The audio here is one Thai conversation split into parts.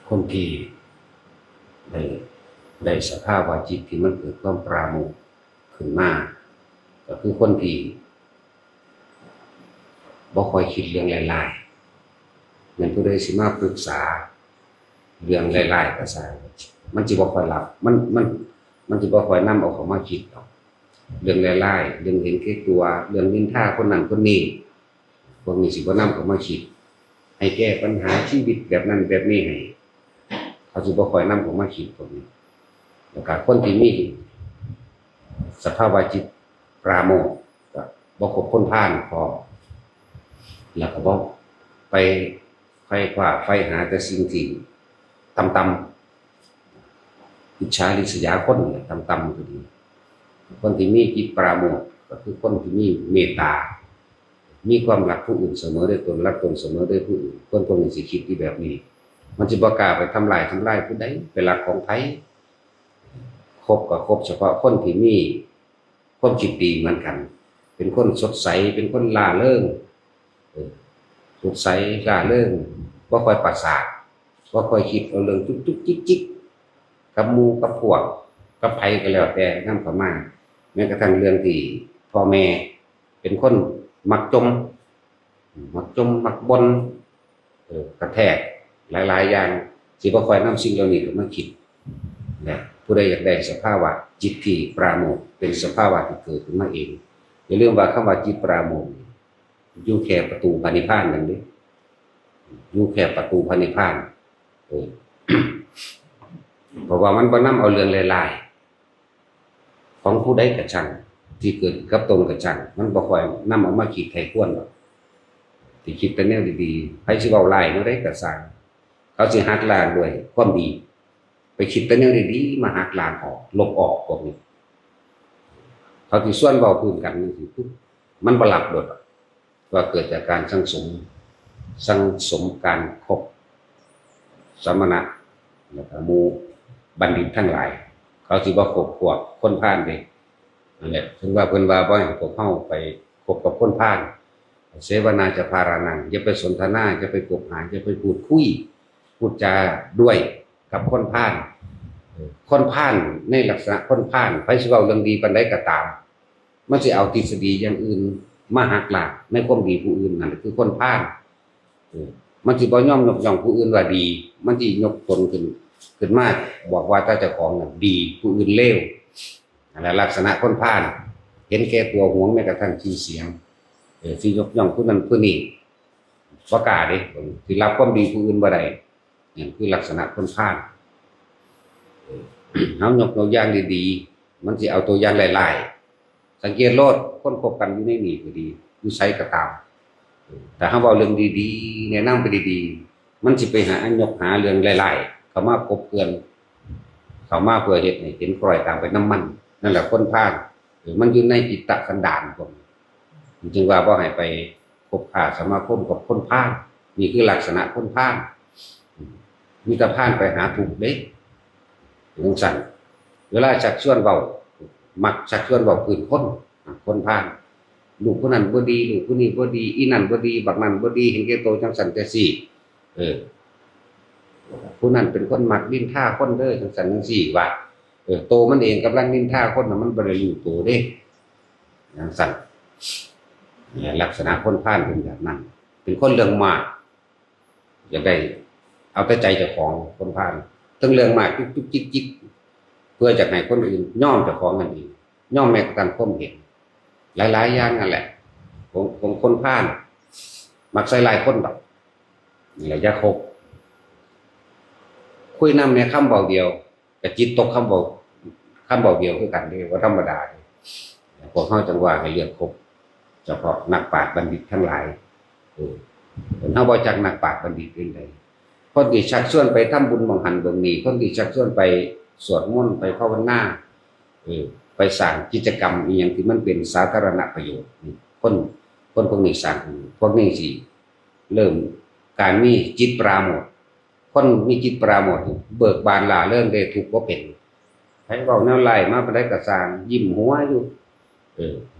คนที่ได้ได้สภาวะจิตที่มันเกิดความปราโมทย์ขึ้นมาก็คือคนที่บ่ค่อยคิดเรื่องหลายๆเหมือนผู้ใดสิมาปรึกษาเรื่องหลายๆก็ซะมันสิบ่ค่อยรับมันสิบ่ค่อยนำเอาเข้ามาคิดหรอกเรื่องหลายๆเรื่องเห็นแก่ตัวเรื่องนินทาคนนั้นคนนี้พวกนี้สิบ่นำเข้ามาคิดให้แก้ปัญหาชีวิตแบบนั้นแบบนี้ให้เขาสิบ่ค่อยนำเข้ามาคิดพวกนี้แล้วก็คนที่มีสภาวะจิตปราโมทย์ก็บ่คบคนพาลพอแล้วก็บ่ไปไขว่คว้าใฝ่หาแต่สิ่งที่ต่ำๆอิจฉาริษยาคนเนี่ยต่ำๆก็ดีคนที่มีจิตปราโมทย์ก็คือคนที่มีเมตตามีความรักผู้อื่นเสมอด้วยตนรักตนเสมอด้วยผู้อื่นคนพวกนี้สิคิดที่แบบนี้มันสิบ่กล้าไปทำลายผู้ใดเป็นหลักของไผคบก็คบเฉพาะคนที่มีความคิดดีเหมือนกันเป็นคนสดใสเป็นคนร่าเริงสดใสร่าเริงบ่ค่อยประสาทบ่ค่อยคิดเอาเรื่องจุกๆจิกๆกับหมู่กับพวกกับไผก็แล้วแต่นำเข้ามาแม้กระทั่งเรื่องที่พ่อแม่เป็นคนมักจมมักบ่นกระแทกหลายๆอย่างสิบ่ค่อยนำสิ่งเหล่านี้เข้ามาคิดนะผู้ใดอยากได้สภาวะจิตที่ปราโมทย์เป็นสภาวะที่เกิดขึ้นมาเองอย่าลืมว่าคำว่าจิตปราโมทย์อยู่แค่ประตูพระนิพพานนั่นเด้อยู่แค่ประตูพระนิพพานเพราะว่ามันบ่นำเอาเรื่องหลายๆของผู้ใดก็ช่างที่เกิดกับตนก็ช่างมันบ่ค่อยนำเอามาคิดไถ่ควรหรอกที่คิดแต่แนวดีๆไผสิเว้าร้ายแนวใดก็ช่างเขาสิหักล้างด้วยความดีไปคิดแต่แนวดีๆมาหักล้างออกลบออกพวกนี้เขาสิส่วนเว้าพื้นกันจังซี่มันบ่รับโดดว่าเกิดจากการสังสมการคบสมณะแล้วก็หมู่บัณฑิตทั้งหลายเขาสิบ่คบพวกคนพาลเด้นั่นแหละถึงว่าเพิ่นว่าบ่ให้พวกเฮาไปคบกับคนพาลเสวนาจะพารานังอย่าไปสนทนาอย่าไปคบหาอย่าไปพูดคุยพูดจาด้วยกับคนพาลคนพาลในลักษณะคนพาลไผสิเว้าเรื่องดีปานใดก็ตามมันสิเอาทฤษฎีอย่างอื่นมาหักล้างในความดีผู้อื่นนั่นคือคนพาลมันสิบ่ยอมยกย่องผู้อื่นว่าดีมันสิยกตนขึ้นมาบอกว่าถ้าเจ้าของน่ะดีผู้อื่นเลวนั่นแหละลักษณะคนพาลเห็นแก่ตัวหวงแม้กระทั่งชื่อเสียงสิยกย่องผู้นั้นผู้นี้บ่กล้าเด้สิรับความดีผู้อื่นบ่ได้นี่คือลักษณะคนพาลเฮายกตัวอย่างดีๆมันสิเอาตัวอย่างหลายๆสังเกตโลดคนคบกันอยู่ในนี่ก็ดีอยู่ไสก็ตามแต่เฮาเว้าเรื่องดีๆแนะนำไปดีๆมันสิไปหายกเรื่องหลายๆเข้ามาคบเพื่อนเข้ามาเพื่อเฮ็ดให้เห็นคล้อยตามไปน้ำมันนั่นแหละคนพาลมันอยู่ในจิตตสันดานผมจึงว่าบ่ให้ไปคบค้าสมาคมกับคนพาลนี่คือลักษณะคนพาลมีแต่พาลไปหาทุกข์เด้จังซั่นเวลาชักชวนเว้ามักชักชวนเว้าพื้นคนพาลลูกผู้นั้นบ่ดีลูกผู้นี้บ่ดีอีนั่นบ่ดีบักนั้นบ่ดีเห็นแก่โตจังซั่นจังซี่ผู้นั้นเป็นคนมักนินทาคนเด้อจังซั่นจังซี่ว่าโตมันเองกำลังนินทาคนน่ะมันบ่ได้รู้ตัวเด้จังซั่นเนี่ยลักษณะคนพาลเป็นแบบนั้นเป็นคนเรื่องมากอยากได้เอาแต่ใจเจ้าของคนพาลทั้งเรื่องมากจุกๆจิกๆเพื่อจะให้คนอื่นยอมเจ้าของนั่นเองยอมแม้กระทั่งความเห็นหลายๆอย่างนั่นแหละของคนพาลมักใส่ร้ายคนดอกนี่แหละอย่าคบคุยนำเนี่ยคำเบาเดียวกับจิตตกคำเบาเดียวคือกันเด้ว่าธรรมดาพวกเฮาจังว่าให้เลือกคบเฉพาะนักปราชญ์บัณฑิตทั้งหลายเฮาบ่จักนักปราชญ์บัณฑิตเป็นไดคนที่ชักชวนไปทำบุญบังหันเบิ่งนี้คนที่ชักชวนไปสวดมนต์ไปภาวนาไปสร้างกิจกรรมอีหยังที่มันเป็นสาธารณประโยชน์คนพวกนี้สร้างพวกนี้สิเริ่มการมีจิตปราโมทย์คนมีจิตปราโมทย์เบิกบานล่าเริงได้ทุกข์บ่เป็นให้เว้าแนวไล่มาปานใดก็สร้างยิ้มหัวอยู่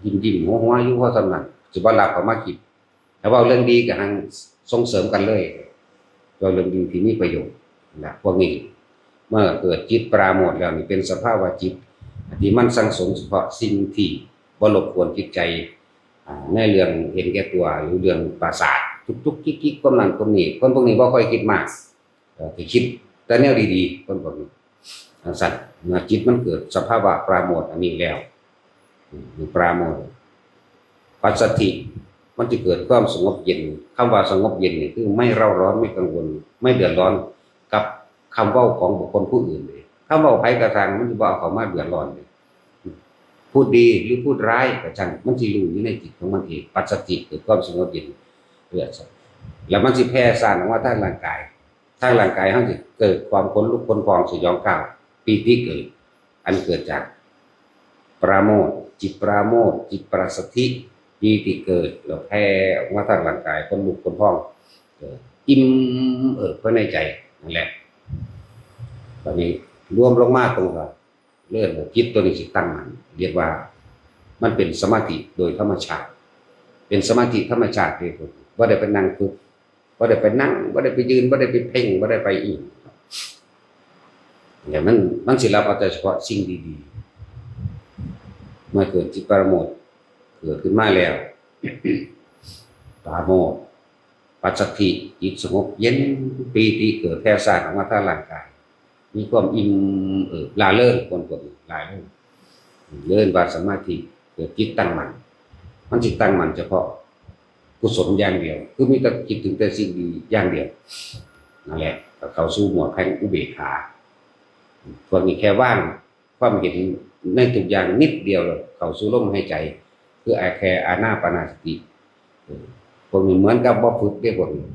ยิ้มหัวอยู่เพราะฉะนั้นสิบ่รับเข้ามาคิดถ้าเว้าเรื่องดีก็หังส่งเสริมกันเลยเว้าเรื่องดีที่มีประโยชน์ นะพวกนี้เมื่อเกิดจิตปราโมทย์แล้วนี่เป็นสภาวะจิตที่มันสังสมเฉพาะสิ่งที่บ่รบกวนจิตใจในเรื่องเห็นแก่ตัวหรือเรื่องประสาททุกๆกิ๊กๆคนนั้นคนนี้คนพวกนี้บ่ค่อยคิดมากที่คิดแต่แนวดีๆคนพวกนี้สัตว์เมื่อจิตมันเกิดสภาวะปราโมทย์อันนี้แล้วปราโมทย์ปัสสัทธิมันจะเกิดความสงบเย็นคำว่าสงบเย็นนี่คือไม่เร่าร้อนไม่กังวลไม่เดือดร้อนกับคำเว้าของบุคคลผู้อื่นเลยคำเว้าไผกระทางมันจะบ่เอาเข้ามาเดือดร้อนเลยพูดดีหรือพูดร้ายก็ช่างมันสิรู้อยู่ในจิตของมันเองปัสสัทธิเกิดความสงบเย็นเพื่อแล้วมันสิแผ่ซ่านออกมาทางร่างกายเฮาสิเกิดความขนลุกขนพองสยองก้าวปีติเกิดอันเกิดจากปราโมทย์จิตปราโมทย์จิตปราสธิปีติเกิดแล้วแผ่ออกมาทางร่างกายขนลุกขนพองอิ่มภายในใจนั่นแหละตอนนี้รวมลงมาตรงกับเลื่อนจิตตัวนี้สิตั้งมันเรียกว่ามันเป็นสมาธิโดยธรรมชาติเป็นสมาธิธรรมชาติเลยบ่ได้ไปนั่งฝึกบ่ได้ไปนั่งบ่ได้ไปยืนบ่ได้ไปเพ่งบ่ได้ไปอีกอย่างมันสิรับเอาแต่เฉพาะสิ่งดีๆเมื่อเกิดจิตปราโมทย์เกิดขึ้นมาแล้วปราโมทย์ปัสสัทธิจิตสงบเย็นปีติเกิดแผ่ซ่านออกมาทางร่างกายมีความอิ่มลาเริงคนกดลาเริงเลื่อนว่าสมาธิเกิดจิตตั้งมั่นมันจิตตั้งมั่นเฉพาะกุศลอย่างเดียวคือมีแต่คิดถึงแต่สิ่งดีอย่างเดียวนั่นแหละเข้าสู่หมวดแห่งอุเบกขาพวกนี้แค่ว่างความเห็นในทุกอย่างนิดเดียวเข้าสู่ลมหายใจคือแค่อานาปานสติพวกนี้เหมือนกับบ่ฝึกได้พวกนี้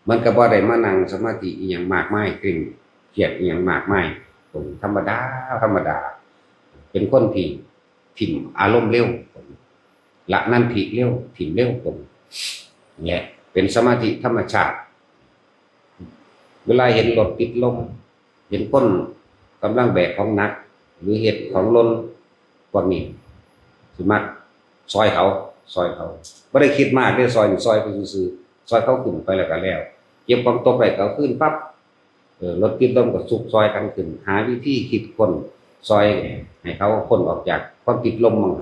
มันก็บ่ได้มานั่งสมาธิอีหยังมากมายเคร่งเครียดอีหยังมากมายธรรมดาเป็นคนที่ถิ่มอารมณ์เร็วละนันทิเร็วถิ่มเร็วและเป็นสมาธิธรรมชาติเวลาเห็นรถติดลมเห็นคนกำลังแบกของหนักหรือเหตุของล้นพวกนี้สมัครซอยเขาไม่ได้คิดมากได้ซอยไปซื่อซอยเขาขึ้นไปแล้วก็แล้วเก็บความตกไปเขาขึ้นปั๊บรถติดลมก็สุกซอยกันขึ้นหาวิธีคิดคนซอยให้เขาคนออกจากความติดลมมั่ง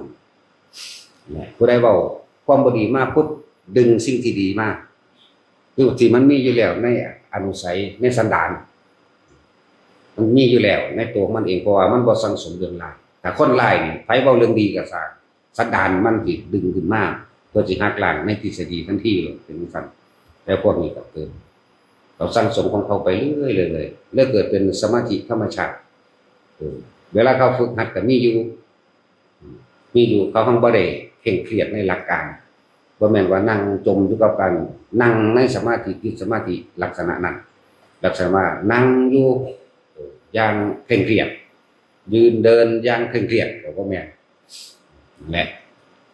ผู้ใดเว้าความบ่ดีมากปุ๊บดึงสิ่งที่ดีมาคือที่มันมีอยู่แล้วในอนุสัยในสันดานมันมีอยู่แล้วในตัวมันเองเพราะว่ามันบ่สังสมเรื่องร้ายแต่คนร้ายนี่ไผเว้าเรื่องดีก็สร้างสันดานมันสิดึงขึ้นมาเพื่อสิหักล้างในทฤษฎีทันทีเลยเป็นซั่นแล้วพวกนี้ก็เกิดเราสังสมของเขาไปเรื่อยเลยเกิดเป็นสมาธิธรรมชาติเวลาเขาฝึกหัดก็มีอยู่เขาทั้งบ่ได้เคร่งเครียดในหลักการบ่แม่นว่านั่งจมอยู่กับการนั่งในสมาธิติดสมาธิลักษณะนั้นลักษณะว่านั่งอยู่อย่างเคร่งเครียดยืนเดินอย่างเคร่งเครียดก็บ่แม่นและ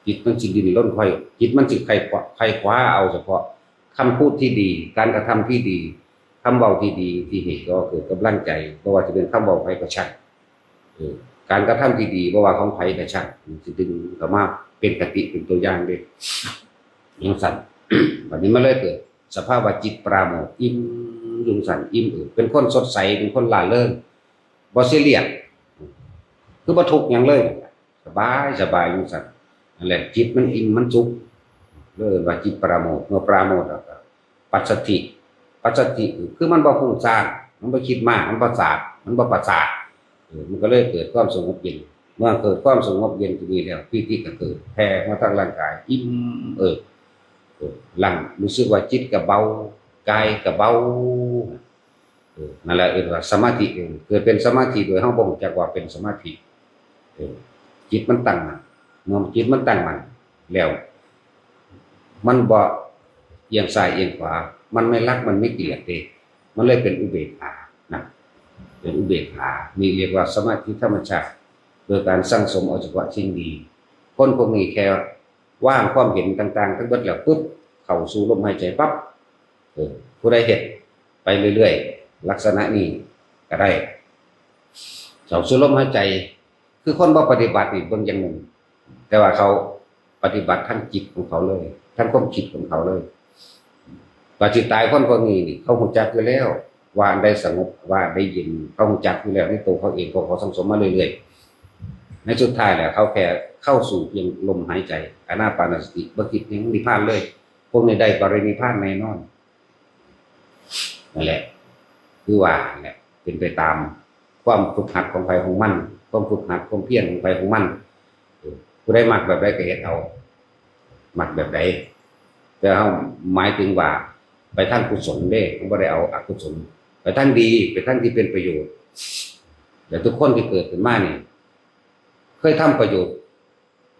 จิตมันสิดิ้นรนค่อยจิตมันสิไขว้าเอาเฉพาะคำพูดที่ดีการกระทำที่ดีคำเว้าที่ดีที่เห็นก็เกิดกำลังใจบ่ว่าจะเป็นคำเว้าไผก็ช่างการกระทำที่ดีบ่ว่าของไผก็ช่างสิดึงเข้ามาเป็นกติเป็นตัวอย่างเด้ยังสั่นวันนี้มันเลยเกิดสภาวะจิตปราโมทย์อิ่มยุงสั่นอิ่มเป็นคนสดใสเป็นคนร่าเริงบ่ซีเรียสคือบ่ทุกข์หยังเลยสบายยุงสั่นนั่นแหละจิตมันอิ่มมันสุขเลยว่าจิตปราโมทย์เมื่อปราโมทย์แล้วก็ปัสสัทธิคือมันบ่ฟุ้งซ่านมันบ่คิดมากมันประสาทมันก็เลยเกิดความสงบเย็นเมื่อเกิดความสงบเย็นที่นี่แล้วปีติก็เกิดแผ่มาทางร่างกายอิ่มหลังรู้สึกว่าจิตก็เบากายก็เบานั่นแหละเรียกว่าสมาธิเกิดเป็นสมาธิโดยเฮาบ่รู้จักว่าเป็นสมาธิจิตมันตั้งมั่นเมื่อจิตมันตั้งมั่นแล้วมันบ่เอียงซ้ายเอียงขวามันไม่รักมันไม่เกลียดเด้มันเลยเป็นอุเบกขานะเป็นอุเบกขานี่เรียกว่าสมาธิธรรมชาติโดยการสร้างสมเอาเฉพาะสิ่งดีคนพวกนี้แค่ว่างความเห็นต่างๆทั้งเบิดแล้วปุ๊บเข้าสู่ลมหายใจปั๊บผู้ใดเฮ็ดไปเรื่อยๆลักษณะนี้ก็ได้เข้าสู่ลมหายใจคือคนบ่ปฏิบัตินี่เบิ่งอย่างหนึ่งแต่ว่าเขาปฏิบัติทั้งจิตของเขาเลยทั้งความคิดของเขาเลยว่าจิตตายคนพวกนี้นี่เขารู้จักอยู่แล้ว ว่าได้สงบว่าได้ยินเขาจักอยู่แล้วในตัวเขาเองเขาสังสมมาเรื่อยๆในสุดท้ายแหละเขาแค่เข้าสู่เพียงลมหายใจอานาปานสติบ่คิดยังนิพพานเลยพวกนี้ได้ปรินิพพานแน่นอนนั่นแหละคือว่าเนี่ยเป็นไปตามความฝึกหัดของใครของมันความฝึกหัดความเพียรของใครของมันผู้ได้มักแบบใดก็เฮ็ดเอามักแบบใดแต่เขาหมายถึงว่าไปทางกุศลเด้ไม่ได้เอาอกุศลไปทางดีไปทางที่เป็นประโยชน์แต่ทุกคนที่เกิดขึ้นมาเนี่ยเคยทำประโยชน์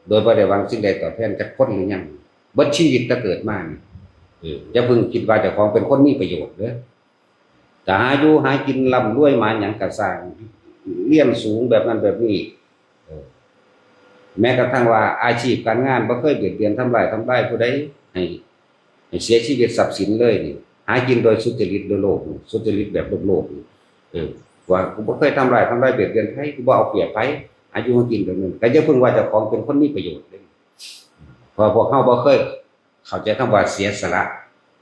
โดยไม่ได้หวังสิ่งใดตอบแทนจากคนหรือยังบัดชีวิตถ้าเกิดมาเนี่ยอย่าเพิ่งคิดว่าเจ้าของเป็นคนมีประโยชน์เด้อแต่หาอยู่หากินร่ำรวยมาอย่างกระสร้างเลี้ยงสูงแบบนั้นแบบนี้แม้กระทั่งว่าอาชีพการงานบ่เคยเบียดเบียนทำลายผู้ใดให้เสียชีวิตทรัพย์สินเลยนี่หากินโดยสุจริตโดยโลกสุจริตแบบโลกว่ากูบ่เคยทำลายเบียดเบียนใครกูบ่เอาเปรียบใครอายุกินแบบนั้นก็จะพึ่งว่าเจ้าของเป็นคนมีประโยชน์เลยพอพวกเฮาบ่เคยเข้าใจคำว่าเสียสละ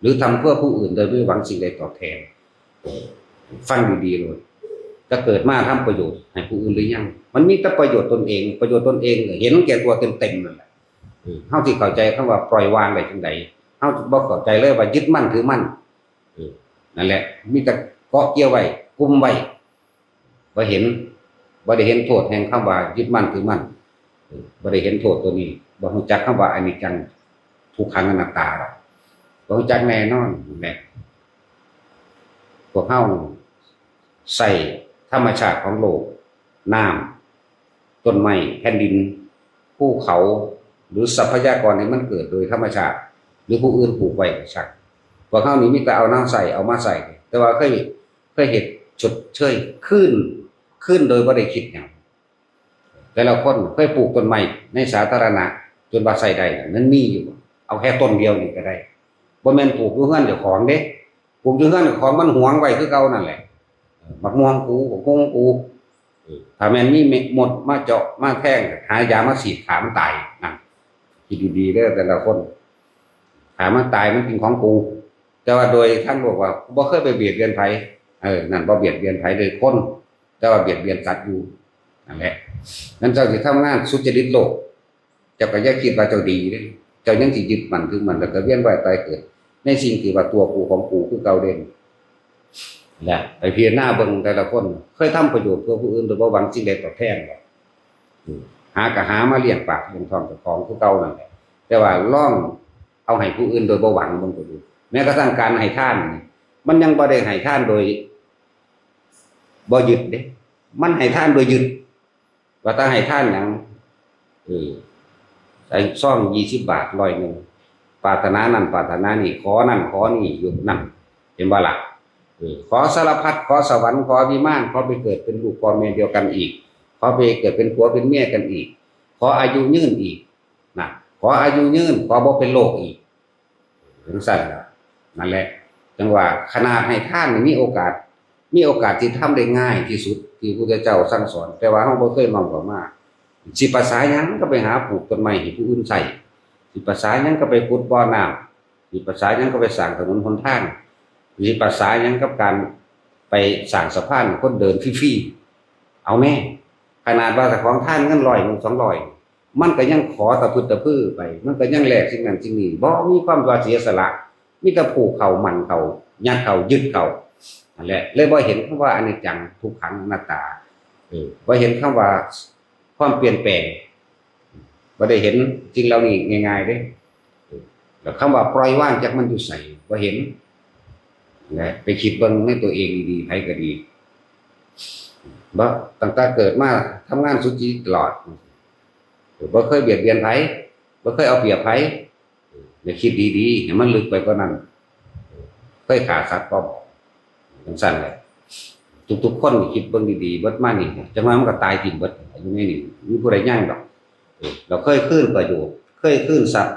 หรือทำเพื่อผู้อื่นโดยไม่หวังสิ่งใดตอบแทนฟังดีๆเลยจะเกิดมาทำประโยชน์ให้ผู้อื่นหรือยังมันมีแต่ประโยชน์ตนเองเห็นแก่ตัวเต็มๆนั่นแหละเฮาที่เข้าใจคำว่าปล่อยวางได้จังไดเฮาบ่เข้าใจเลยว่ายึดมั่นถือมั่นนั่นแหละมีแต่เกาะเกี่ยวไว้กุมไว้บ่ได้เห็นโทษแห่งคำว่ายึดมั่นถือมั่นบ่ได้เห็นโทษตัวนี้บ่รู้จักคำว่าอนิจจังทุกขังอนัตตาหรอกบ่รู้จักแน่นอนแหละพวกเฮาใส่ธรรมชาติของโลกน้ำต้นไม้แผ่นดินภูเขาหรือทรัพยากรที่มันเกิดโดยธรรมชาติหรือผู้อื่นปลูกไว้ชักพวกเฮานี่มีแต่เอามาใส่แต่ว่าเคยเห็นชดเชยขึ้นโดยบ่ได้คิดหยังแต่ละคนเคยปลูกต้นไม้ในสาธารณะจนว่าใส่ได้นั้นมีอยู่เอาแค่ต้นเดียวนี่ก็ได้บ่แม่นปลูกอยู่เฮือนเจ้าของเด้ปลูกอยู่เฮือนเจ้าของมันหวงไว้คือเก่านั่นแหละบักม่วงกูบักม่วงกูถ้าแม่นมีหมดมาเจาะมาแทงหายามาฉีดขามันตายนั่นคิดดีๆเด้อแต่ละคนขามันตายมันเป็นของกูแต่ว่าโดยท่านบอกว่าบ่เคยไปเบียดเบียนไผนั่นบ่เบียดเบียนไผเลยคนแต่ว่าเบียดเบียนสัตว์อยู่นั่นแหละนั้นเจ้าสิทำงานสุจริตโลกเจ้าก็อย่าคิดว่าเจ้าดีเด้เจ้ายังสิยึดมั่นถือมั่นแล้วก็เวียนว่ายตายเกิดในสิ่งที่ว่าตัวกูของกูคือเก่าเด่นแหละไปพิจารณาเบิ่งแต่ละคนเคยทำประโยชน์เพื่อผู้อื่นโดยบ่หวังสิ่งใดตอบแทนบ่หาก็หามาเลี้ยงปากเลี้ยงท้องเจ้าของคือเก่านั่นแหละแต่ว่าลองเอาให้ผู้อื่นโดยบ่หวังเบิ่งก็ดูแม้กระทั่งการให้ทานมันยังบ่ได้ให้ทานโดยบ่ยึดเด้มันให้ทานโดยยึดว่าถ้าให้ทานหยังใส่ซ่อง20 บาท100นึงปรารถนานั่นปรารถนานี่ขอนั่นขอนี่อยู่นั่นเห็นบ่ล่ะขอสารพัดขอสวรรค์ขอวิมานขอไปเกิดเป็นลูกพ่อแม่เดียวกันอีกขอไปเกิดเป็นผัวเป็นเมียกันอีกขออายุยืนอีกนะขออายุยืนขอบ่เป็นโรคอีกถึงสั่นล่ะนั่นแหละจังว่าขนาดให้ทานมีโอกาสที่ทำได้ง่ายที่สุดที่พระพุทธเจ้าสั่งสอนแต่ว่าเฮาบ่เคยน้อมเข้ามาสิภาษาหยังก็ไปหาปลูกต้นไม้ให้ผู้อื่นใช้สิภาษาหยังก็ไปขุดบ่อน้ำสิภาษาหยังก็ไปสร้างถนนหนทางสิภาษาหยังกับการไปสร้างสะพานคนเดินฟรีๆเอาแม่ขนาดว่าเจ้าของท่านเงิน100 200มันก็ยังขอตะพึดตะพื้อไปมันก็ยังแลกสิ่งนั้นสิ่งนี้บ่มีความว่าเสียสละมีแต่ผูกเข้ามั่นเข้ายัดเข้ายึดเข้านั่นแหละเลยบ่เห็นคำว่าอนิจจังทุกขังอนัตตาบ่เห็นคำว่าความเปลี่ยนแปลงบ่ได้เห็นจริงแล้วนี่ง่ายๆเด้แล้วคำว่าปล่อยวางจากมันอยู่ใส่บ่เห็นนะไปคิดเบิ่งในตัวเองดีๆไผก็ดีบ่ตั้งแต่เกิดมาทำงานสุจริตตลอดบ่เคยเบียดเบียนไผบ่เคยเอาเปรียบไผอย่าคิดดีๆให้มันลึกไปกว่านั้นเคยฆ่าสัตว์บ่จังซั่นแหละทุกๆคนคิดเบิ่งดีๆเบิดมานี่จังว่ามันก็ตายจริงเบิดอยู่ในนี่มีผู้ใดย่างดอกเราเคยคืนประโยชน์เคยคืนทรัพย์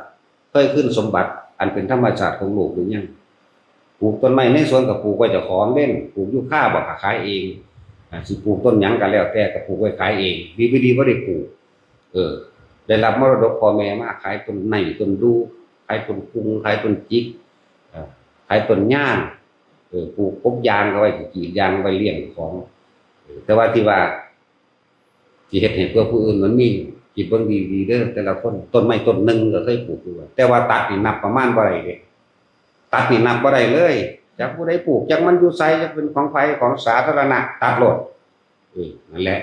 เคยคืนสมบัติอันเป็นธรรมชาติของโลกหรือยังปลูกต้นไม้ในสวนก็ปลูกไว้เจ้าของเล่นปลูกอยู่ค่าบ่ขายเองสิปลูกต้นหยังก็แล้วแต่ก็ปลูกไว้ขายเองดีบ่ดีบ่ได้ปลูกได้รับมรดกพ่อแม่มาขายต้นไม้ต้นดูขายต้นกุ้งขายต้นจิกขายต้นย่าง ปลูกกบยางก็ไว้กรีดยางไว้เลี้ยงของแต่ว่าที่ว่าที่เฮ็ดให้เพื่อผู้อื่นมันมีคิดเบิ่งดีๆเด้อแต่ละคนต้นไม้ต้นหนึ่งก็เคยปลูกอยู่แต่ว่าตัดนี่นับประมาณบ่ได้เด้ตัดนี่นับบ่ได้เลยจักผู้ใดปลูกจักมันอยู่ไสจักเป็นของไผของสาธารณะตัดโลดนั่นแหละ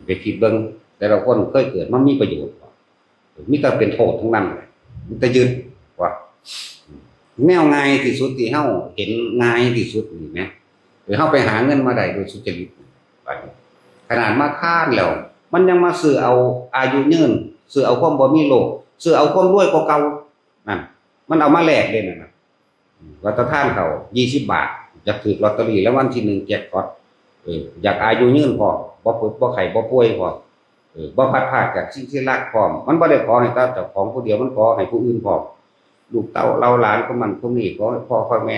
ไปคิดเบิ่งแต่ละคนเคยเกิดมันมีประโยชน์มีแต่เป็นโทษทั้งนั้นมีแต่ยึดว่าแนวง่ายที่สุดที่เฮาเห็นง่ายที่สุดนี่แหมหรือเฮาไปหาเงินมาได้โดยสุจริตขนาดมาค้านแล้วมันยังมาซื้อเอาอายุยืนซื้อเอาความบ่มีโรคซื้อเอาความรวยกว่าเก่านั่นมันเอามาแลกเด้นั่นน่ะว่าตะท่านเขา20 บาทอยากถูกลอตเตอรี่แล้ววันที่1แจ็คพอตอยากอายุยืนพอบ่ปวดบ่ไข้บ่ป่วยพอบ่พัดพลาดจากสิ่งที่รักพร้อมมันบ่ได้ขอให้แต่เจ้าของผู้เดียวมันขอให้ผู้อื่นพร้อมลูกเต้าเราหลานก็มันพวกนี้ก็พ่อพ่อแม่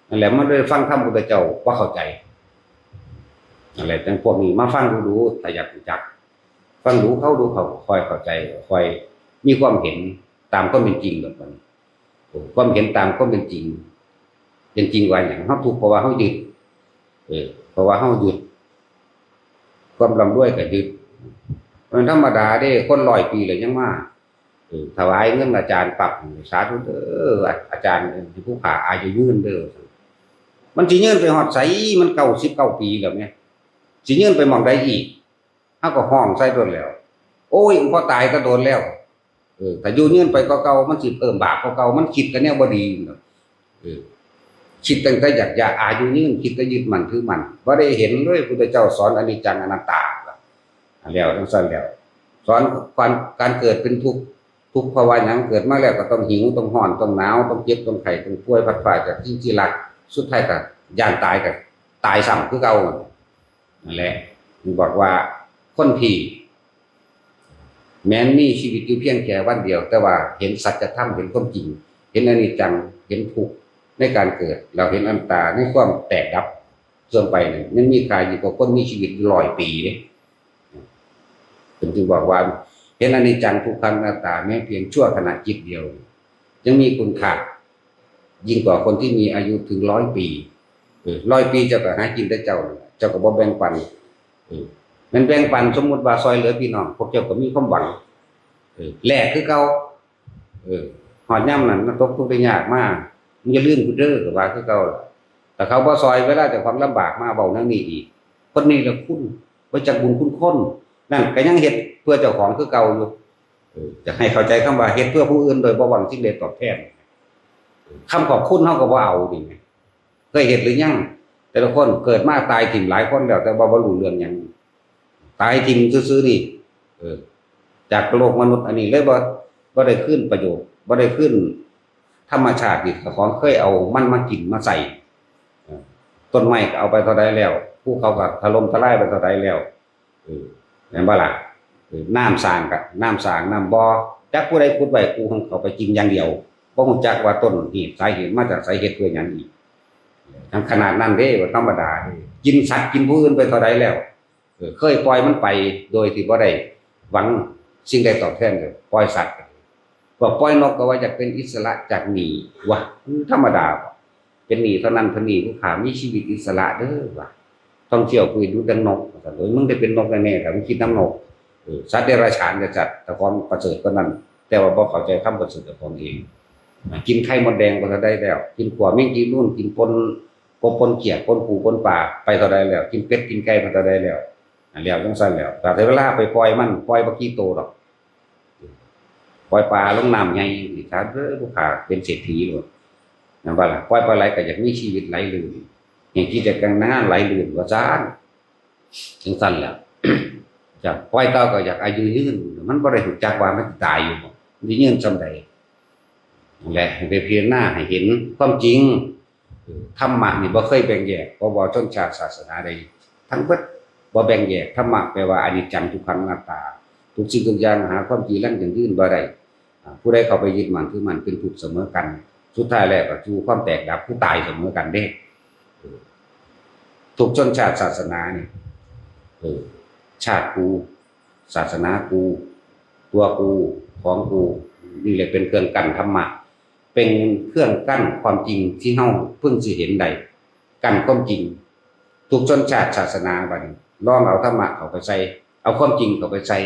นั่นแหละมันได้ฟังธรรมพุทธเจ้าบ่เข้าใจนั่นแหละจังพวกนี้มาฟังดูๆถ้าอยากรู้จักฟังดูเขาค่อยเข้าใจค่อยมีความเห็นตามความเป็นจริงแบบนั้นความเห็นตามความเป็นจริงเป็นจริงว่าหยังเฮาทุกข์เพราะว่าเฮายึดเพราะว่าเฮายึดความร่ำรวยก็ยึดมันธรรมดาเด้คน100 ปีแล้วยังมาถวายเงินอาจารย์ปรับสาธุเด้ออาจารย์ที่ผู้ขาอายุยืนเด้อมันสิยืนไปฮอดไสมัน99 ปีแล้วแม่สิยืนไปหม้องใดอีกเฮาก็ห้องใส่โดนแล้วโอ้ยพอตายก็โดนแล้วถ้าอยู่ยืนไปก็เก่ามันสิเพิ่มบาปเก่ามันคิดกันแนวบ่ดีคิดตั้งแต่อยากอายุยืนคิดแต่ยึดมั่นถือมั่นบ่ได้เห็นเลยพุทธเจ้าสอนอนิจจังอนัตตาแล้วทั้งสั้นแล้วสอนการเกิดเป็นทุกข์เพราะว่าหยังเกิดมาแล้วก็ต้องหิวต้องร้อนต้องหนาวต้องเจ็บต้องไข้ต้องป่วยพัดพลาดจากสิ่งที่รักสุดท้ายก็ย่านตายก็ตายซ้ำคือเก่านั่นแหละมันบอกว่าคนที่แม้นมีชีวิตอยู่เพียงแค่วันเดียวแต่ว่าเห็นสัจธรรมเห็นความจริงเห็นอนิจจังเห็นทุกข์ในการเกิดเราเห็นอนัตตาในความแตกดับส่วนไปเนี่ยมันมีค่ายิ่งกว่าคนมีชีวิต100 ปีเด้จึงบอกว่าเห็นอนิจจังทุกขังอนัตตาแม้เพียงชั่วขณะจิตเดียวยังมีคุณค่ายิ่งกว่าคนที่มีอายุถึง100 ปี100 ปีเจ้าก็หากินได้เจ้าก็บ่แบ่งปันมันแบ่งปันสมมุติว่าซอยเหลือพี่น้องพวกเจ้าก็มีความหวังแลกคือเก่าหอดย่ำนั่นมันตกทุกข์ได้ยากมากมันจะลื่นกูเด้อก็ว่าคือเก่าแต่เขาบ่ซอยเวลาแต่ความลำบากมาเว้านั่นนี่อีกคนนี้ละคุณบ่จักบุญคุณคนนั่นก็ยังเฮ็ดเพื่อเจ้าของคือเก่าอยู่จะให้เข้าใจคำว่าเฮ็ดเพื่อผู้อื่นโดยบ่หวังสิ่งใดตอบแทนคำขอบคุณเฮาก็บ่เอานี่เคยเฮ็ดหรือยังแต่ละคนเกิดมาตายถิ่มหลายคนแล้วแต่บ่รู้เรื่องหยังตายถิ่มซื่อๆนี่จากโลกมนุษย์อันนี้เลยบ่ได้ขึ้นประโยชน์บ่ได้ขึ้นธรรมชาตินี่ของเคยเอามันมากินมาใส่ต้นไม้ก็เอาไปเท่าใดแล้วภูเขาก็ถล่มทลายไปเท่าใดแล้วแม่นบ่ล่ะน้ำสร้างน้ำบ่อจักผู้ใดขุดไว้กูของเขาไปกินอย่างเดียวบ่ฮู้จักว่าต้นเหตุสาเหตุมาจากสาเหตุด้วยหยังอีกทั้งขนาดนั้นเด้ว่าธรรมดากินสัตว์กินผู้อื่นไปเท่าใดแล้วเคยปล่อยมันไปโดยที่บ่ได้หวังสิ่งใดตอบแทนเลยปล่อยสัตว์ก็ปล่อยนกก็ว่าจะเป็นอิสระจากหนี้วะธรรมดาเป็นหนี้เท่านั้นเท่านี้ผู้ขามีชีวิตอิสระเด้อวะต้องเที่ยวคุยดูดังนกโดยมึงได้เป็นนกแน่ๆแต่มึงคิดน้ำนกสัตว์เดรัจฉานจะจัดแต่ความประเสริฐก็นั่นแต่ว่าบ่เข้าใจคำประเสริฐของเองกินไข่มดแดงก็ได้แล้วกินขวาแมงจีนู่นกินปนกบปนเขียดปนปูปนป่าไปเท่าใดแล้วกินเป็ดกินไก่มาเท่าใดแล้วแล้วจังซั่นแล้วแต่เวลาไปปล่อยมันปล่อยบ่กี่โตดอกปล่อยปลาลงน้ำใหญ่สิครับผู้ขาเป็นเศรษฐีโลดนั่นว่าล่ะปล่อยปลาไหลก็อยากมีชีวิตไหลลื่นอย่างที่จะกันงานไหลลื่นว่าซ่านจังซั่นแล้วจากปล่อยเต่าก็อยากอายุยืนมันบ่ได้รู้จักว่ามันตายอยู่บ่สิยืนส่ำใดนั่นแหละให้ไปพิจารณาให้เห็นความจริงธรรมะนี่บ่เคยแบ่งแยกบ่ชนชาติศาสนาใดทั้งเบิดบ่แบ่งแยกธรรมะแปลว่าอนิจจังทุกขังอนัตตาทุกสิ่งทุกอย่างหาความจริงแล้วอย่างยืนบ่ได้ผู้ใดเข้าไปยึดมั่นถือมั่นเป็นทุกข์เสมอกันสุดท้ายแล้วก็สู่ความแตกดับผู้ตายเสมอกันเด้ทุกชนชาติศาสนานี่ชาติกูศาสนากูตัวกูของกูนี่แหละเป็นเครื่องกั้นธรรมะเป็นเครื่องกั้นความจริงที่เฮาเพิ่งสิเห็นได้ กันความจริงทุกชนชาติศาสนาบัดนี้ลองเอาธรรมะเข้าไปใส่เอาความจริงเข้าไปใส่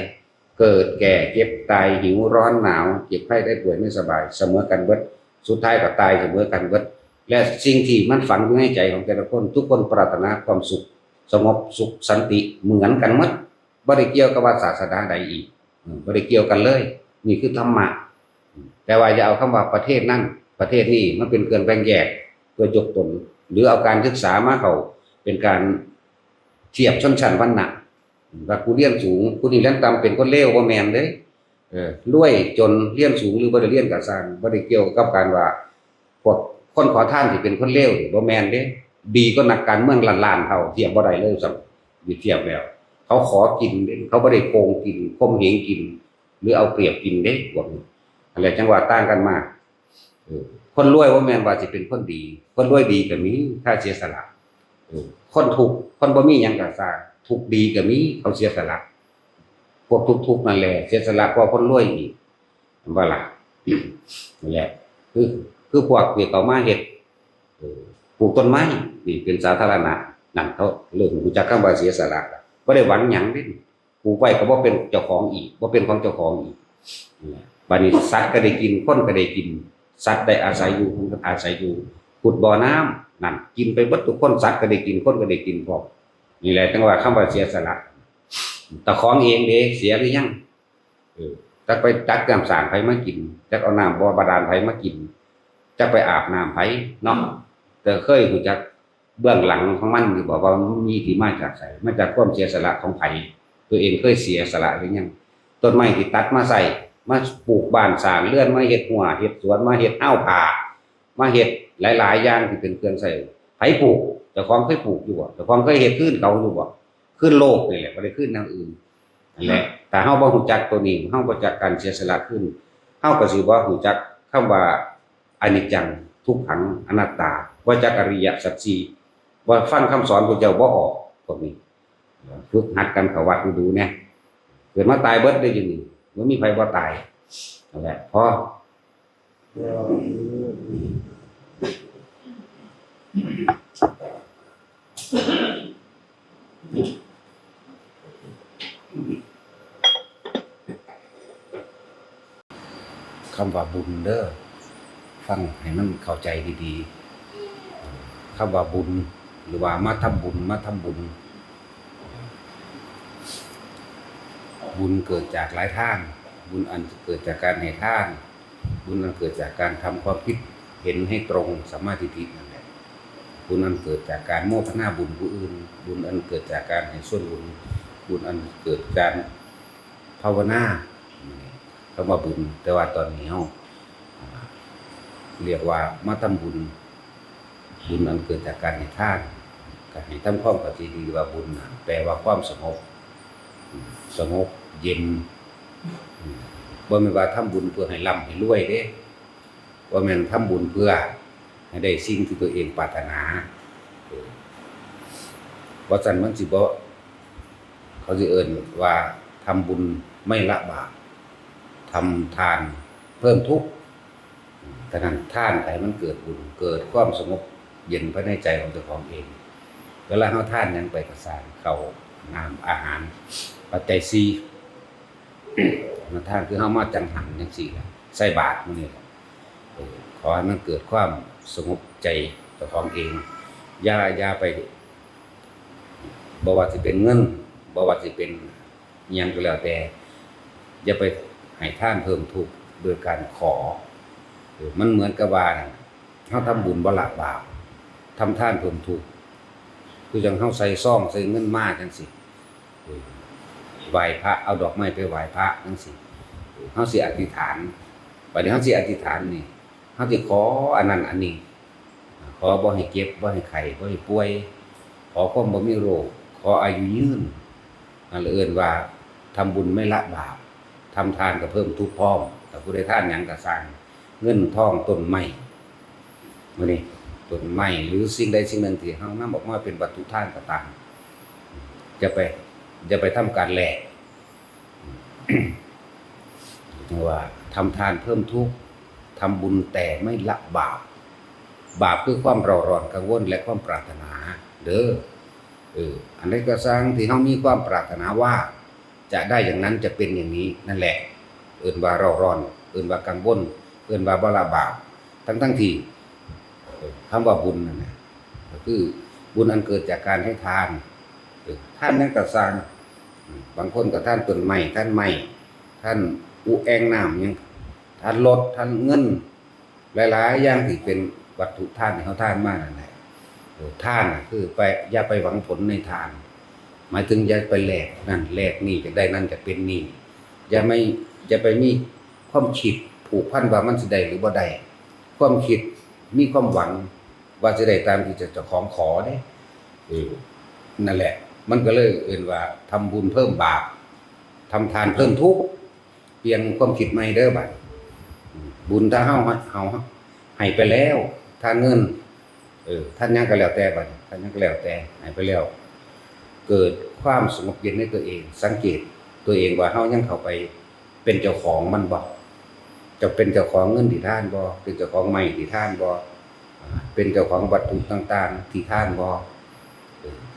เกิดแก่เจ็บตายหิวร้อนหนาวเจ็บไข้ได้ป่วยไม่สบายเสมอกันเบิดสุดท้ายก็ตายเสมอกันเบิดและสิ่งที่มันฝังอยู่ในใจของแต่ละคนทุกคนปรารถนาความสุขสงบสุขสันติเหมือนกันหมดบ่ได้เกี่ยวกับว่าศาสนาใดอีกบ่ได้เกี่ยวกันเลยนี่คือธรรมะแต่ว่าอย่าเอาคำว่าประเทศนั้นประเทศนี้มันเป็นเกินแบ่งแยกเพื่อยกตนหรือเอาการศึกษามาเข้าเป็นการเทียบชนชั้นวรรณะว่ากูเรียนสูงกูนี่เรียนต่ำเป็นคนเลวบ่แม่นเด้รวยจนเรียนสูงหรือบ่ได้เรียนก็สร้างบ่ได้เกี่ยวกับการว่าพวกคนขอทานที่เป็นคนเลวบ่แม่นเด้ดีก็นักการเมืองล้านๆเท่าเทียบบ่ได้เลยซ้ำเทียบแล้วเขาขอกินเขาบ่ได้โกงกินข่มเหงกินหรือเอาเปรียบกินเด้พวกนี้อะไรจังหวะต่างกันมากคนรวยบ่แม่นว่าสิเป็นคนดีคนรวยดีก็มีถ้าเสียสละคนทุกข์คนบ่มีหยังก็สร้างทุกข์ดีก็มีเขาเสียสละพวกทุกข์นั่นแหละเสียสละกว่าคนรวยอีกบ่ล่ะนั่นแหละคือพวกที่เขามาเฮ็ดปลูกต้นไม้นี่เป็นสาธารณะนั่นเขาเริ่มรู้จักคำว่าเสียสละบ่ได้หวังหยังเด้ปลูกไว้ก็บ่เป็นเจ้าของอีกบ่เป็นของเจ้าของอีกบัดนี้สัตว์ก็ได้กินคนก็ได้กินสัตว์ได้อาศัยอยู่คนก็อาศัยอยู่ขุดบ่อน้ำนั่นกินไปเบิดทุกคนสัตว์ก็ได้กินคนก็ได้กินพร้อมนี่แหละจังว่าคำว่าเสียสละตะของเองเด้เสียหรือยังจักไปตักน้ำสางไผมากินจักเอาน้ำบ่อบาดาลไผมากินจักไปอาบน้ำไผเนาะแต่เคยรู้จักเบื้องหลังของมันอยู่บอกว่ามีที่มาจากไสมาจากความเสียสละของไผตัวเองเคยเสียสละหรือยังต้นไม้ที่ตัดมาใส่มาปลูกบ้านสร้างเรือนมาเฮ็ดหัวเฮ็ดสวนมาเฮ็ดอ้าวผามาเฮ็ดหลายๆอย่างที่เป็นเครื่องใช้ไผปลูกเจ้าของเคยปลูกอยู่บ่เจ้าของเคยเฮ็ดขึ้นเขาอยู่บ่ขึ้นโลกนี่แหละบ่ได้ขึ้นทางอื่นนั่นแหละแต่เฮาบ่รู้จักตัวนี้เฮาบ่รู้จักการเสียสละขึ้นเฮาก็สิบ่รู้จักคำว่าอนิจจังทุกขังอนัตตาบ่จักอริยสัจสี่บ่ฟังคำสอนพระเจ้าบ่ออกพวกนี้ฝึกหัดกันเข้าวัดดูๆแน่เกิดมาตายเบิดได้อยู่นี่บ่มีไผบ่ตายนั่นแหละพอคำว่าบุญเด้อฟังให้มันเข้าใจดีๆคำว่าบุญหรือว่ามาทำบุญบุญเกิดจากหลายทางบุญอันเกิดจากการให้ทานบุญอันเกิดจากการทำความคิดเห็นให้ตรงสัมมาทิฏฐินั่นแหละบุญอันเกิดจากการโมทนาบุญผู้อื่นบุญอันเกิดจากการให้ส่วนบุญบุญอันเกิดจากการภาวนาคำว่าบุญแต่ว่าตอนนี้เฮาเรียกว่ามาทำบุญอันเกิดจากการให้ทานก็ให้ทำความเข้าใจดีว่าบุญแปลว่าความสงบเย็นบ่แม่นว่าทำบุญเพื่อให้ร่ำให้รวยเด้บ่แม่นทำบุญเพื่อให้ได้สิ่งที่ตัวเองปรารถนาบ่ซั่นมันสิบ่เขาสิเอิ้นว่าทำบุญไม่ละบาปทำทานเพิ่มทุกข์แต่นั้นทานให้มันเกิดบุญเกิดความสงบเย็นภายในใจของเจ้าของเองเวลาเฮาทานหยังไปก็สร้างข้าวน้ำอาหารปัจจัย4มาทานคือเฮามาจังหันจังซี่แหละใส่บาตรมื้อนี้แหละขอให้มันเกิดความสงบใจเจ้าของเองอย่าไปบ่ว่าสิเป็นเงินบ่ว่าสิเป็นหยังก็แล้วแต่อย่าไปให้ทานเพิ่มทุกข์โดยการขอมันเหมือนกับว่าเฮาทำบุญบ่ละบาปทำทานเพิ่มทุกข์คือจังเฮาใส่ซองใส่เงินมาจังซี่ไหว้พระเอาดอกไม้ไปไหว้พระจังซี่เฮาสิอธิษฐานบัดนี้เฮาสิอธิษฐานนี่เฮาสิขออันนั้นอันนี้ขอบ่ให้เจ็บบ่ให้ไข้บ่ให้ป่วยขอความบ่มีโรคขออายุยืนนั่นเอิ้นว่าทำบุญไม่ละบาปทำทานก็เพิ่มทุกข์พร้อมแต่ผู้ใดทานหยังก็สร้างเงินทองต้นไม้มื้อนี้ต้นไม้หรือสิ่งใดสิ่งหนึ่งที่เฮานำออกมาเป็นวัตถุทานก็ตามอย่าไปทำการแลกว่าทำทานเพิ่มทุกข์ทำบุญแต่ไม่ละบาป บาปคือความเร่าร้อนกังวลและความปรารถนาเด้ออันนี้ก็สร้างที่เฮามีความปรารถนาว่าจะได้อย่างนั้นจะเป็นอย่างนี้นั่นแหละเอิ้นว่าเร่าร้อนเอิ้นว่ากังวลเอิ้นว่าบ่ละบาปทั้งที่คำว่าบุญนั่นแหละก็คือบุญอันเกิดจากการให้ทานท่านนั้นก็สร้างบางคนก็ท่านต้นไม้ท่านไม้ท่านอุแองน้ำยังท่านรถท่านเงินหลายๆอย่างที่เป็นวัตถุทานที่เขาทานมากนั่นแหละทานคือไปอย่าไปหวังผลในทานหมายถึงอย่าไปแลกนั่นแลกนี่จะได้นั่นจะเป็นนี่อย่าไปมีความคิดผูกพันว่ามันสิได้หรือบ่ได้ความคิดมีความหวังว่าจะได้ตามที่จะของขอได้นั่นแหละมันก็เลยเอ่นว่าทำบุญเพิ่มบาปทำทานเพิ่มทุกข์เปลี่ยนความคิดใหม่เด้อบัดบุญถ้าเฮาให้ไปแล้วทานเงินท่านยังก็แล้วแต่บัดท่านยังก็แล้วแต่ให้ไปแล้วเกิดความสงบเย็นในตัวเองสังเกตตัวเองว่าเฮายังเข้าไปเป็นเจ้าของมันบ่จะเป็นเจ้าของเงินที่ท่านบ่เป็นเจ้าของไม้ที่ท่านบ่เป็นเจ้าของวัตถุต่างๆที่ท่านบ่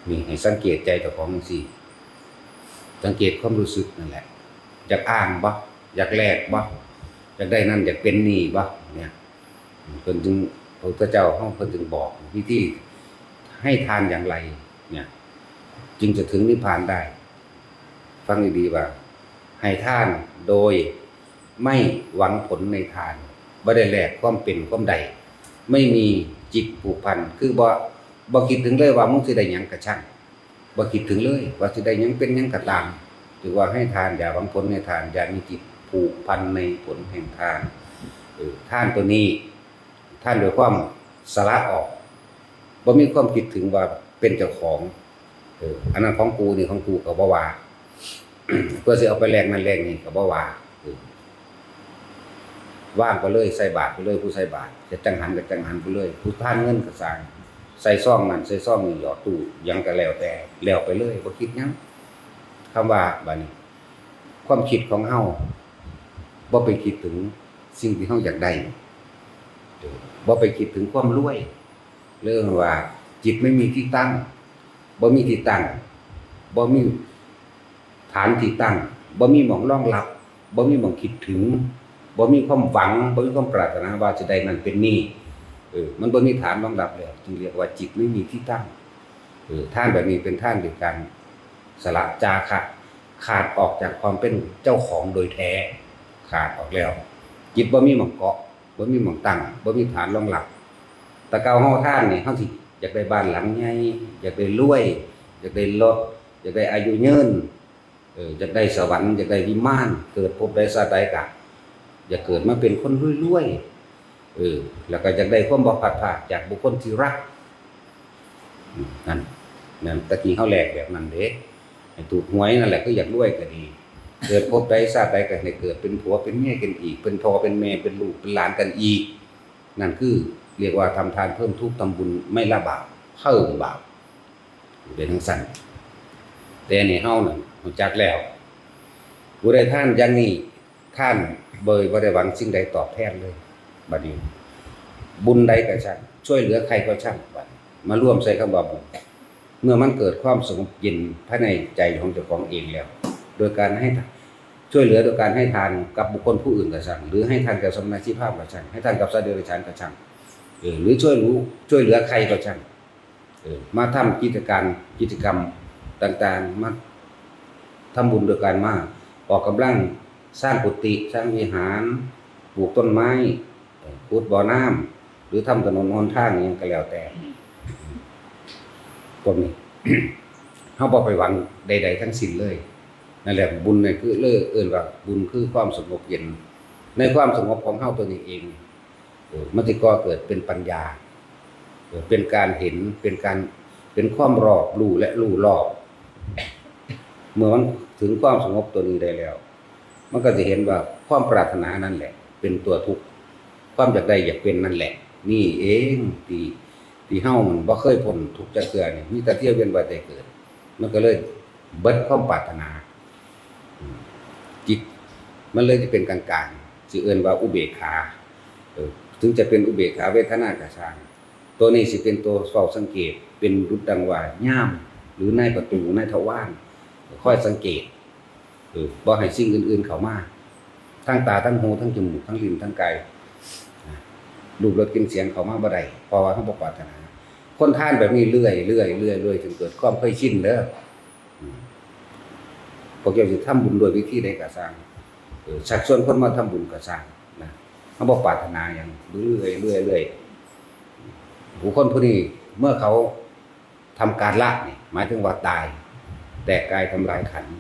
นี่ให้สังเกตใจเจ้าของจังซี่สังเกตความรู้สึกนั่นแหละอยากอ้างบ่อยากแลกบ่อยากได้นั่นอยากเป็นนี่บ่เนี่ยเพิ่นจึงพระพุทธเจ้าเฮาเพิ่นจึงบอกวิธีให้ทานอย่างไรเนี่ยจึงจะถึงนิพพานได้ฟังดีๆว่าให้ทานโดยไม่หวังผลในทานบ่ได้แลกความเป็นความใดไม่มีจิตผูกพันคือบ่คิดถึงเลยว่ามึงสิได้หยังก็ช่างบ่คิดถึงเลยว่าสิได้หยังเป็นหยังก็ตามถือว่าให้ทานอย่าหวังผลในทานอย่ามีจิตผูกพันในผลแห่งทานทานตัวนี้ท่านโดยความสละออกบ่มีความคิดถึงว่าเป็นเจ้าของอันนั้นของกูนี่ของกูก็บ่ว่า เพื่อสิเอาไปแลกนั่นแลกนี่ก็บ่ว่าว่างไปเลยใส่บาตรไปเลยผู้ใส่บาตรจะจังหันก็จังหันไปเลยผู้ทานเงินก็สร้างใส่ซองนั่นใส่ซองนี่หยอดตู้ยังก็แล้วแต่แล้วไปเลยบ่คิดหยังคำว่าบัดนี้ความคิดของเฮาบ่ไปคิดถึงสิ่งที่เฮาอยากได้บ่ไปคิดถึงความรวยเรื่องว่าจิตไม่มีที่ตั้งบ่มีที่ตั้งบ่มีฐานที่ตั้งบ่มีหม้องรองรับบ่มีหม้องคิดถึงบ่มีความหวังบ่มีความปรารถนาว่าจะได้นั่นเป็นนี่มันบ่มีฐานรองรับแล้วจึงเรียกว่าจิตไม่มีที่ตั้งท่านแบบนี้เป็นท่านด้วยกันสละจาคะขาดออกจากความเป็นเจ้าของโดยแท้ขาดออกแล้วจิตบ่มีหม้องเกาะบ่มีหม้องตั้งบ่มีฐานรองรับแต่เก่าเฮาท่านนี่เฮาสิอยากได้บ้านหลังใหญ่อยากได้รวยอยากได้รถอยากได้อายุยืนอยากได้สวรรค์อยากได้วิมานเกิดพบได้ชาติใดก็อยากเกิดมาเป็นคนรวยๆแล้วก็อยากได้ความบ่พัดพรากจากบุคคลที่รักนั่นตะกี้เฮาแลกแบบนั้นเด้ให้ถูกหวยนั่นแหละก็อยากรวยก็ดีเกิดพบได้ชาติใดก็ให้เกิดเป็นผัวเป็นเมียกันอีกเป็นพ่อเป็นแม่เป็นลูกเป็นหลานกันอีกนั่นคือเรียกว่าทำทานเพิ่มทุกข์ทำบุญไม่ละบาปเพิ่มบาปเป็นทั้งสั้นแต่นี่เฮานั่นรู้จักแล้วผู้ใดท่านอย่างนี้ท่านบ่ได้หวังสิ่งใดตอบแทนเลยบัดนี้บุญใดก็ช่างช่วยเหลือใครก็ช่างบัดมาร่วมใส่คำว่าบุญเมื่อมันเกิดความสงบเย็นภายในใจของเจ้าของเองแล้วโดยการให้ช่วยเหลือโดยการให้ทานกับบุคคลผู้อื่นก็ช่างหรือให้ทานกับสมณชีพก็ช่างให้ทานกับสัตว์เดรัจฉานก็ช่างหรือช่วยเหลือใครก็ช่างมาทำกิจกรรมต่างๆมาทำบุญโดยการมาออกกำลังสร้างกุฏิสร้างวิหารปลูกต้นไม้ขุดบ่อน้ำหรือทำถนนหนทางอย่างก็แล้วแต่พวกนี้ เฮาบ่ไปหวังใดๆทั้งสิ้นเลยนั่นแหละบุญนี่คือเอิ้นว่าบุญคือความสงบเย็นในความสงบของเฮาตัวนี้เองมันสิก่อเกิดเป็นปัญญาเป็นการเห็นเป็นความรอบรู้และรู้รอบเมื่อมันถึงความสงบตัวนี้ได้แล้วมันก็จะเห็นว่าความปรารถนานั่นแหละเป็นตัวทุกข์ความอยากได้อยากเป็นนั่นแหละนี่เองที่เฮามันบ่เคยพ้นทุกข์จักเทื่อนี่มีแต่เที่ยวเวียนว่ายตายเกิดมันก็เลยเบิดความปรารถนาจิตมันเลยจะเป็นกลางๆสิเอิ้นว่าอุเบกขาถึงจะเป็นอุเบกขาเวทนาก็ช่าง ตัวนี้สิเป็นตัวเฝ้าสังเกตเป็นรุดดังว่าย่ามหรือในประตูในทวารค่อยสังเกตบ่ให้สิ่งอื่นๆเข้ามาทั้งตาทั้งหูทั้งจมูกทั้งลิ้นทั้งกายรูปรสกลิ่นเสียงเข้ามาบ่ได้เพราะว่าเฮาบ่ปรารถนาคนท่านแบบนี้เรื่อยจนเกิดความเคยชินเด้อพวกเจ้าสิทำบุญด้วยวิธีใดก็สร้างชักชวนคนมาทำบุญก็สร้างนะเฮาบ่ปรารถนาหยังเรื่อยบุคคลผู้นี้เมื่อเขาทำการละนี่หมายถึงว่าตายแตกกายทำลายขันธ์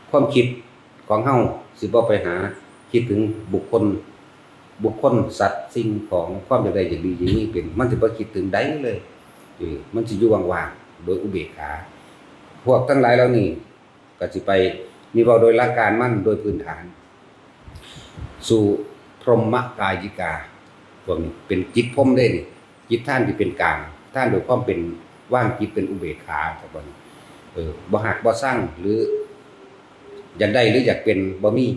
ความคิดของเฮาสิบ่ไปหาคิดถึงบุคคลสัตว์สิ่งของความใดอย่างดีอย่างนี้เป็นมันสิบ่คิดถึงใดเลยมันสิอยู่ว่างๆโดยอุเบกขาพวกทั้งหลายเหล่านี้ก็สิไปนี่เว้าโดยหลักการมันโดยพื้นฐานสู่พรหมกายิกาพวกนี้เป็นจิตพรหมได้นี่จิตท่านที่เป็นกลางท่านโดยความเป็นว่างจิตเป็นอุเบกขาครับบ่หักบ่สร้างหรืออยากได้หรืออยากเป็นบ่มี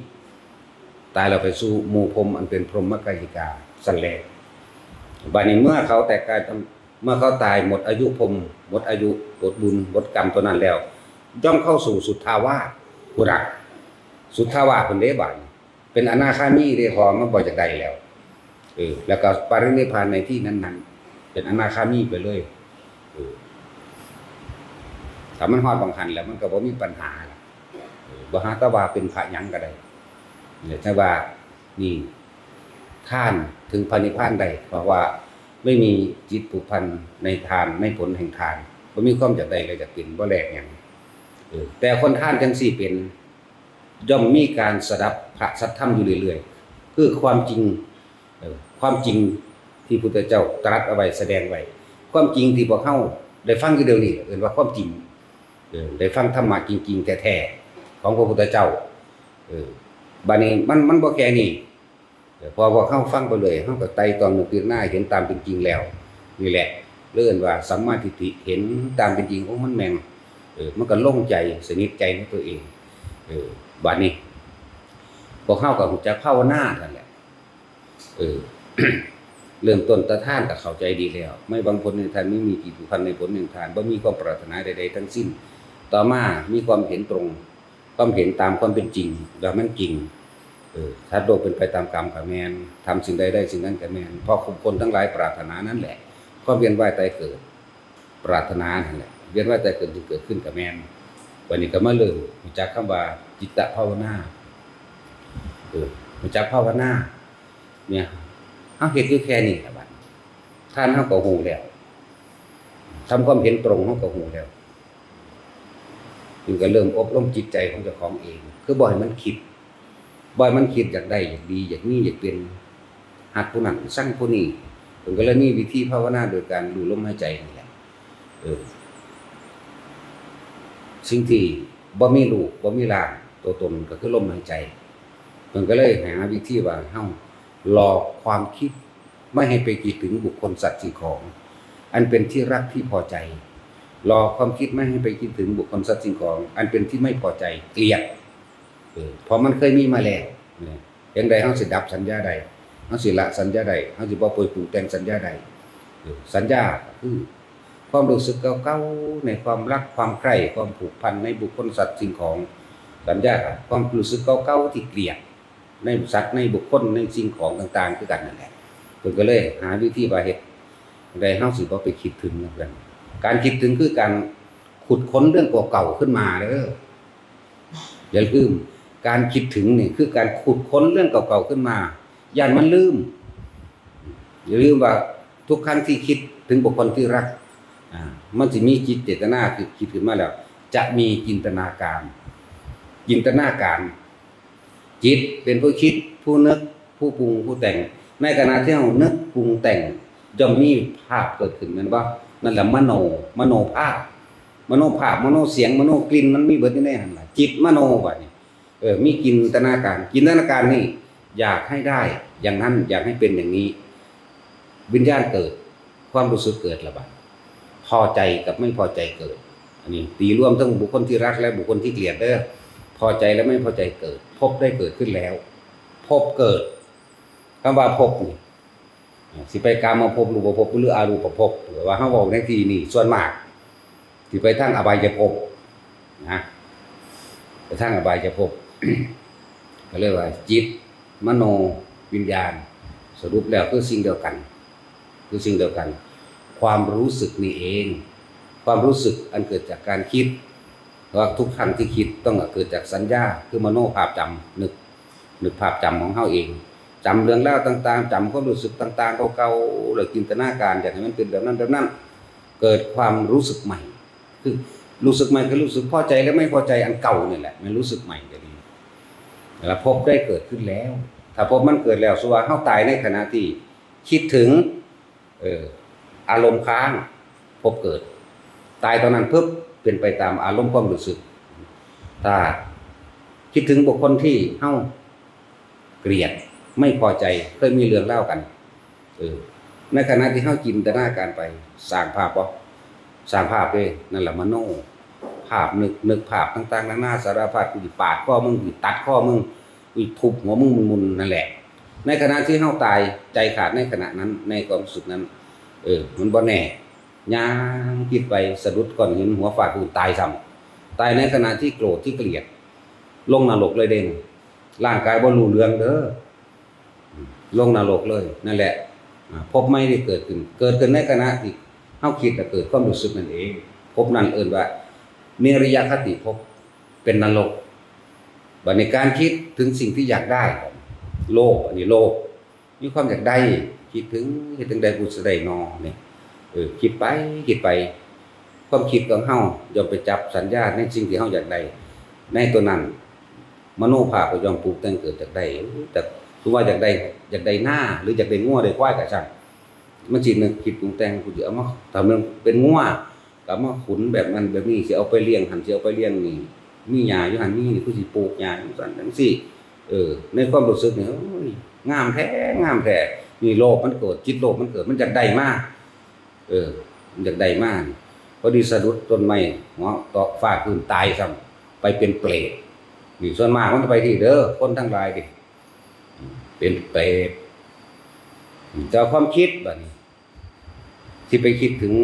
ตายเราไปสู่หมู่พรหมอันเป็นพรหมกายิกาสั่นแลบัดนี้เมื่อเขาแตกกายเมื่อเขาตายหมดอายุพรหมหมดอายุหมดบุญหมดกรรมตัวนั้นแล้วย่อมเข้าสู่สุทธาวาสพุทธะสุทธาวาสเพิ่นได้บัดเป็นอนาคามีได้พอมันบ่จักได้แล้วแล้วก็ปรินิพพานในที่นั้นๆเป็นอนาคามีไปเลยถ้ามันฮอดบางหันแล้วมันก็บ่มีปัญหาบ่หาแต่ว่าเป็นพระหยังก็ได้แต่ว่านี่ท่านถึงพระนิพพานได้เพราะว่าไม่มีจิตผูกพันในทานในผลแห่งทานบ่มีความอยากได้เลยจะเป็นบ่แลกหยังแต่คนท่านจังซี่เป็นย่อมมีการสดับพระสัทธรรมอยู่เรื่อยๆคือความจริงที่พุทธเจ้าตรัสเอาไว้แสดงไว้ความจริงที่พวกเฮาได้ฟังอยู่เดี๋ยวนี้เอิ้นว่าความจริงได้ฟังธรรมะจริงๆแท้ๆของพระพุทธเจ้าบัดนี้มันบ่แค่นี้พอเข้าฟังไปเลยเฮาก็ไต่ตองนึกพิจารณาเห็นตามเป็นจริงแล้วนี่แหละเรื่องว่าสัมมาทิฏฐิเห็นตามเป็นจริงโอ้มันแม่นมันก็โล่งใจสนิทใจในตัวเองบัดนี้พวกเฮาก็รู้จักภาวนานั่นแหละเริ่มต้นตะท่านก็เข้าใจดีแล้วไม่บางคนในทานไม่มีจิตผูกพันในผลแห่งทานบ่มีความปรารถนาใดๆทั้งสิ้นต่อมามีความเห็นตรงความเห็นตามความเป็นจริงว่ามันจริงถ้าโลกเป็นไปตามกรรมก็แม่นทำสิ่งใดได้สิ่งนั้นก็แม่นเพราะคนทั้งหลายปรารถนานั่นแหละก็เวียนว่ายตายเกิดปรารถนานั่นแหละเวียนว่ายตายเกิดจึงเกิดขึ้นกับแม่นวันนี้ก็มาเลยรู้จักคำว่าจิตตภาวนารู้จักภาวนาเนี่ยเฮาเฮ็ดอยู่แค่นี้ล่ะบัดท่านเฮาก็ฮู้แล้วทำความเห็นตรงเฮาก็ฮู้แล้วจึงก็เริ่มอบรมจิตใจของเจ้าของเองคือบ่ให้มันคิดอยากได้อยากดีอยากมีอยากเป็นหัดผู้นั้นสร้างผู้นี้ผมก็เลยมีวิธีภาวนาโดยการดูลมหายใจนี่แหละสิ่งที่บ่มีรูปบ่มีร่างตัวตนก็คือลมหายใจผมก็เลยหาวิธีว่าเฮาหลอกความคิดไม่ให้ไปคิดถึงบุคคลสัตว์สิ่งของอันเป็นที่รักที่พอใจหลอกความคิดไม่ให้ไปคิดถึงบุคคลสัตว์สิ่งของอันเป็นที่ไม่พอใจเกลียดเพราะมันเคยมีมาแล้วอย่างใดเฮาสิดับสัญญาใดเฮาสิละสัญญาใดเฮาสิบ่ปรุงแต่งสัญญาใดสัญญาคือความรู้สึกเก่าๆในความรักความใคร่ความผูกพันในบุคคลสัตว์สิ่งของสัญญาความรู้สึกเก่าๆที่เกลียดในสัตว์ในบุคคลในสิ่งของต่างๆคือกันนั่นแหละเพิ่นก็เลยหาวิธีว่าเฮ็ดได้เฮาสิบ่ไปคิดถึงนั่นการคิดถึงคือการขุดค้นเรื่องเก่าๆขึ้นมาเด้ออย่าลืมการคิดถึงนี่คือการขุดค้นเรื่องเก่าๆขึ้นมาย่านมันลืมอย่าลืมว่าทุกครั้งที่คิดถึงบุคคลที่รักมันสิมีจิตเจตนาคือคิดขึ้นมาแล้วจะมีจินตนาการจิตเป็นผู้คิดผู้นึกผู้ปรุงผู้แต่งในขณะที่เรานึกปรุงแต่งย่อมมีภาพเกิดขึ้นแม่นบ่นั่นแหละมโนภาพมโนเสียงมโนกลิ่นมันมีเบิดอยู่ในหั่นล่ะจิตมโนบัดนี้มีจินตนาการนี่อยากให้ได้อย่างนั้นอยากให้เป็นอย่างนี้วิญญาณเกิดความรู้สึกเกิดละบัดพอใจกับไม่พอใจเกิดอันนี้ตีรวมทั้งบุคคลที่รักและบุคคลที่เกลียดเด้อพอใจและไม่พอใจเกิดพบได้เกิดขึ้นแล้วพบเกิดคำว่าพบนี่ สิไปกามภพรูปภพหรืออรูปภพหรือว่าเฮาเว้าในที่นี้ส่วนมากสิไปทางอบายภพนะไปทางอบายภพ ก็เรียกว่าจิตมโนวิญญาณสรุปแล้วคือสิ่งเดียวกันคือสิ่งเดียวกันความรู้สึกนี่เองความรู้สึกอันเกิดจากการคิดว่าทุกครั้งที่คิดต้องเกิดจากสัญญาคือมโนภาพจำนึกภาพจำของเฮาเองจำเรื่องราวต่างๆจำความรู้สึกต่างๆเก่าๆหรือจินตนาการอยากให้มันเป็นแบบนั้นแบบนั้นเกิดความรู้สึกใหม่คือรู้สึกใหม่คือรู้สึกพอใจและไม่พอใจอันเก่านี่แหละมันรู้สึกใหม่ก็ดีแล้วพบได้เกิดขึ้นแล้วถ้าพบมันเกิดแล้วสว่าเฮาตายในขณะที่คิดถึงอารมณ์ค้างพบเกิดตายตอนนั้นปุ๊บเป็นไปตามอารมณ์ความรู้สึกถ้าคิดถึงบุคคลที่เฮาเกลียดไม่พอใจเคยมีเรื่องเล่ากันในขณะที่เฮาจินตนาการไปสร้างภาพบ่สร้างภาพเลยนั่นแหละมโนภาพนึกภาพต่างๆนานาสารพัดปาดข้อมึงตัดข้อมึงทุบหัวมึงมุนนั่นแหละในขณะที่เฮาตายใจขาดในขณะนั้นในความรู้สึกนั้นมันบ่แน่ย่างคิดไปสะดุดก้อนหินหัวฟาดพื้นตายซ้ำตายในขณะที่โกรธที่เกลียดลงนรกเลยเด้งร่างกายบ่รู้เรื่องเด้อลงนรกเลยนั่นแหละพบไม่ได้เกิดขึ้นในขณะที่เฮาคิดเกิดความรู้สึกนั่นเองพบนั้นเอิ้นว่านิริยคติภพเป็นนรกบัดในการคิดถึงสิ่งที่อยากได้โลภอันนี้โลภมีความอยากได้คิดถึงได้บุษได้นอเนี่ยคิดไปความคิดของเฮาย่อมไปจับสัญญาในสิ่งที่เฮาอยากได้ในตัวนั้นมโนภาพก็ย่อมปรุงแต่งเกิดจากได้แต่คือว่าอยากได้หน้าหรืออยากได้งัวได้ควายก็ช่างมันสินึกคิดปรุงแต่งกูสิเอามาทำมันเป็นงัวก็มาขุนแบบนั้นแบบนี้สิเอาไปเลี้ยงหั่นสิเอาไปเลี้ยงนี่มีหญ้าอยู่หั่นนี่กูสิปลูกหญ้าจังซั่นจังซี่ในความรู้สึกนี่โอ้ยงามแท้นี่โลภมันเกิดจิตโลภมันเกิดมันอยากได้มากมันอยากได้มากพอดีสะดุดต้นไม้หัวตอกฟาดพื้นตายซ้ำไปเป็นเปรตนี่ส่วนมากมันจะไปที่เด้อคนทั้งหลายดิเป็นเปรตแต่ความคิดบัดนี้ที่ไปคิดถึง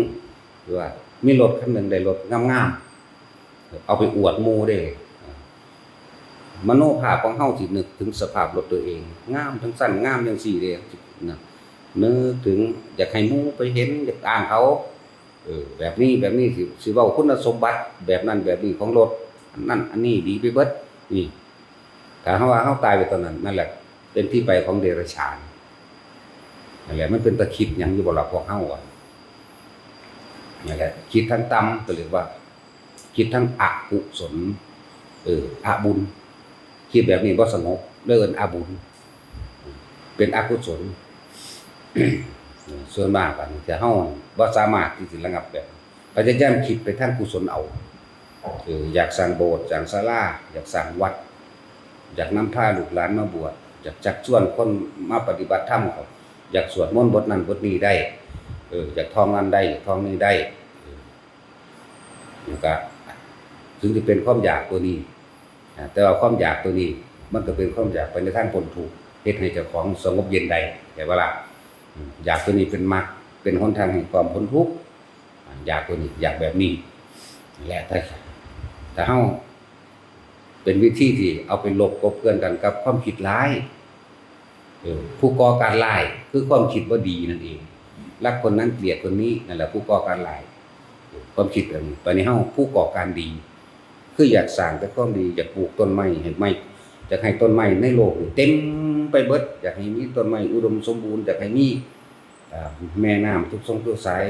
ว่ามีรถคันหนึ่งได้รถงามๆเอาไปอวดหมู่ได้มโนภาพของเฮาสินึกถึงสภาพรถตัวเองงามทั้งสั้นงามจังซี่เด้นะนึกถึงอยากให้หมู่ไปเห็นอยากอ้างเขาแบบนี้สิเว้าคุณสมบัติแบบนั้นแบบนี้ของรถอันนี้ดีไปเบิดนี่ถ้าว่าเฮาตายไปตอนนั้นนั่นแหละเป็นที่ไปของเดรัจฉานนั่นแหละมันเป็นตะคิดหยังอยู่บ่ล่ะพวกเฮานั่นแหละคิดทั้งต่ำก็เรียกว่าคิดทั้งอกุศลอบุญคิดแบบนี้บ่สงบเอิ้นอบุญเป็นอกุศล ส่วนมากกันจะเฮาบ่สามารถที่สิระงับแบบพยายามคิดไปทางกุศลเอาอยากสร้างโบสถ์สร้างศาลาอยากสร้างวัดอยากนำพาลูกหลานมาบวชอยากชักชวนคนมาปฏิบัติธรรมครับอยากสวดมนต์บทนั้นบทนี้ได้อยากท่องนั้นได้อยากท่องนี้ได้ก็ถึงจะเป็นความอยากตัวนี้แต่ว่าความอยากตัวนี้มันก็เป็นความอยากไปในทางพ้นทุกข์เฮ็ดให้เจ้าของสงบเย็นได้แต่ว่าล่ะอยากตัวนี้เป็นมรรคเป็นหนทางแห่งความพ้นทุกข์อยากตัวนี้อยากแบบนี้แหละแต่เฮาเป็นวิธีที่เอาไปลบกบเกลื่อนกันกับความคิดร้ายผู้ก่อการร้ายคือความคิดบ่ดีนั่นเองรักคนนั้นเกลียดคนนี้นั่นแหละผู้ก่อการร้ายความคิดแบบนี้ตอนนี้เฮาผู้ก่อการดีคืออยากสร้างแต่ความดีอยากปลูกต้นไม้ให้ไม้อยากให้ต้นไม้ในโลกเต็มไปเบิดอยากให้มีต้นไม้อุดมสมบูรณ์อยากให้มีแม่น้ำทุกทรงทุกสาย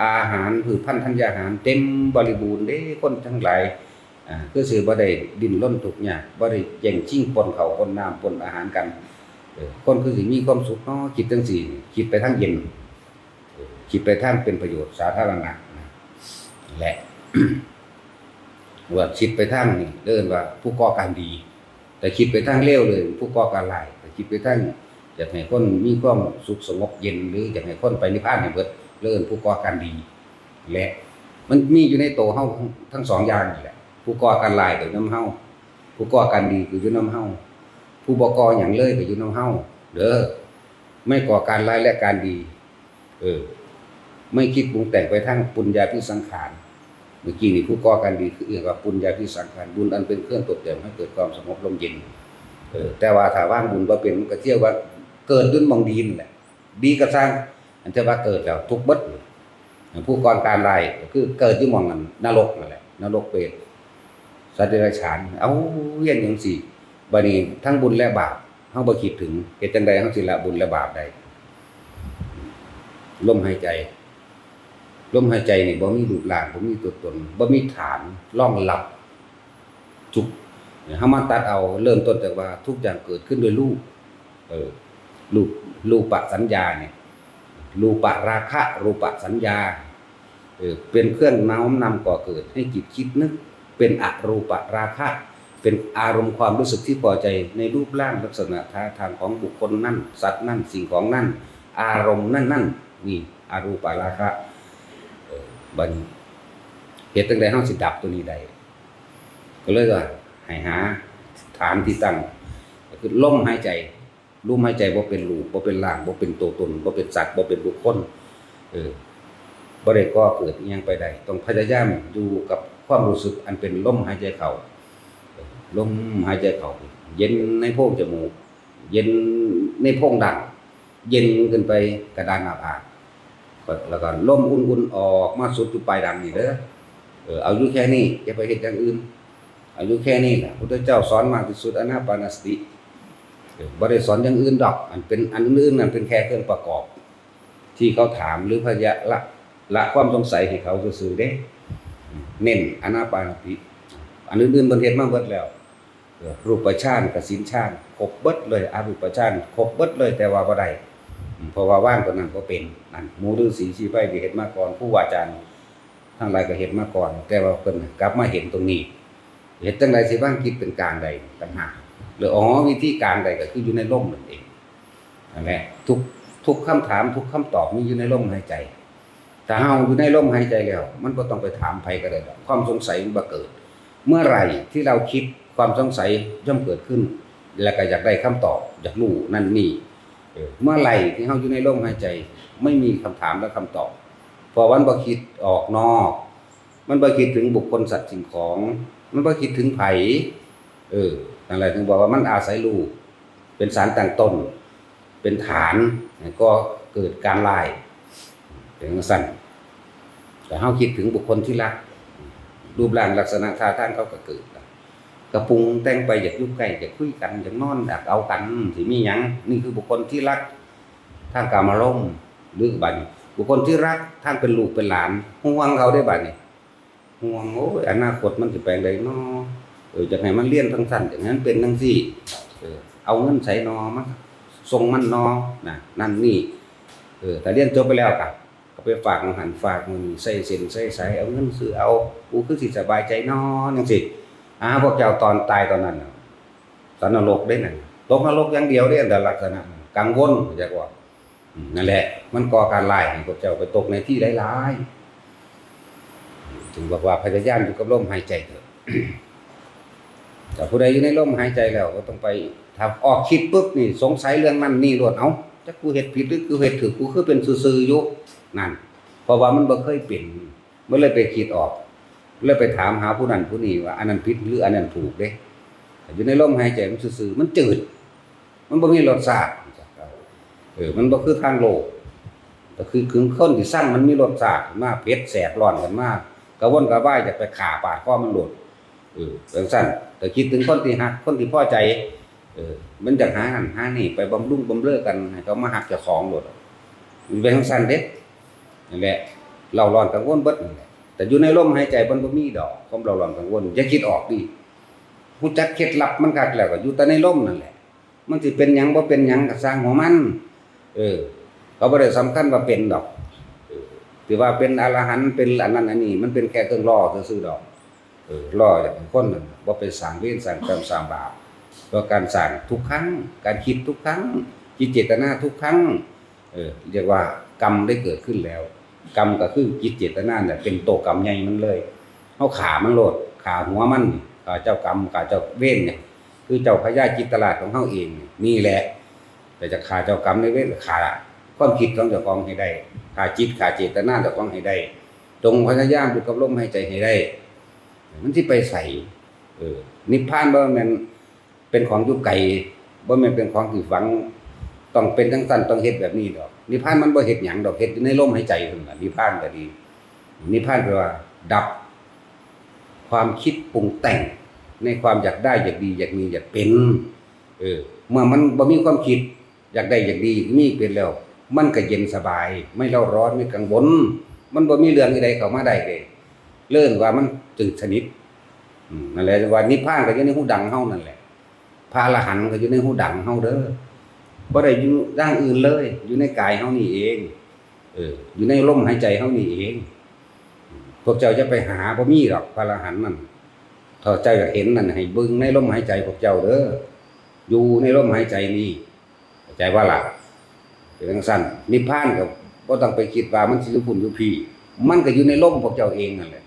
อาหารพืชพันธุ์ธัญญาหารเต็มบริบูรณ์เด้คนทั้งหลายคือสิบ่ได้ดิ้นรนทุกข์ยากบ่ได้แย่งชิงปนข้าวปนน้ำปนอาหารกันคนคือสิมีความสุขเนาะคิดจังซี่คิดไปทางเย็นคิดไปทางเป็นประโยชน์สาธารณะและ ว่าคิดไปทางนี่เอิ้นว่าผู้ก่อการดีแต่คิดไปทางเลวเลยผู้ก่อการร้ายแต่คิดไปทางอยากให้คนมีความสุขสงบเย็นหรืออยากให้คนไปนิพพานให้เบิดเอิ้นผู้ก่อการดีและมันมีอยู่ในตัวเฮาทั้งสองอย่างนี่แหละผู้ก่อการร้ายก็อยู่นำเฮาผู้ก่อการดีก็อยู่นำเฮาผู้บ่ก่อหยังเลยก็อยู่นำเฮาเด้อ ไม่ก่อการร้ายและการดีไม่คิดปรุงแต่งไปทั้งปุญญาภิสังขารเมื่อกี้นี่ผู้ก่อการดีคือเรียกว่าปุญญาภิสังขารบุญอันเป็นเครื่องตกแต่งให้เกิดความสงบลมเย็นแต่ว่าถ้าว่างบุญบ่เป็นมันก็เที่ยวว่าเกิดด้วยมองดีนั่นแหละดีก็สร้างอันจะว่าเกิดแล้วทุกข์เบิดผู้ก่อการร้ายก็คือเกิดอยู่หม้องนั้นนรกนั่นแหละนรกเปรตสัตว์เดรัจฉานเอาเวียนจังซี่บัดนี้ทั้งบุญและบาปเฮาบ่คิดถึงเฮ็ดจังได๋เฮาสิละบุญและบาปได้ลมหายใจนี่บ่มีรูปร่างบ่มีตัวตนบ่มีฐานรองรับทุกเฮามาตัดเอาเริ่มต้นจากว่าทุกอย่างเกิดขึ้นด้วยรูปรูปสัญญาเนี่ยรูปราคะรูปสัญญาเป็นเครื่องน้อมนำก่อเกิดให้จิตคิดนึกเป็นอรูปราคะเป็นอารมณ์ความรู้สึกที่พอใจในรูปร่างลักษณะท่าทางของบุคคลนั่นสัตว์นั่นสิ่งของนั่นอารมณ์นั่นนี่อรูปราคะบัดนี้เหตุตั้งแต่เฮาสิดับตัวนี้ได้ก็เลยว่าให้หาฐานที่ตั้งก็คือลมหายใจบ่เป็นรูปบ่เป็นร่างบ่เป็นตัวตนบ่เป็นสัตว์บ่เป็นบุคคลบ่ได้ก่อเกิดอิหยังไปได้ต้องพยายามอยู่กับความรู้สึกอันเป็นลมหายใจเข้าลมหายใจเข้าเย็นในโพรงจมูกเย็นในโพรงดังเย็นขึ้นไปกระดานหน้าผากแล้วก็ลมอุ่นๆออกมาสุดอยู่ปลายดังนี่เด้อเอาอยู่แค่นี้อย่าไปเฮ็ดอย่างอื่นเอาอยู่แค่นี้แหละพุทธเจ้าสอนมากที่สุดอานาปานสติบ่ได้สอนอย่างอื่นดอกอันเป็นอันอื่นนั่นเป็นแค่เครื่องประกอบที่เขาถามหรือพยะละความสงสัยให้เขาซื่อๆเด้เน้นอานาปานสติอันอื่นๆเพิ่นเฮ็ดมาเบิดแล้วรูปฌานกับศีลฌานครบเบิดเลยอรูปฌานครบเบิดเลยแต่ว่าบ่ได้เพราะว่าว่างตัวนั้นบ่เป็นนั่นหมู่ฤาษีชีไฟที่เฮ็ดมาก่อนผู้อาจารย์ทั้งหลายก็เฮ็ดมาก่อนแต่ว่าเพิ่นกลับมาเห็นตรงนี้เฮ็ดจังได๋สิว่างคิดเป็นกลางใดต่างหากหรือวิธีการใดก็คืออยู่ในลมนั่นเองนั่นแหละทุกคำถามทุกคำตอบมีอยู่ในลมหายใจถ้าเฮาอยู่ในลมหายใจแล้วมันบ่ต้องไปถามไผก็ได้ดอกความสงสัยมันบ่เกิดเมื่อไหร่ที่เราคิดความสงสัยย่อมเกิดขึ้นแล้วก็อยากได้คำตอบอยากรู้นั่นนี่เมื่อไหร่ที่เฮาอยู่ในลมหายใจไม่มีคำถามและคำตอบเพราะมันบ่คิดออกนอกมันบ่คิดถึงบุคคลสัตว์สิ่งของมันบ่คิดถึงไผนั่นแหละถึงบอกว่ามันอาศัยรูปเป็นสารตั้งต้นเป็นฐานก็เกิดการลายถึงสั่นแต่เฮาคิดถึงบุคคลที่รักรูปร่างลักษณะท่าทางเขาก็เกิดกระปรุงแต่งไปอยากอยู่ใกล้อยากคุยกันอยากนอนอยากเอากันสิมีหยังนี่คือบุคคลที่รักทางกามารมณ์หรือบัดนี้บุคคลที่รักทางเป็นลูกเป็นหลานห่วงเขาได้บัดนี้ห่วงโอ้ยอนาคตมันสิแปลงใดเนาะจังไห้มันเรียนทั้งสั้นอย่างนั้นเป็นจังซี่เอาเงินใส่นอมาส่งมันนอนั่นนี่ถ้าเรียนจบไปแล้วก็ไปฝากหันฝากมือใส่เส้นใส่สายเอาเงินซื้อเอากูคือสิสบายใจนอจังซี่พวกเจ้าตอนตายตอนนั้นตอนนรกได้นั่นตกนรกอย่างเดียวได้แต่ลักษณะกังวลจักว่านั่นแหละมันก่อการร้ายให้พวกเจ้าไปตกในที่ร้ายๆถึงบอกว่าพยายามอยู่กับลมหายใจเถอะแต่ผู้ใดอยู่ในลมหายใจแล้วก็ต้องไปถ้าออกคิดปุ๊บนี่สงสัยเรื่องนั้นนี่รวดเอาจักกูเฮ็ดผิดหรือกูเฮ็ดถูกกูคือเป็นซื่อๆอยู่นั่นเพราะว่ามันบ่เคยเป็นมันเลยไปคิดออกเลยไปถามหาผู้นั้นผู้นี้ว่าอันนั้นผิดหรืออันนั้นถูกเด้อยู่ในลมหายใจมันซื่อๆมันจืดมันบ่มีรสชาติมันบ่คือทางโลกก็คือคนที่สร้างมันมีรสชาติมาเผ็ดแสบร้อนกันมากกระวนกระวายจะไปฆ่าปาดคอมันโลดจังซั่นแต่คิดถึงคนที่ฮักคนที่พอใจมันอยากหาหันหานี่ไปบำรุงบำเรอกันให้เขามาฮักเจ้าของโลดมันเป็นจังซั่นเด้นั่นแหละเราร้อนกังวลเบิดนั่นแหละแต่อยู่ในลมหายใจมันบ่มีดอกความเราร้อนกังวลอย่าคิดออกดิรู้จักเคล็ดลับมันคักแล้วก็อยู่แต่ในลมนั่นแหละมันสิเป็นหยังบ่เป็นหยังก็สร้างหัวมันเขาบ่ได้สำคัญว่าเป็นดอกที่ว่าเป็นอรหันต์เป็นอันนั้นอันนี้มันเป็นแค่เครื่องล่อซื่อๆดอกล่อจากคนนั่นบ่ไปสร้างเวรสร้างกรรมสร้างบาปเพราะการสร้างทุกครั้งการคิดทุกครั้งจิตเจตนาทุกครั้งเรียกว่ากรรมได้เกิดขึ้นแล้วกรรมก็คือจิตเจตนาเนี่ยเป็นโตกรรมใหญ่มันเลยเฮาขามันโลดขาหัวมันเจ้ากรรมกับเจ้าเวรเนี่ยคือเจ้าพญาจิตตลาดของเฮาเองนี่แหละ แต่จะฆ่าเจ้ากรรมในายเวรฆ่าความคิดของเจ้าของให้ได้ฆ่าจิตฆ่าเจตนาเจ้าของให้ได้จงพยายามอยู่กับลมหายใจให้ได้มันสิไปใส่นิพพานบ่แม่นเป็นของอยู่ไกลบ่แม่นเป็นของที่ฝังต้องเป็นจังซั่นต้องเฮ็ดแบบนี้ดอกนิพพานมันบ่เฮ็ดหยังดอกเฮ็ดอยู่ในลมหายใจเท่านั้นนิพพานก็ดีนิพพานแปลว่าดับความคิดปรุงแต่งในความอยากได้อยากดีอยากมีอยากเป็นเมื่อมันบ่มีความคิดอยากได้อยากดีมีเป็นแล้วมันก็เย็นสบายไม่เร่าร้อนไม่กังวลมันบ่มีเรื่องใดเข้ามาได้เลยเลิ่นว่ามันจืดสนิทนั่นแหละว่านิพพานก็อยู่ในหูดังเฮานั่นแหละพระอรหันต์ก็อยู่ในหูดังเฮาเด้อบ่ได้อยู่ร่างอื่นเลยอยู่ในกายเฮานี่เองอยู่ในลมหายใจเฮานี่เองพวกเจ้าจะไปหาบ่มีหรอกพระอรหันต์นั่นถ้าเจ้าอยากเห็นนั่นให้เบิ่งในลมหายใจพวกเจ้าเด้ออยู่ในลมหายใจนี้เข้าใจว่าล่ะเป็นจังซั่นนิพพานก็บ่ต้องไปคิดว่ามันสิอยู่พุ่นอยู่พี่มันก็อยู่ในลมพวกเจ้าเองนั่นแหละ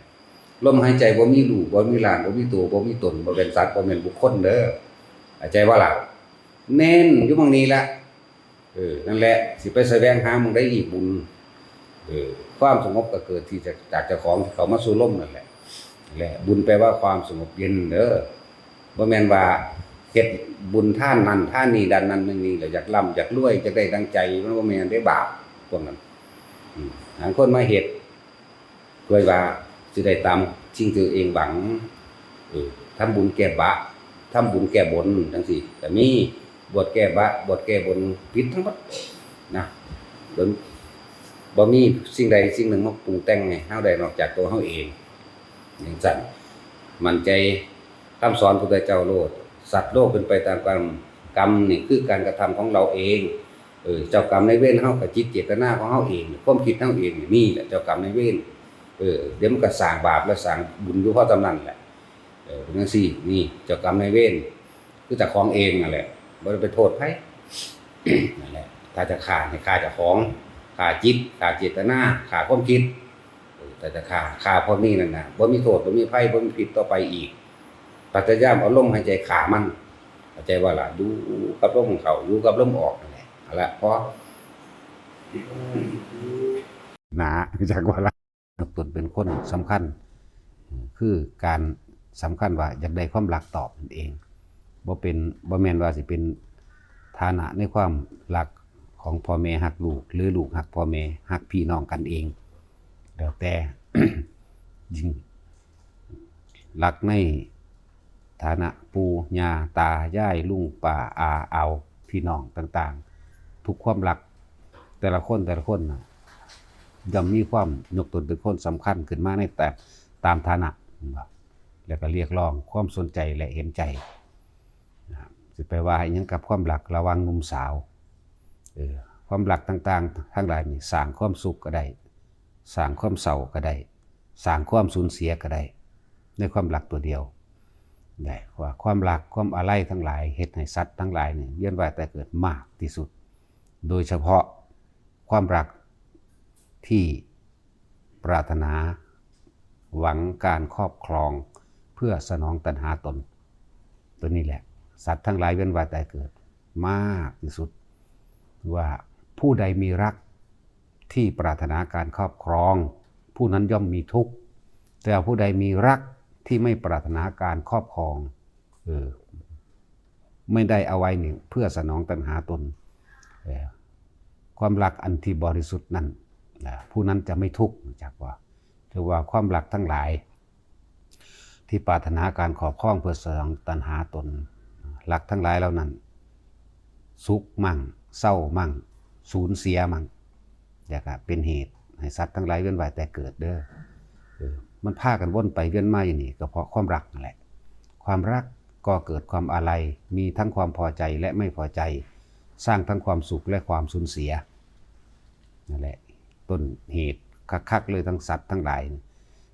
ลมหายใจบ่มีรูปบ่มีร่างบ่มีตัวบ่มีตนบ่เป็นสัตว์บ่เป็นบุคคลเด้อเข้าใจว่าล่ะเน้นอยู่ตรงนี้ละนั่นแหละสิไปแสวงหามึงได้อีกบุญความสงบก็เกิดที่จากเจ้าของที่เขามาสู่ลมนั่นแหละบุญแปลว่าความสงบเย็นเด้อบ่แม่นว่าเฮ็ดบุญท่านนั้นท่านนี้ดันนั้นนี่แล้วอยากร่ำอยากรวยจะได้ดังใจมันบ่แม่นได้บาปพวกนั้นหาคนมาเฮ็ดเพื่อว่าสิได้ตามสิ่งที่ตัวเองหวังทำบุญแก้บาปทำบุญแก้บนจังซี่ก็มีบวชแก้บาปบวชแก้บนผิดทั้งหมดนะบ่มีสิ่งใดสิ่งหนึ่งมาปรุงแต่งให้เฮาได้นอกจากตัวเฮาเองอย่างนั้นมั่นใจคำสอนพระพุทธเจ้าโลดสัตว์โลกเป็นไปตามกรรมนี่คือการกระทำของเราเองเจ้ากรรมนายเวรเฮากับจิตเจตนาของเฮาเองความคิดเฮาเองนี่แหละเจ้ากรรมนายเวรเดี๋ยวมันก็สร้างบาปแล้วสร้างบุญอยู่เพราะตำนั้นแหละเป็นจังซี่นี่เจ้ากรรมนายเวรคือเจ้าของเองนั่นแหละบ่ได้ไปโทษไผนั่นแหละถ้าจะฆ่าให้ฆ่าเจ้าของฆ่าจิตฆ่าเจตนาฆ่าความคิดแต่จะฆ่าพวกนี้นั่นน่ะบ่มีโทษบ่มีภัยบ่มีผิดต่อไปอีกพยายามเอาลมหายใจฆ่ามันเข้าใจว่าล่ะดูกับลมเข้าอยู่กับลมออกนั่นแหละเอาละพอนะจักว่าล่ะตนเป็นคนสำคัญคือการสำคัญว่าอยากได้ความรักตอบนั่นเองบ่แม่นว่าสิเป็นฐานะในความรักของพ่อแม่ฮักลูกหรือลูกฮักพ่อแม่ฮักพี่น้องกันเองแล้วแต่ ยิ่งรักในฐานะปู่ย่าตายายลุงป้าอาเอาพี่น้องต่างๆทุกความรักแต่ละคนน่ะย่อมมีความยกตนเป็นคนสำคัญขึ้นมาในแต่ตามฐานะแล้วก็เรียกร้องความสนใจและเห็นใจสิไปว่าอย่างนั้นกับความรักระหว่างหนุ่มสาวความรักต่างๆทั้งหลายนี่สร้างความสุขก็ได้สร้างความเศร้าก็ได้สร้างความสูญเสียก็ได้ในความรักตัวเดียวได้ว่าความรักความอาลัยทั้งหลายเฮ็ดให้สัตว์ทั้งหลายนี่เวียนว่ายแต่เกิดมากที่สุดโดยเฉพาะความรักที่ปรารถนาหวังการครอบครองเพื่อสนองตัณหาตนตัวนี้แหละสัตว์ทั้งหลายเวียนว่ายแต่เกิดมากที่สุดว่าผู้ใดมีรักที่ปรารถนาการครอบครองผู้นั้นย่อมมีทุกข์แต่ผู้ใดมีรักที่ไม่ปรารถนาการครอบครองไม่ได้เอาไว้นี่เพื่อสนองตัณหาตนความรักอันที่บริสุทธิ์นั้นผู้นั้นจะไม่ทุกข์จากว่าถือว่าความรักทั้งหลายที่ปรารถนาการครอบครองเพื่อสนองตัณหาตนรักทั้งหลายเหล่านั้นสุขมั่งเศร้ามั่งสูญเสียมั่งอยากเป็นเหตุให้สัตว์ทั้งหลายเวียนว่ายแต่เกิดเด้อมันพากันวนไปเวียนมาอย่างนี้ก็เพราะความรักนั่นแหละความรักก็เกิดความอาลัยมีทั้งความพอใจและไม่พอใจสร้างทั้งความสุขและความสูญเสียนั่นแหละต้นเหตุคักๆเลยทั้งสัตว์ทั้งหลาย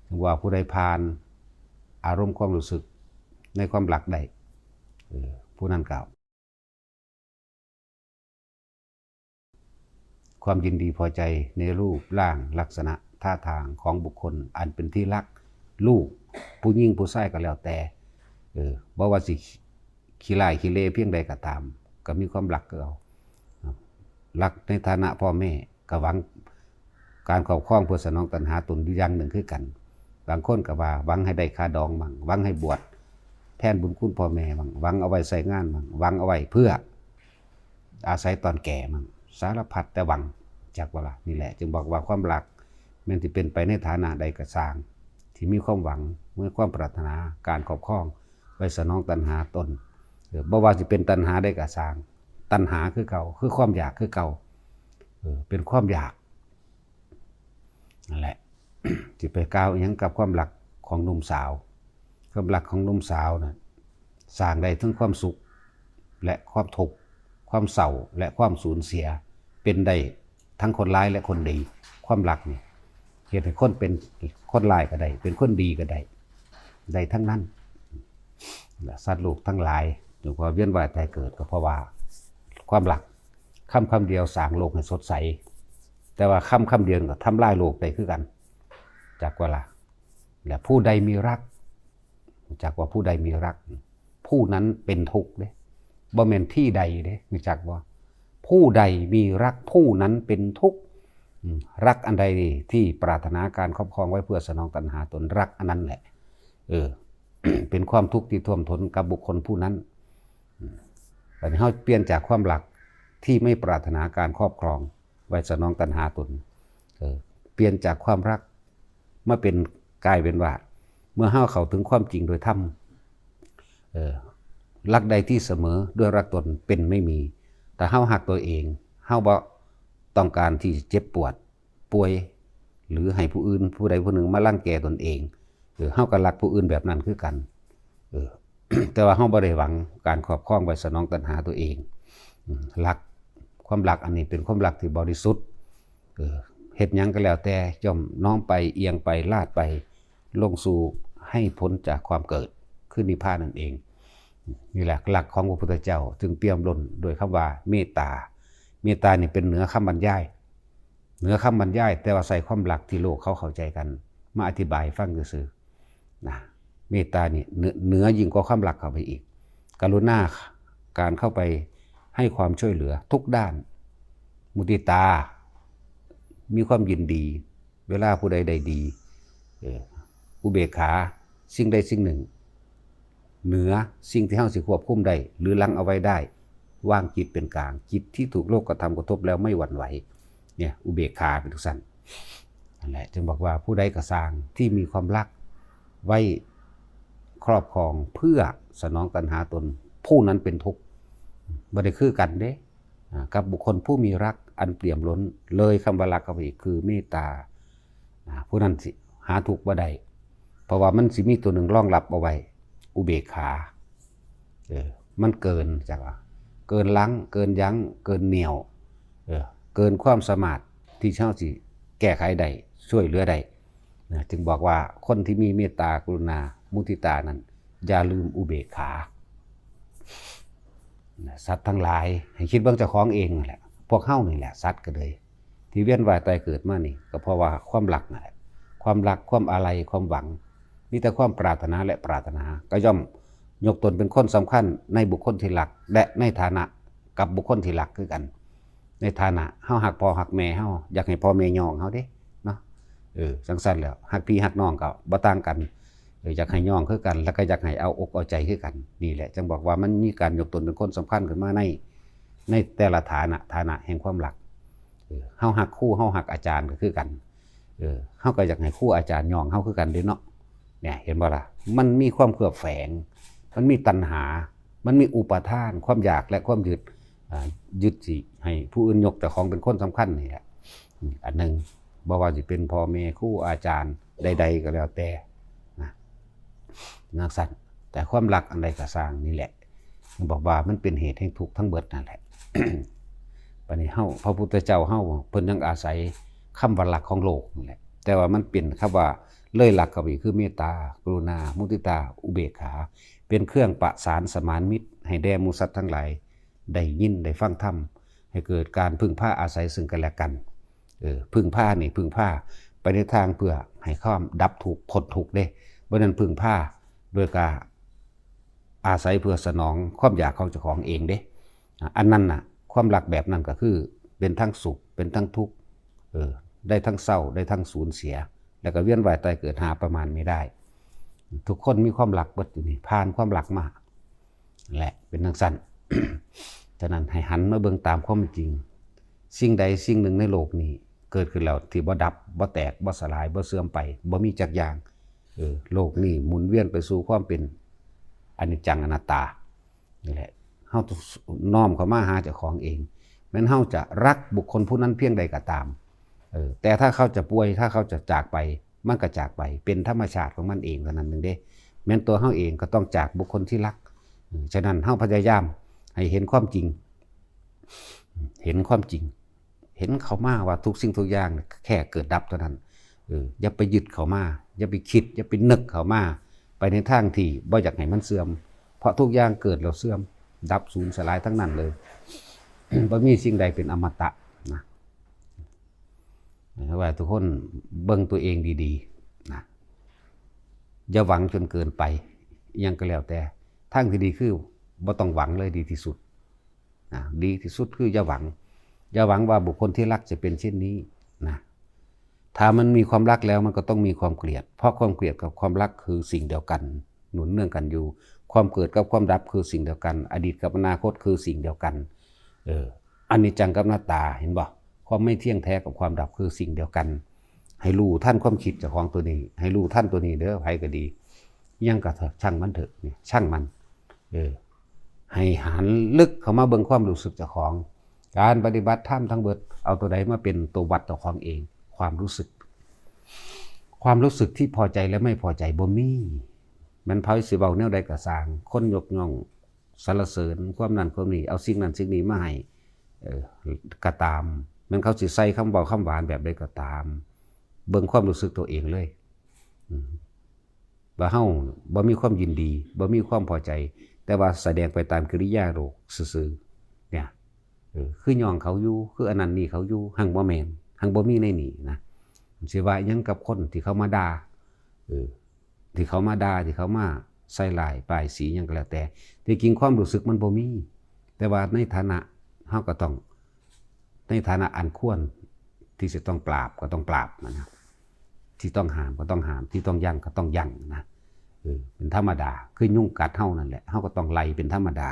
ถึงว่าผู้ใดผ่านอารมณ์ความรู้สึกในความรักได้ผู้นั้นกล่าวความยินดีพอใจในรูปร่างลักษณะท่าทางของบุคคลอันเป็นที่รักลูกผู้หญิงผู้ชายก็แล้วแต่บ่ว่าสิขี้ร้ายขี้เลเพียงใดก็ตามก็มีความรักกับเรา รักในฐานะพ่อแม่ก็หวังการครอบครองเพื่อสนองตัณหาตนอยู่อย่างหนึ่งคือกันบางคนก็ว่าหวังให้ได้ค่าดองมั่งหวังให้บวชแทนบุญคุณพ่อแม่มั่งหวังเอาไว้ใส่งานมั่งหวังเอาไว้เพื่ออาศัยตอนแก่มั่งสารพัดแต่หวังจากเวลานี่แหละจึงบอกว่าความรักมันที่เป็นไปในฐานะใดก็สร้างที่มีความหวังเมื่อความปรารถนาการครอบครองไว้สนองตัณหาตนบ่ว่าจะเป็นตัณหาได้ก็สร้างตัณหาคือเก่าคือความอยากคือเก่าเป็นความอยากนั่นแหละ ที่ไปกล่าวอย่างกับความรักของหนุ่มสาวความรักของหนุ่มสาวนะสร้างได้ทั้งความสุขและความทุกข์ความเศร้าและความสูญเสียเป็นได้ทั้งคนร้ายและคนดีความรักนี่เหตุให้คนเป็นคนร้ายก็ได้เป็นคนดีก็ได้ได้ทั้งนั้นสัตว์โลกทั้งหลายอยู่กับเวียนว่ายตายเกิดก็เพราะว่าความรักคำเดียวสร้างโลกให้สดใสแต่ว่าคำเดียวก็ทำลายโลกได้คือกันจากว่าละและผู้ใดมีรักจากว่าผู้ใดมีรักผู้นั้นเป็นทุกข์เด้บ่แม่นที่ใดเด้รู้จักว่าผู้ใดมีรักผู้นั้นเป็นทุกข์รักอันใดที่ปรารถนาการครอบครองไว้เพื่อสนองตัณหาตนรักอันนั้นแหละเป็นความทุกข์ที่ท่วมท้นกับบุคคลผู้นั้นแต่เฮาเปลี่ยนจากความรักที่ไม่ปรารถนาการครอบครองไว้สนองตัณหาตนเปลี่ยนจากความรักมาเป็นกลายเป็นว่าเมื่อเฮาเข้าถึงความจริงโดยธรรมรักใดที่เสมอด้วยรักตนเป็นไม่มีแต่เฮาหักตัวเองเฮาบ่ต้องการที่เจ็บปวดป่วยหรือให้ผู้อื่นผู้ใดผู้หนึ่งมารังแกตนเองเฮาก็รักผู้อื่นแบบนั้นคือกันแต่ว่าเฮาบ่ได้หวังการครอบครองไว้สนองตัณหาตัวเองรักความรักอันนี้เป็นความรักที่บริสุทธิ์เฮ็ดหยังก็แล้วแต่ย่อมน้อมไปเอียงไปลาดไปลงสู่ให้พ้นจากความเกิดคือนิพพานนั่นเองนี่แหละหลักของพระพุทธเจ้าจึงเปี่ยมล้นโดยคำว่าเมตตาเมตตานี่เป็นเหนือคำบรรยายแต่ว่าใส่ความรักที่โลกเขาเข้าใจกันมาอธิบายฟังซื่อๆนะเมตตานี่เหนือยิ่งกว่าความรักเข้าไปอีกกรุณาการเข้าไปให้ความช่วยเหลือทุกด้านมุทิตามีความยินดีเวลาผู้ใดได้ดีอุเบกขาสิ่งใดสิ่งหนึ่งเหนือสิ่งที่เฮาสิควบคุมได้หรือลังเอาไว้ได้วางจิตเป็นกลางจิตที่ถูกโลกกระทำกระทบแล้วไม่หวั่นไหวเนี่ยอุเบกขาเป็นทุกสั้นนั่นแหละจึงบอกว่าผู้ใดก็สร้างที่มีความรักไว้ครอบครองเพื่อสนองตัณหาตนผู้นั้นเป็นทุกข์บ่ได้คือกันเด้กับบุคคลผู้มีรักอันเปี่ยมล้นเลยคำว่ารักเข้าไปอีกคือเมตตาผู้นั้นสิหาทุกข์บ่ได้เพราะว่ามันสิมีตัวหนึ่งรองรับเอาไว้อุเบกขามันเกินจากเกินลังเกินยั้งเกินเหนี่ยวเกินความสามารถที่เช่าสิแก้ไขได้ช่วยเหลือได้จึงบอกว่าคนที่มีเมตตากรุณามุทิตานั้นอย่าลืมอุเบกขาสัตว์ทั้งหลายให้คิดเบิ่งเจ้าของเองนั่นแหละพวกเฮานี่แหละสัตว์ก็เลยที่เวียนว่ายตายเกิดมานี่ก็เพราะว่าความรักนั่นแหละความรักความอาลัยความหวังมีแต่ความปรารถนาและปรารถนาก็ย่อมยกตนเป็นคนสำคัญในบุคคลที่รักและในฐานะกับบุคคลที่รักคือกันในฐานะเฮาหักพ่อหักแม่เฮาอยากให้พ่อแม่ยองเฮาเด้เนาะจังซั่นแล้วหักพี่หักน้องก็บ่ต่างกันอยากให้ย่องคือกันแล้วก็อยากให้เอาอกเอาใจคือกันนี่แหละจึงบอกว่ามันมีการยกตนเป็นคนสำคัญขึ้นมาในแต่ละฐานะแห่งความรักเฮาหักครูเฮาหักอาจารย์ก็คือกันเฮาก็อยากให้ครูอาจารย์ย่องเฮาคือกันเด้เนาะเนี่ยเห็นบ่ล่ะมันมีความเคลือบแฝงมันมีตัณหามันมีอุปทานความอยากและความยึดสิให้ผู้อื่นยกแต่ของเป็นคนสำคัญนี่แหละอันนึงบ่ว่าสิเป็นพ่อแม่ครูอาจารย์ใดๆก็แล้วแต่นักสัตว์แต่ความรักอันใดก็สร้างนี่แหละบอกว่ามันเป็นเหตุแห่งทุกข์ทั้งเบิดนั่นแหละ บัดนี้เฮาพระพุทธเจ้าเฮาเพิ่นยังอาศัยคำว่ารักของโลกนั่นแหละแต่ว่ามันเป็นคำว่าเลยหลักเข้าไปคือเมตตากรุณามุทิตาอุเบกขาเป็นเครื่องประสานสมานมิตรให้แด่หมู่สัตว์ทั้งหลายได้ยินได้ฟังธรรมให้เกิดการพึ่งพาอาศัยซึ่งกันและกันพึ่งพานี่พึ่งพาไปในทางเพื่อให้ความดับทุกข์พ้นทุกข์เด้บ่นั้นพึ่งพาโดยการอาศัยเพื่อสนองความอยากของเจ้าของเองเด้อันนั้นน่ะความรักแบบนั้นก็คือเ เป็นทั้งสุขเป็นทั้งทุกข์ได้ทั้งเศร้าได้ทั้งสูญเสียแล้วก็เวียนว่ายตายเกิดหาประมาณไม่ได้ทุกคนมีความรักเบิดอยู่นี่ผ่านความรักมาแหละเป็นทั้งสั้น ฉะนั้นให้หันมาเบิ่งตามความจริงสิ่งใดสิ่งหนึ่งในโลกนี้เกิดขึ้นแล้วที่บ่ดับบ่แตกบ่สลายบ่เสื่อมไปบ่มีจักอย่างโลกนี้หมุนเวียนไปสู่ความเป็นอนิจจังอนัตตานี่แหละเฮาน้อมเข้ามาหาเจ้าของเองแม้นเฮาจะรักบุคคลผู้นั้นเพียงใดก็ตามแต่ถ้าเขาจะป่วยถ้าเขาจะจากไปมันก็จากไปเป็นธรรมชาติของมันเองเท่านั้นนึงเด้แม้นตัวเฮาเองก็ต้องจากบุคคลที่รักฉะนั้นเฮาพยายามให้เห็นความจริงเห็นความจริงเห็นเขามาว่าทุกสิ่งทุกอย่างแค่เกิดดับเท่านั้นอย่าไปยึดเขามาอย่าไปคิดอย่าไปนึกเขามาไปในทางที่บ่อยากให้มันเสื่อมเพราะทุกอย่างเกิดแล้วเสื่อมดับสูญสลายทั้งนั้นเลย บ่มีสิ่งใดเป็นอมตะนะว่าทุกคนเบิ่งตัวเองดีๆนะอย่าหวังจนเกินไปยังก็แล้วแต่ทางที่ดีคือบ่ต้องหวังเลยดีที่สุดนะดีที่สุดคืออย่าหวังว่าบุคคลที่รักจะเป็นเช่นนี้นะถ้ามันมีความรักแล้วมันก็ต้องมีความเกลียดเพราะความเกลียดกับความรักคือสิ่งเดียวกันหนุนเนื่องกันอยู่ความเกิดกับความดับคือสิ่งเดียวกันอดีตกับอนาคตคือสิ่งเดียวกันอนิจจังกับอนัตตาเห็นบ่ความไม่เที่ยงแท้กับความดับคือสิ่งเดียวกันให้รู้ท่านความคิดเจ้าของตัวนี้ให้รู้ท่านตัวนี้เด้อไผก็ดียังก็ช่างมันเถอะนี่ช่างมันให้หันลึกเข้ามาเบิ่งความรู้สึกเจ้าของการปฏิบัติธรรมทั้งเบิดเอาตัวใดมาเป็นตัววัดเจ้าของเองความรู้สึกที่พอใจและไม่พอใจบ่มีมันเผาสิเว้าแนวใดก็สร้างคนยกย่องสรรเสริญความนั้นความนี้เอาสิ่งนั้นสิ่งนี้มาให้ก็ตามมันเขาสิใส่คำเว้าคำหวานแบบใดก็ตามเบิ่งความรู้สึกตัวเองเลยว่าเฮาบ่มีความยินดีบ่มีความพอใจแต่ว่าแสดงไปตามกิริยาโลกซื่อๆเนี่ยคือย่องเขาอยู่คืออันนั้นนี่เขาอยู่หังบ่แม่นหังบ่มีในนี่นะสิว่าหยังกับคนที่เขามาด่าที่เขามาด่าที่เขามาใส่ร้ายป้ายสีหยังก็แล้วแต่ที่จริงความรู้สึกมันบ่มีแต่ว่าในฐานะเฮาก็ต้องในฐานะอันควรที่จะต้องปราบก็ต้องปราบนะที่ต้องห้ามก็ต้องห้ามที่ต้องยั้งก็ต้องยั้งนะเป็นธรรมดาคือยุ่งกัดเฮานั่นแหละเฮาก็ต้องไล่เป็นธรรมดา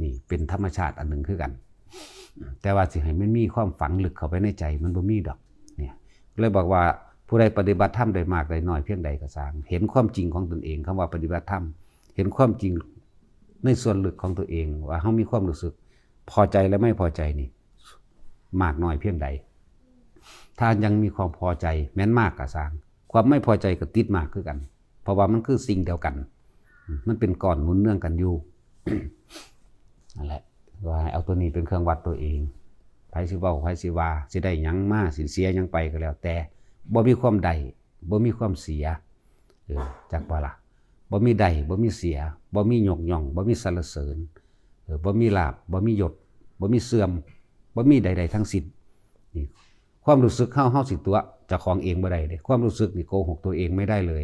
นี่เป็นธรรมชาติอันหนึ่งคือกันแต่ว่าสิให้มันมีความฝังลึกเข้าไปในใจมันบ่มีดอกเนี่ยเลยบอกว่าผู้ใดปฏิบัติธรรมได้มากได้น้อยเพียงใดก็สร้างเห็นความจริงของตนเองคำว่าปฏิบัติธรรมเห็นความจริงในส่วนลึกของตัวเองว่าเฮามีความรู้สึกพอใจและไม่พอใจนี่มากน้อยเพียงใดถ้ายังมีความพอใจแม้นมากก็สร้างความไม่พอใจก็ติดมากคือกันเพราะว่ามันคือสิ่งเดียวกันมันเป็นก้อนหมุนเนื่องกันอยู่ นั่นแหละว่าเอาตัวนี้เป็นเครื่องวัดตัวเองไผสิเว้าไผสิว่าสิได้หยังมาสิเสียหยังไปก็แล้วแต่บ่มีความได้บ่มีความเสียจักบ่ล่ะบ่มีได้บ่มีเสียบ่มียกย่องบ่มีสรรเสริญบ่มีลาภบ่มียศบ่มีเสื่อมบ่มีใดๆทั้งสิ้นนี่ความรู้สึกเฮาสิตัวเจ้าของเองบ่ได้เด้ความรู้สึกนี่โกหกตัวเองไม่ได้เลย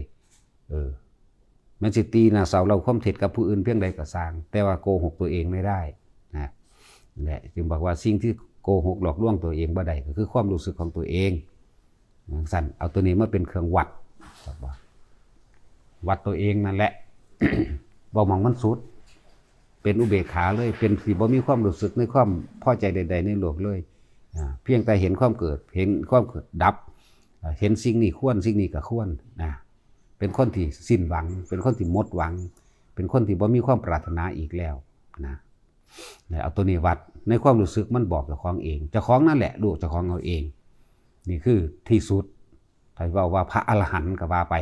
มันสิตีหน้าเสาเราความเท็จกับผู้อื่นเพียงใดก็สร้างแต่ว่าโกหกตัวเองไม่ได้นะแหละจึงบอกว่าสิ่งที่โกหกหลอกลวงตัวเองบ่ได้ก็คือความรู้สึกของตัวเองสั่นเอาตัวนี้มาเป็นเครื่องวัดวัดตัวเองนั่นแหละ บ่มองมันสุดเป็นอุเบกขาเลยเป็นที่บ่มีความรู้สึกในความพอใจใดๆในโลกเลยเพียงแต่เห็นความเกิดเห็นความเกิดดับเห็นสิ่งนี้ควรสิ่งนี้ก็ควรนะเป็นคนที่สิ้นหวังเป็นคนที่หมดหวังเป็นคนที่บ่มีความปรารถนาอีกแล้วนะเอาตัวนี้วัดในความรู้สึกมันบอกเจ้าของเองเจ้าของนั่นแหละรู้เจ้าของเอาเองนี่คือที่สุดถ้าว่าพระอรหันต์ก็ว่าไป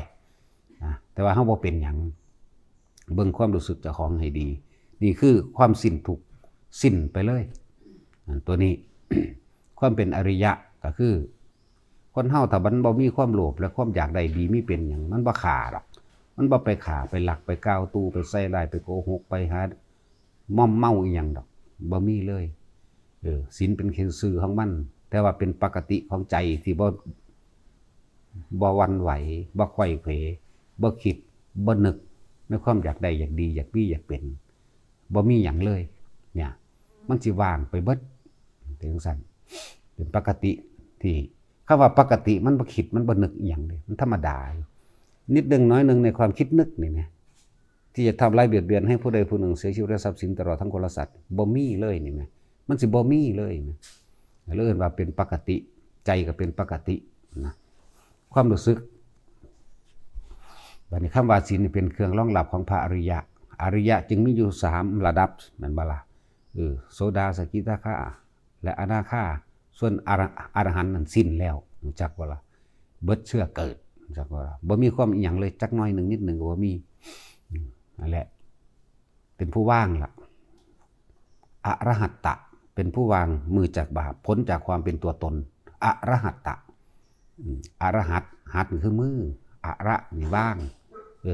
นะแต่ว่าเฮาบ่เป็นหยังเบิ่งความรู้สึกเจ้าของให้ดีนี่คือความสิ้นทุกข์สิ้นไปเลยตัวนี้ ความเป็นอริยะก็คือคนเฮาถ้ามันบ่มีความโลภและความอยากได้ดีมีเป็นหยังมันบ่ฆ่าหรอกมันบ่ไปฆ่าไปลักไปก้าวตู้ไปใส่ร้ายไปโกหกไปหาม่อมเมาอีหยังดอกบ่มีเลยศีลเป็นเครื่องซื่อของมันแต่ว่าเป็นปกติของใจที่บ่หวั่นไหวบ่ไขว้เขวบ่คิดบ่นึกในความอยากได้อยากดีอยากมีอยากเป็นบ่มีหยังเลยเนี่ยมันสิว่างไปเบิดถึงสั่น เป็นปกติที่คำว่าปกติมันบ่คิดมันบ่นึกอีหยังเลยมันธรรมดาอยู่นิดนึงน้อยนึงในความคิดนึกนี่นะที่จะทำร้ายเบียดเบียนให้ผู้ใดผู้หนึ่งเสียชีวิตและทรัพย์สินตลอดทั้งคนและสัตว์บ่มีเลยนี่แม่มันสิบ่มีเลยนะเรียกว่าเป็นปกติใจก็เป็นปกตินะความรู้สึกบัดนี้คำว่าศีลเป็นเครื่องรองรับของพระอริยะอริยะจึงมีอยู่3ระดับแม่นบ่ล่ะโสดาสกิทาคาและอนาคาส่วนอรหันต์นั้นสิ้นแล้วรู้จักบ่ล่ะเบิดเชื่อเกิดรู้จักบ่ล่ะบ่มีความอีหยังเลยจักน้อยนึงนิดนึงก็บ่มีนั่นแหละเป็นผู้ว่างล่ะอรหัตตะเป็นผู้วางมือจากบาปพ้นจากความเป็นตัวตนอรหัตตะอรหัตหัตคือมืออระนี่ว่าง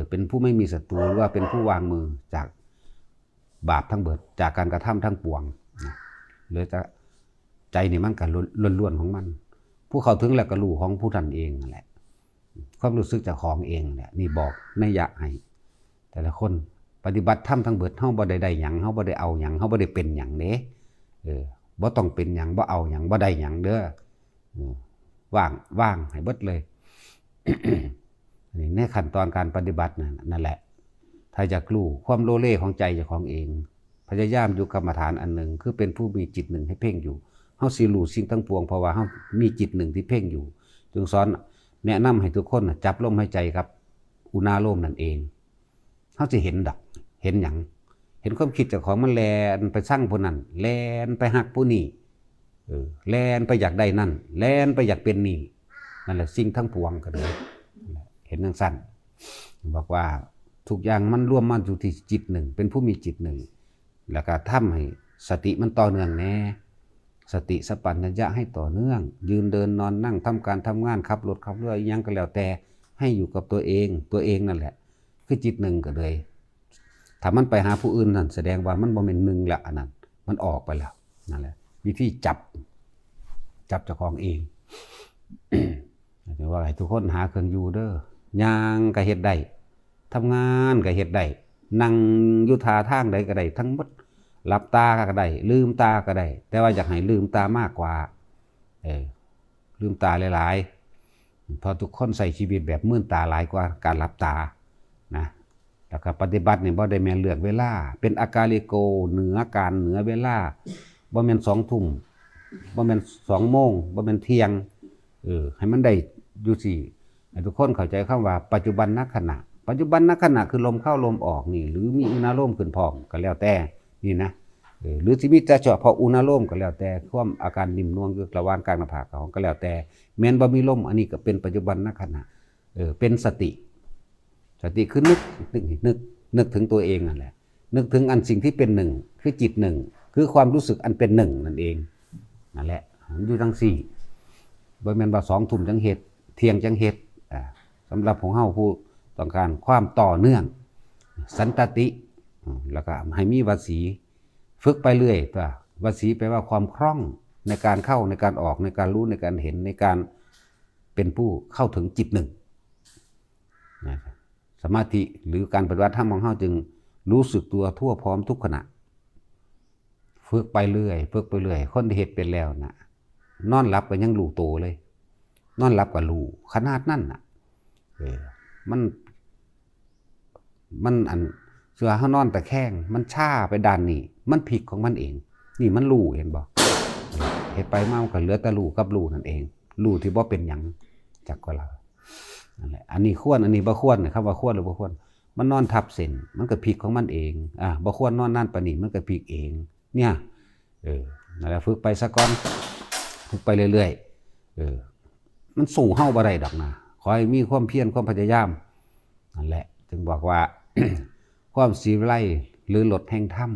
เป็นผู้ไม่มีศัตรูหรือว่าเป็นผู้วางมือจากบาปทั้งเบิดจากการกระทำทั้งปวงหรือจะใจนี่มันกันล้วนๆของมันผู้เข้าถึงแล้วก็รู้ของผู้ท่านเองนั่นแหละความรู้สึกจากของเองแหละนี่บอกนัยยะให้แต่ละคนปฏิบัติธรรมทั้งเบิดเฮาบ่ได้หยังเฮาบ่ได้เอาหยังเฮาบ่ได้เป็นหยังเด้บ่ต้องเป็นหยังบ่เอาหยังบ่ได้หยังเด้อว่างให้เบิดเลย นี่ในขั้นตอนการปฏิบัตินั่นแหละถ้าอยากรู้ความโลเลของใจเจ้าของเองพยายามอยู่กรรมฐานอันหนึ่งคือเป็นผู้มีจิตหนึ่งให้เพ่งอยู่เฮาสิรู้สิ่งทั้งปวงเพราะว่าเฮามีจิตหนึ่งที่เพ่งอยู่จึงสอนแนะนำให้ทุกคนจับลมหายใจครับอุณาโลมนั่นเองเฮาสิเห็นดักเห็นหยังเห็นความคิดเจ้าของมันแล่นไปสร้างผู้นั้นแล่นไปหักผู้นี้แล่นไปอยากได้นั่นแล่นไปอยากเป็นนี่นั่นแหละสิ่งทั้งปวงก็เลยเห็นจังซั่นบอกว่าทุกอย่างมันรวมมันอยู่ที่จิตหนึ่งเป็นผู้มีจิตหนึ่งแล้วก็ทำให้สติมันต่อเนื่องแน่สติสัพพัญญะให้ต่อเนื่องยืนเดินนอนนั่งทำการทำงานขับรถขับเรือยังก็แล้วแต่ให้อยู่กับตัวเองนั่นแหละคือจิตหนึ่งก็เลยถ้ามันไปหาผู้อื่นนั่นแสดงว่ามันบ่เป็นหนึ่งละอันนั้นมันออกไปแล้วนั่นแหละวิธีจับเจ้าของเองแต่ว่าให้ทุกคนหาเครื่องอยู่เด้อย่างก็เฮ็ดได้ทำงานก็เฮ็ดได้นั่งอยู่ท่าทางใดก็ได้ทั้งหมดหลับตาก็ได้ลืมตาก็ได้แต่ว่าอยากให้ลืมตามากกว่าลืมตาหลายๆเพราะทุกคนใส่ชีวิตแบบมื่นตาหลายกว่าการหลับตานะแล้วก็ปฏิบัตินี่บ่ได้แม่นเลือกเวลาเป็นอากาลิโกเหนือการเหนือเวลาบ่แม่น2 ทุ่มบ่แม่น2 โมงบ่แม่นเที่ยงให้มันได้อยู่สิให้ทุกคนเข้าใจคำว่าปัจจุบันณขณะปัจจุบันณขณะคือลมเข้าลมออกนี่หรือมีอุณาโลมขึ้นพร้อมก็แล้วแต่นี่นะหรือสิมีแต่เฉพาะอุณาโลมก็แล้วแต่ความอาการนิ่มนวลคือระหว่างกลางหน้าผากของก็แล้วแต่แม้นบ่มีลมอันนี้ก็เป็นปัจจุบันณขณะเป็นสติคือนึกถึงตัวเองนั่นแหละนึกถึงอันสิ่งที่เป็นหนึ่งคือจิตหนึ่งคือความรู้สึกอันเป็นหนึ่งนั่นเองนั่นแหละอยู่ทั้งสี่บ่แม่นว่า2 ทุ่มจังเฮ็ดเที่ยงจังเฮ็ดสำหรับของเฮาผู้ต้องการความต่อเนื่องสันตติแล้วก็ให้มีวสีฝึกไปเรื่อยตัววสีแปลว่าความคล่องในการเข้าในการออกในการรู้ในการเห็นในการเป็นผู้เข้าถึงจิตหนึ่งสมาธิหรือการปฏิบัติธรรมของเฮาจึงรู้สึกตัวทั่วพร้อมทุกขณะฝึกไปเรื่อยคนที่เฮ็ดเป็นแล้วนะนอนหลับก็ยังรู้โตเลยนอนหลับก็รู้ขนาดนั้นน่ะมันอันเสือเฮานอนแต่แข้งมันช้าไปด้านนี้มันผิดของมันเองนี่มันรู้เห็นบ่เฮ็ดไปมาก็เหลือแต่รู้กับรู้นั่นเองรู้ที่บ่เป็นหยังจักก็ล่ะนั่นแหละอันนี้ควรอันนี้บ่ควรคำว่าควรหรือบ่ควรมันนอนทับเส้นมันก็ผิดของมันเองบ่ควรนอนนานปานนี้มันก็ผิดเองเนี่ยนั่นแหละฝึกไปซะก่อนฝึกไปเรื่อยๆมันสู้เฮาบ่ได้ดอกนะขอให้มีความเพียรความพยายามนั่นแหละจึงบอกว่า ความสีไล่หรือหลดแห่งธรรม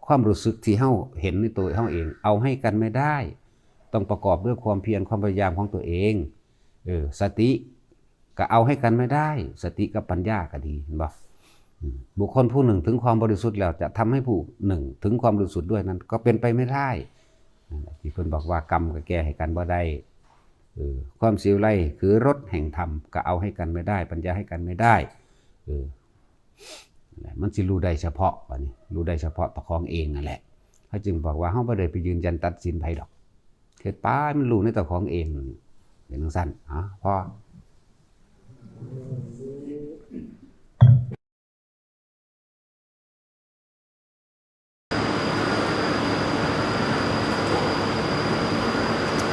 ความรู้สึกที่เฮาเห็นในตัวเฮาเองเอาให้กันไม่ได้ต้องประกอบด้วยความเพียรความพยายามของตัวเองสติก็เอาให้กันไม่ได้สติกับปัญญาก็ดีเห็นบ่บุคคลผู้หนึ่งถึงความบริสุทธิ์แล้วจะทำให้ผู้หนึ่งถึงความบริสุทธิ์ด้วยนั้นก็เป็นไปไม่ได้ที่เพิ่นบอกว่ากรรมก็แก้ให้กันบ่ได้ความสิวไล่คือรถแห่งธรรมก็เอาให้กันไม่ได้ปัญญาให้กันไม่ได้มันสิรู้ได้เฉพาะบัดนี้รู้ได้เฉพาะต่อของเองนั่นแหละเขาจึงบอกว่าเฮาบ่ได้ไปยืนยันตัดสินไผดอก เฮ็ดป้ามันรู้ในตัวของเองเป็นจังซั่นพอ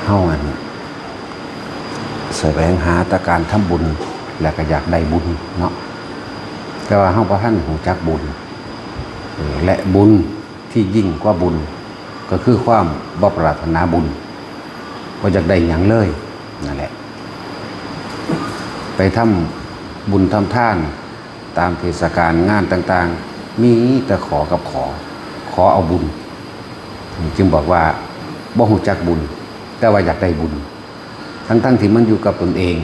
เฮาแสวงหาแต่การทำบุญและก็อยากได้บุญเนาะแต่ว่าเฮาบ่ทันรู้จักบุญและบุญที่ยิ่งกว่าบุญก็คือความบ่ปรารถนาบุญบ่อยากได้หยังเลยนั่นแหละไปทำบุญทำทานตามเทศกาลงานต่างๆมีแต่ขอกับขอเอาบุญจึงบอกว่าบ่รู้จักบุญแต่ว่าอยากได้บุญทั้งที่มันอยู่กับตนเอง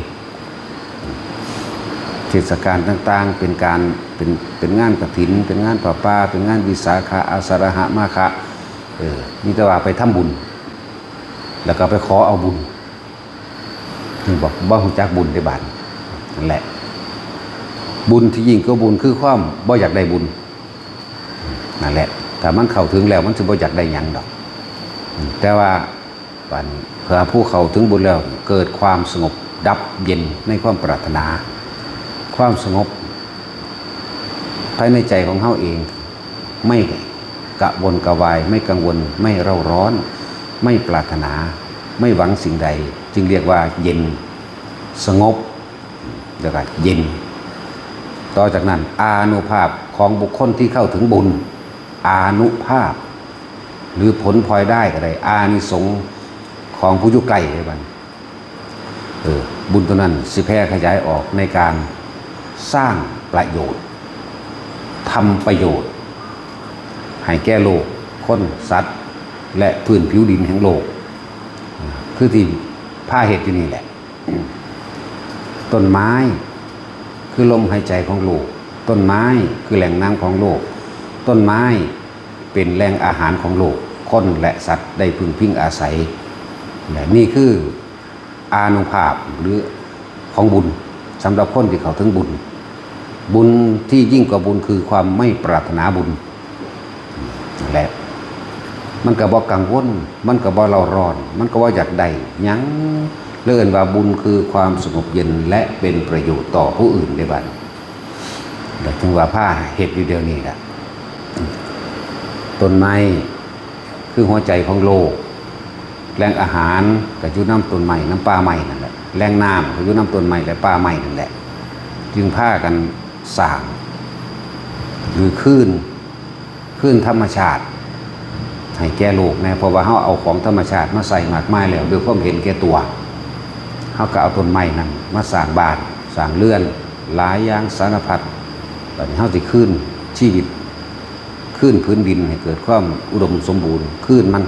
เทศกาลต่างๆเป็นงานกฐินเป็นงานประปาเป็นงานวิสาขะอาสาฬหะมาฆะมีแต่ว่าไปทำบุญแล้วก็ไปขอเอาบุญถึงบอกบ่รู้จักบุญได้บาดนั่นแหละบุญที่ยิ่งก็บุญคือความบ่อยากได้บุญนั่นแหละแต่มันเข้าถึงแล้วมันสิบ่อยากได้หยังดอกแต่ว่าบัดนี้เพื่อผู้เข้าถึงบุญแล้วเกิดความสงบดับเย็นในความปรารถนาความสงบภายในใจของเฮาเองไม่กระวนกระวายไม่กังวลไม่เร่าร้อนไม่ปรารถนาไม่หวังสิ่งใดจึงเรียกว่าเย็นสงบเรียกว่าเย็นต่อจากนั้นอานุภาพของบุคคลที่เข้าถึงบุญอานุภาพหรือผลพลอยได้ก็ได้อานิสงส์ของผู้อยู่ใกล้ได้บัดบุญตัวนั้นสิแผ่ขยายออกในการสร้างประโยชน์ทำประโยชน์ให้แก่โลกคนสัตว์และพื้นผิวดินแห่งโลกคือที่ผ้าเหตุที่นี่แหละต้นไม้คือลมหายใจของโลกต้นไม้คือแหล่งน้ำของโลกต้นไม้เป็นแหล่งอาหารของโลกคนและสัตว์ได้พึ่งพิงอาศัยและนี่คืออานุภาพหรือของบุญสำหรับคนที่เขาถึงบุญบุญที่ยิ่งกว่าบุญคือความไม่ปรารถนาบุญนั่นแหละมันก็บ่กังวลมันก็บ่เร่าร้อนมันก็บ่อยากได้หยังเรียกว่าบุญคือความสงบเย็นและเป็นประโยชน์ต่อผู้อื่นได้บัดแล้วถึงว่าผ้าเฮ็ดอยู่เดียวนี้ล่ะต้นไม้คือหัวใจของโลกแหล่งอาหารก็อยู่น้ำต้นไม้น้ำป่าไม้นั่นแหละแหล่งน้ำก็อยู่น้ำต้นไม้และป่าไม้นั่นแหละจึงพากันสร้างหรือคลื่นธรรมชาติให้แก่โลกนะเพราะว่าเฮาเอาของธรรมชาติมาใส่มากมายแล้วด้วยความเห็นแก่ตัวเฮาก็เอาต้นไม้นั้นมาสร้างบ้านสร้างเรือนหลายอย่างสารพัดบัดนี้เฮาสิคืนชีวิตคืนพื้นดินให้เกิดความอุดมสมบูรณ์คืนมัน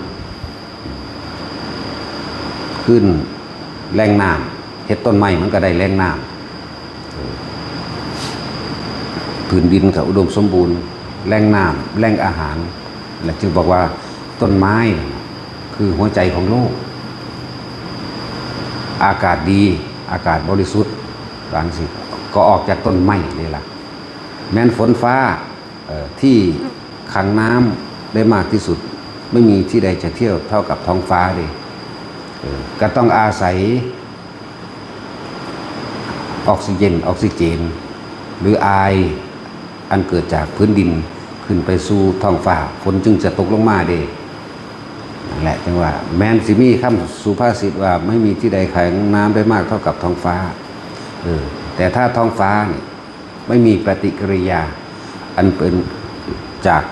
คืนแหล่งน้ำเฮ็ดต้นไม้มันก็ได้แหล่งน้ำพื้นดินก็อุดมสมบูรณ์แหล่งน้ำแหล่งอาหารและจึงบอกว่าต้นไม้คือหัวใจของโลกอากาศดีอากาศบริสุทธิ์บางสิก็ออกจากต้นไม้นี่ล่ะแม้นฝนฟ้าที่ขังน้ำได้มากที่สุดไม่มีที่ใดจะเที่ยวเท่ากับท้องฟ้าเลยก็ต้องอาศัยออกซิเจนหรือไออันเกิดจากพื้นดินขึ้นไปสู่ท้องฟ้าฝนจึงจะตกลงมาเด้นั่นแหละจังว่าแม้นสิมีคำสุภาษิตว่าไม่มีที่ใดขังน้ำได้มากเท่ากับท้องฟ้าแต่ถ้าท้องฟ้านี่ไม่มีปฏิกิริยาอันเป็นจาก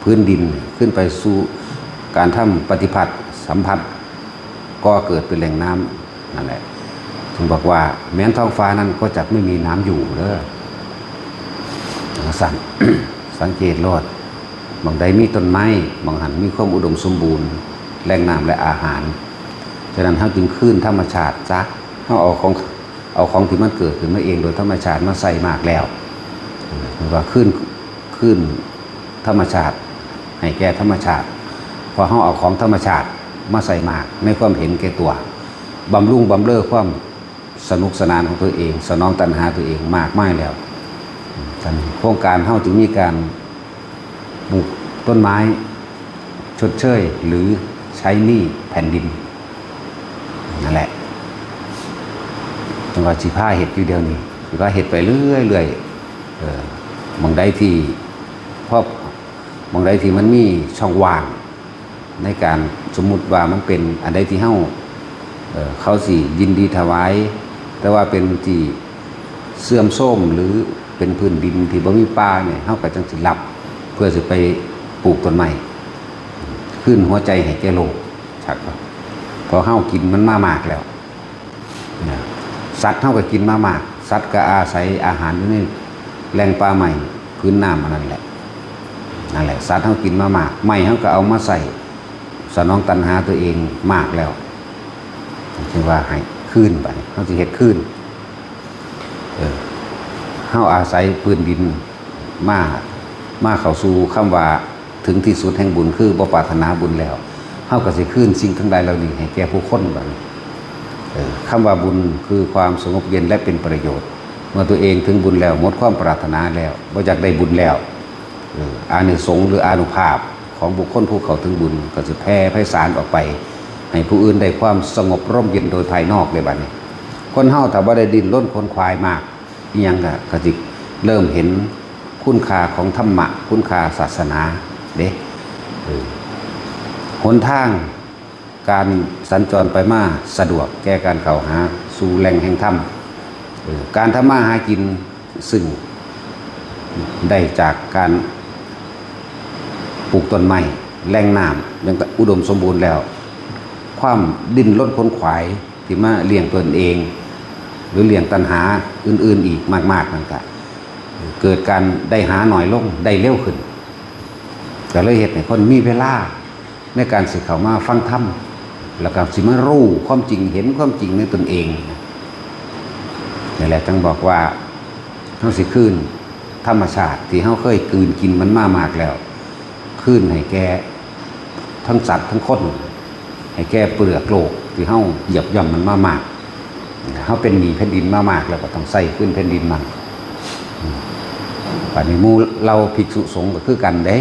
พื้นดินขึ้นไปสู่การทำปฏิพัทธ์สัมผัสก็เกิดเป็นแหล่งน้ำนั่นแหละถึงบอกว่าแม้นท้องฟ้านั้นก็จะไม่มีน้ำอยู่เด้อสังเกตโลดบางใดมีต้นไม้บางหันมีความอุดมสมบูรณ์แหล่งน้ำและอาหารฉะนั้นเฮาจึงคืนธรรมชาติซะเฮาเอาของที่มันเกิดขึ้นมาเองโดยธรรมชาติมาใส่มากแล้วคือว่าคืนธรรมชาติให้แก่ธรรมชาติพอเฮาเอาของธรรมชาติมาใส่มากในความเห็นแก่ตัวบำรุงบำเรอความสนุกสนานของตัวเองสนองตัณหาตัวเองมากมายแล้วโครงการเฮาจึงมีการปลูกต้นไม้ชดเชยหรือใช้หนี้แผ่นดิน นั่นแหละจังว่าสิพาเฮ็ดอยู่เดียวนี้สิพาเฮ็ดไปเรื่อยๆบางใดที่พอบางใดที่มันมีช่องว่างในการสมมุติว่ามันเป็นอันใดที่เขาสิยินดีถวายแต่ว่าเป็นที่เสื่อมโทรมหรือเป็นพื้นดินที่บ่มีป่าเนี่ยเฮาก็จังสิรับเพื่อสิไปปลูกต้นไม้ขึ้นหัวใจให้แก่โลกชักบ่พอเฮากินมันมามากแล้วนะสัตว์เฮาก็กินมามากสัตว์ก็อาศัยอาหารอยู่ในแหล่งป่าใหม่พื้นน้ำนั่นแหละสัตว์เฮากินมามากไม้เฮาก็เอามาใส่สนองตัณหาตัวเองมากแล้วจึงว่าให้คืนไปเฮาสิเฮ็ดคืนเฮาอาศัยพื้นดินมาเข้าสู่คำว่าถึงที่สุดแห่งบุญคือบ่ปรารถนาบุญแล้วเฮาก็สิคืนสิ่งทั้งหลายเหล่านี้ให้แก่ผู้คนบัดนี้คำว่าบุญคือความสงบเย็นและเป็นประโยชน์เมื่อตัวเองถึงบุญแล้วหมดความปรารถนาแล้วบ่อยากได้บุญแล้วอานิสงส์หรืออานุภาพของบุคคลผู้เข้าถึงบุญก็จะแผ่ไพศาลออกไปให้ผู้อื่นได้ความสงบร่มเย็นโดยภายนอกเลยบัดนี้คนเฮาถ้าบ่ได้ดิ้นรนขวนขวายมากอีหยังก็สิเริ่มเห็นคุณค่าของธรรมะคุณค่าศาสนาเด้หนทางการสัญจรไปมาสะดวกแก่การเข้าหาสู่แหล่งแห่งธรรมการทำมาหากินซึ่งได้จากการปลูกต้นไม้แหล่งน้ำยังอุดมสมบูรณ์แล้วความดิ้นรนขวนขวายที่มาเลี้ยงตนเองหรือเลี้ยงตัณหาอื่นๆอีกมากๆนั่นก็เกิดการได้หาหน่อยลงได้เร็วขึ้นก็เลยเฮ็ดให้คนมีเวลาในการสิเข้ามาฟังธรรมแล้วก็สิมารู้ความจริงเห็นความจริงในตนเองนี่แหละจึงบอกว่าเฮาสิคืนธรรมชาติที่เฮาเคยกลืนกินมันมามากแล้วคืนให้แก่ทั้งสัตว์ทั้งคนให้แก่เปลือกโลกที่เฮาเหยียบย่ำมันมามากเฮาเป็นหนี้แผ่นดินมามากแล้วก็ต้องใส่ขึ้นแผ่นดินมันป่านนี้หมู่เราภิกษุสงฆ์ก็คือกันเด้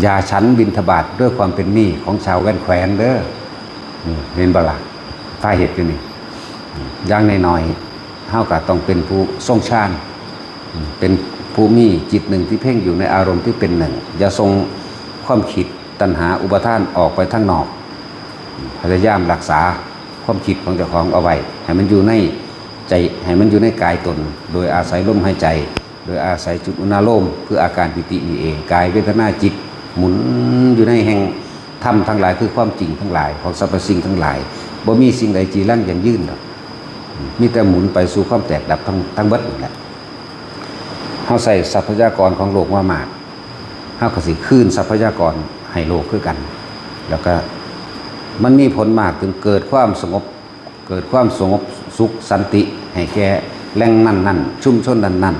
อย่าฉันบิณฑบาตด้วยความเป็นหนี้ของชาวแว่นแคว้นเด้อเห็นบ่ล่ะถ้าเหตุอยู่นี่อย่างน้อยๆเฮาก็ต้องเป็นผู้ทรงฌานเป็นผู้มีจิตหนึ่งที่เพ่งอยู่ในอารมณ์ที่เป็นหนึ่งอย่าทรงความคิดตัณหาอุปทานออกไปทางนอกพยายามรักษาความคิดของเจ้าของเอาไว้ให้มันอยู่ในใจให้มันอยู่ในกายตนโดยอาศัยลมหายใจโดยอาศัยจุดอุณาโลมคืออาการปิตินี่เองกายเวทนาจิตหมุนอยู่ในแห่งธรรมทั้งหลายคือความจริงทั้งหลายของสรรพสิ่งทั้งหลายบ่มีสิ่งใดจีรังอย่างยืนหรอกมีแต่หมุนไปสู่ความแตกดับทั้งเบิดนั่นแหละเฮาใส่ทรัพยากรของโลกมามากเฮาก็สิคืนทรัพยากรให้โลกคือกันแล้วก็มันมีผลมากถึงเกิดความสงบสุขสันติให้แก่แหล่งนั่นชุมชนนั่นนะ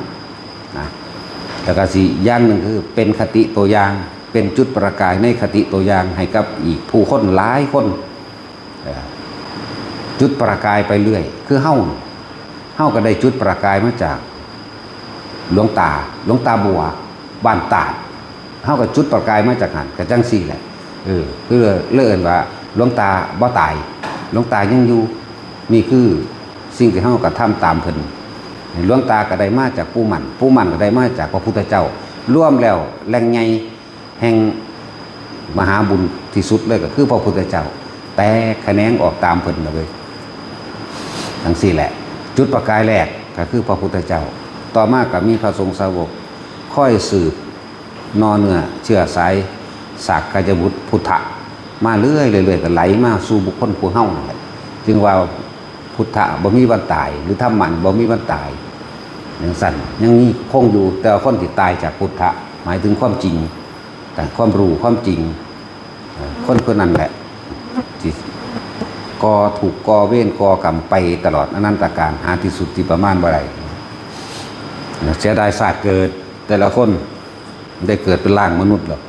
แล้วก็สิอย่างหนึ่งคือเป็นคติตัวอย่างเป็นจุดประกายในคติตัวอย่างให้กับอีกผู้คนหลายคนจุดประกายไปเรื่อยคือเฮาก็ได้จุดประกายมาจากหลวงตาบัวบ้านตาดเฮาก็จุดประกายมาจากหันก็จังซี่แหละคือเลิ่นว่าหลวงตาบ่ตายหลวงตายังอยู่นี่คือสิ่งที่เฮาก็ทำตามเพิ่นหลวงตาก็ได้มาจากปู่มั่นก็ได้มาจากพระพุทธเจ้าร่วมแล้วแหล่งใหญ่แห่งมหาบุญที่สุดเลยก็คือพระพุทธเจ้าแต่แขนงออกตามเพิ่นเลยทั้งสี่แหละจุดประกายแรกก็คือพระพุทธเจ้าต่อมาก็มีพระสงฆ์สาวกค่อยสืบนอเนื้อเชื้อสายสากกายบุตรพุทธะมาเรื่อยก็ไหลมาสู่บุคคลผู้เฮานั่นแหละจึงว่าพุทธะบ่มีวันตายหรือธรรมะบ่มีวันตายอย่างสั่นยังมีคงอยู่แต่คนที่ตายจากพุทธะหมายถึงความจริงแต่ความรู้ความจริงคนนั้นแหละที่ถูกก่อเวรก่อกรรมไปตลอดอนันตกาลหาที่สุดที่ประมาณบ่ได้เสียดายศาสตร์เกิดแต่ละคนได้เกิดเป็นร่างมนุษย์หรอก